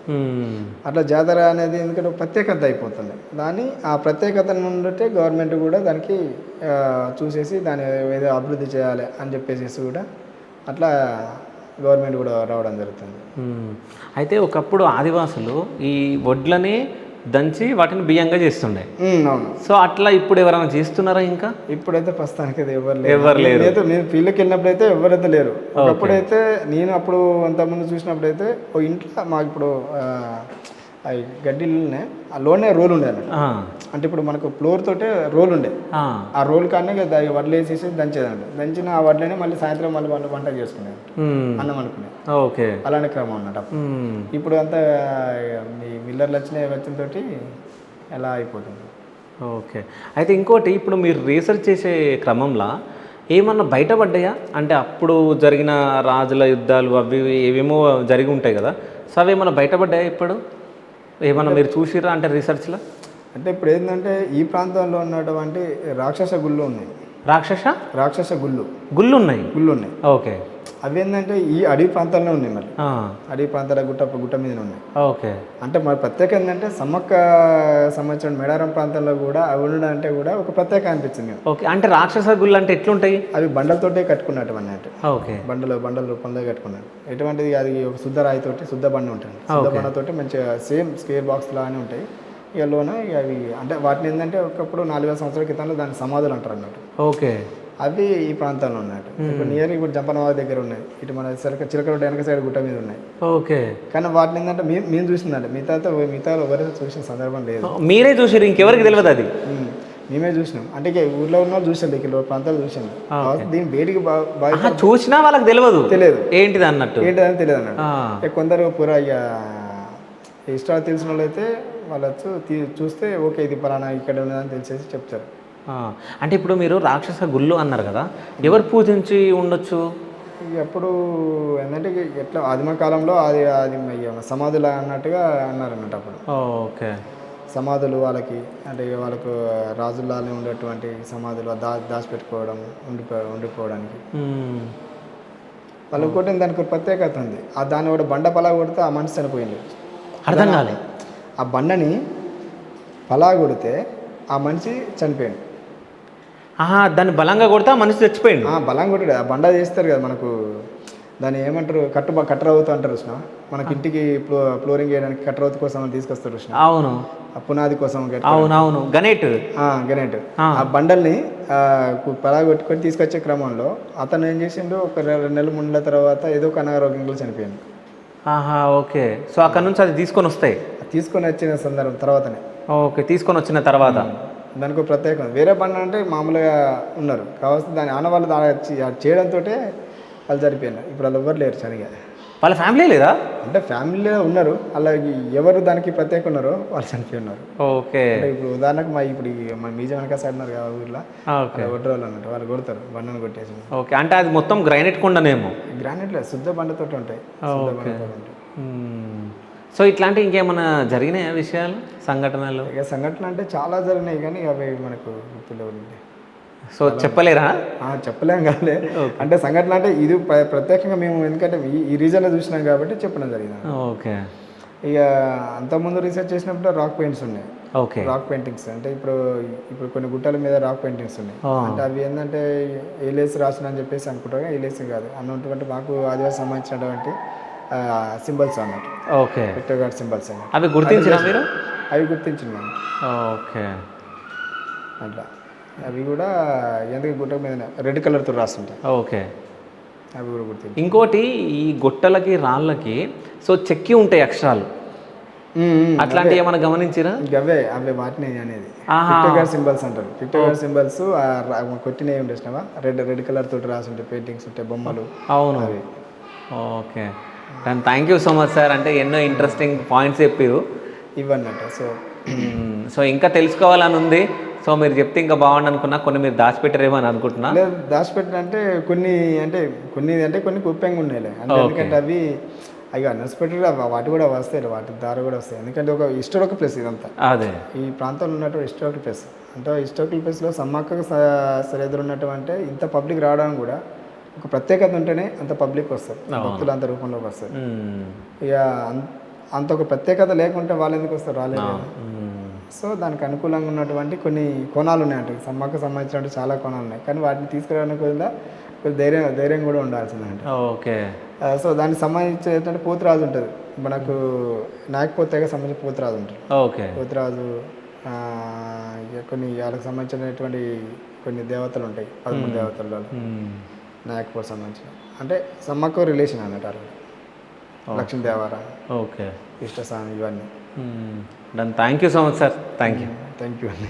అట్లా జాతర అనేది ఎందుకంటే ప్రత్యేకత అయిపోతుంది. ఆ ప్రత్యేకత నుండి గవర్నమెంట్ కూడా దానికి చూసేసి దాన్ని ఏదో అభివృద్ధి చేయాలి అని చెప్పేసి కూడా అట్లా గవర్నమెంట్ కూడా రావడం జరుగుతుంది. అయితే ఒకప్పుడు ఆదివాసులు ఈ వడ్లని దంచి వాటిని బియ్యంగా చేస్తుండే. అవును. సో అట్లా ఇప్పుడు ఎవరైనా చేస్తున్నారా? ఇంకా ఇప్పుడైతే ప్రస్తుతానికి అయితే ఎవరు లేరు. నేను ఫీల్డ్కి వెళ్ళినప్పుడు అయితే ఎవరైతే లేరు. అప్పుడైతే నేను అప్పుడు అంతకుముందు చూసినప్పుడైతే ఓ ఇంట్లో మాకు ఇప్పుడు గడ్డిలోనే ఆ లోనే రోల్ ఉండే అన్నట్టు. అంటే ఇప్పుడు మనకు ఫ్లోర్ తోటే రోల్ ఉండే. ఆ రోల్ కానీ వడ్లు వేసేసి దంచేదండి. దంచిన ఆ వడ్లనే మళ్ళీ సాయంత్రం మళ్ళీ వాళ్ళు వంట చేసుకునేది, అన్నం అనుకునేది. ఓకే. అలానే క్రమం అన్నట్టు. ఇప్పుడు అంతా ఈ మిల్లర్లు వచ్చిన తోటి ఎలా అయిపోతుంది. ఓకే. అయితే ఇంకోటి ఇప్పుడు మీరు రీసెర్చ్ చేసే క్రమంలో ఏమన్నా బయటపడ్డాయా? అంటే అప్పుడు జరిగిన రాజుల యుద్ధాలు అవి ఏవేమో జరిగి ఉంటాయి కదా, సో అవి ఏమన్నా బయటపడ్డాయా? ఇప్పుడు ఏమన్నా మీరు చూసిరా అంటే రీసెర్చ్లో? అంటే ఇప్పుడు ఏంటంటే ఈ ప్రాంతంలో ఉన్నటువంటి రాక్షస గుళ్ళు ఉన్నాయి. రాక్షస గుళ్ళు ఉన్నాయి. ఓకే. అవి ఏంటంటే ఈ అడవి ప్రాంతాల్లో ఉన్నాయి మరి ఆ, అడవి ప్రాంతాల గుట్ట మీద ఉన్నాయి. ఓకే. అంటే మరి ప్రత్యేక ఏంటంటే సమ్మక్క సంబంధించిన మేడారం ప్రాంతంలో కూడా అవి ఉండడం అంటే కూడా ఒక ప్రత్యేక అనిపించింది. ఓకే, అంటే రాక్షస గుళ్ళు అంటే ఎట్లుంటాయి? అవి బండలతోటే కట్టుకున్నట్టు అన్నట్టు. ఓకే. బండల రూపంలో కట్టుకున్నాడు. ఎటువంటిది అది ఒక శుద్ధ రాయితోటి శుద్ధ బండ ఉంటుంది. శుద్ధ బండతోటి మంచిగా సేమ్ స్క్వేర్ బాక్స్ లాగానే ఉంటాయి. ఇక లోన ఇక అవి అంటే వాటిని ఏంటంటే ఒకప్పుడు 4000 సంవత్సరాల క్రితంలో దాని సమాధులు అంటారు అన్నట్టు. ఓకే. అవి ఈ ప్రాంతంలో ఉన్నట్టు. ఇప్పుడు నియర్ ఇప్పుడు జంపనవారి దగ్గర ఉన్నాయి. ఇటు మన చిలకడ వెనక సైడ్ గుట్ట మీద ఉన్నాయి. ఓకే. కానీ వాటిని ఏంటంటే మేము చూసిందంటే మిగతా ఎవరైనా చూసిన సందర్భం లేదు. మీరే చూసారు, ఇంకెవరికి తెలియదు అది? మేమే చూసినాం. అంటే ఇక ఊర్లో ఉన్న వాళ్ళు చూసాను, ఇక్కడ ప్రాంతాలు చూసాను. దీని వేడికి బాగా చూసినా వాళ్ళకి తెలియదు ఏంటిది అన్నట్టు, ఏంటిదని తెలియదు అన్నట్టు. కొందరు పూరా ఇక ఇష్టాలు తెలిసిన వాళ్ళు అయితే వాళ్ళు చూస్తే ఓకే ఇది పలానా ఇక్కడ ఉన్నదని తెలిసేసి చెప్తారు. అంటే ఇప్పుడు మీరు రాక్షస గుళ్ళు అన్నారు కదా, ఎవరు పూజించి ఉండొచ్చు? ఎప్పుడు ఏంటంటే ఎట్లా ఆదిమ కాలంలో అది సమాధులు అన్నట్టుగా అన్నారు అన్నట్టు. అప్పుడు ఓకే, సమాధులు వాళ్ళకి అంటే వాళ్ళకు రాజుల్లానే ఉండేటువంటి సమాధులు దాచిపెట్టుకోవడం ఉండిపోవడానికి వాళ్ళు ఇంకోటి దానికి ఒక ప్రత్యేకత ఉంది. దాన్ని కూడా బండ పలా కొడితే ఆ మనిషి చనిపోయింది. అర్థం కాలే. ఆ బండని పలా కొడితే ఆ మనిషి చనిపోయాడు. దాన్ని బలంగా కొడితే ఆ మనిషి చచ్చిపోయింది. బలంగా కొట్టాడు. ఆ బండ చేస్తారు కదా మనకు, దాన్ని ఏమంటారు, కట్టరవుతూ అంటారు కృష్ణ. మనకి ఇంటికి ఫ్లోరింగ్ వేయడానికి కట్టరవుతు కోసం తీసుకొస్తారు కృష్ణ. అవును. ఆ పునాది కోసం. అవునవును, గణేట్. ఆ బండల్ని పలాగొట్టుకొని తీసుకొచ్చే క్రమంలో అతను ఏం చేసిండు, ఒక 2 నెలలు 3 నెలల తర్వాత ఏదో ఒక అనారోగ్యంలో చనిపోయింది. ఓకే. సో అక్కడ నుంచి అది తీసుకొని వచ్చిన సందర్భం తర్వాతనే. ఓకే, తీసుకొని వచ్చిన తర్వాత దానికి ఒక ప్రత్యేకం. వేరే బండ అంటే మామూలుగా ఉన్నారు కావాల్సి దాని ఆనవాళ్ళు చేయడంతో వాళ్ళు చనిపోయినారు. ఇప్పుడు వాళ్ళు ఎవరు లేరు సరిగా. వాళ్ళ ఫ్యామిలీ లేదా? అంటే ఫ్యామిలీలో ఉన్నారు, అలాగే ఎవరు దానికి ప్రత్యేక ఉన్నారో వాళ్ళు చనిపోయినారు. ఓకే. ఇప్పుడు ఉదాహరణకు మా మీజ వెనక సైడ్ ఉన్నారు కదా ఊర్లో, కొట్టే వాళ్ళు అన్నట్టు వాళ్ళు కొడతారు బండను కొట్టేసి. ఓకే, అంటే అది మొత్తం గ్రానైట్ కొండనేమో? గ్రానైట్ లేదు, శుద్ధ బండతో ఉంటాయి. సో ఇట్లాంటి ఇంకేమైనా జరిగినాయా విషయాలు, సంఘటనలు? ఇక సంఘటన అంటే చాలా జరిగినాయి కానీ అవి మనకు గుర్తులేవు. సో చెప్పలేరా? చెప్పలేం కాలే. అంటే సంఘటన అంటే ఇది ప్రత్యేకంగా మేము ఎందుకంటే ఈ రీజన్లో చూసినాం కాబట్టి చెప్పడం జరిగింది. ఓకే. ఇక అంతకుముందు రీసెర్చ్ చేసినప్పుడు రాక్ పెయింట్స్ ఉన్నాయి. ఓకే. రాక్ పెయింటింగ్స్ అంటే ఇప్పుడు కొన్ని గుట్టల మీద రాక్ పెయింటింగ్స్ ఉన్నాయి. అంటే అవి ఏంటంటే ఏలేసి రాసిన అని చెప్పేసి అనుకుంటారు. ఏలేసి కాదు అన్నటువంటి మాకు ఆదివాసి సంబంధించినటువంటి సింబల్స్ అన్నట్టు. ఓకే. పిక్టోగ్రాఫ్ సింబల్స్ అన్నట్టు. అవి గుర్తించినా మీరు? అవి గుర్తించినాం. ఓకే. అట్లా అవి కూడా ఎందుకు గుట్ట మీద రెడ్ కలర్తో రాస్తుంటాయి. ఓకే. అవి కూడా గుర్తు. ఇంకోటి ఈ గుట్టలకి రాళ్ళకి సో చెక్కి ఉంటాయి అక్షరాలు, అట్లాంటివి ఏమైనా గమనించిరా? అవే వాటిని అనేది పిక్టోగ్రాఫ్ సింబల్స్ అంటారు. పిక్టోగ్రాఫ్ సింబల్స్ కొట్టినవి ఉండేసినావా, రెడ్ కలర్ తోటి రాసి ఉంటాయి, పెయింటింగ్స్ ఉంటాయి, బొమ్మలు. అవును. అవి. Okay. Thank you so much sir. అంటే ఎన్నో ఇంట్రెస్టింగ్ పాయింట్స్ చెప్పారు ఇవన్నట్టు. సో ఇంకా తెలుసుకోవాలని ఉంది. సో మీరు చెప్తే ఇంకా బాగుండు అనుకున్నా, కొన్ని మీరు దాచిపెట్టారేమో అని అనుకుంటున్నా. లేదు, దాచిపెట్టారంటే కొన్ని కుప్పంగా ఉన్నాయి. అంటే ఎందుకంటే అవి అన్ఎక్స్పెక్టెడ్ వాటి కూడా వస్తాయి, వాటి దారి కూడా వస్తాయి. ఎందుకంటే ఒక హిస్టారికల్ ప్లేస్ ఇదంతా. అదే ఈ ప్రాంతంలో ఉన్నటువంటి హిస్టారికల్ ప్లేస్. అంటే హిస్టారికల్ ప్లేస్లో సమ్మక్క సరిహద్దులు ఉన్నటువంటి ఇంత పబ్లిక్ రావడానికి కూడా ఒక ప్రత్యేకత ఉంటేనే అంత పబ్లిక్ వస్తారు, భక్తులు అంత రూపంలోకి వస్తారు. ఇక అంత ఒక ప్రత్యేకత లేకుంటే వాళ్ళు ఎందుకు వస్తారు, రాలేదు. సో దానికి అనుకూలంగా ఉన్నటువంటి కొన్ని కోణాలు ఉన్నాయంట. సమ్మక్క సంబంధించినటువంటి చాలా కోణాలు ఉన్నాయి, కానీ వాటిని తీసుకురావడానికి కూడా కొంచెం ధైర్యం కూడా ఉండాల్సిందంట. ఓకే. సో దానికి సంబంధించి ఏంటంటే పోతురాజు ఉంటుంది మనకు, నాయకపోతేగా సంబంధించిన పోతురాజు ఉంటుంది. ఓకే. పోతురాజు కొన్ని వాళ్ళకి సంబంధించినటువంటి కొన్ని దేవతలు ఉంటాయి, 13 దేవతల్లో నాయకపోతే సంబంధించిన అంటే సమ్మక్క రిలేషన్ అన్నట్టు. లక్ష్మీదేవరా, ఓకే, ఇష్టస్వామి, ఇవన్నీ. Thank you so much sir. Thank you అండి.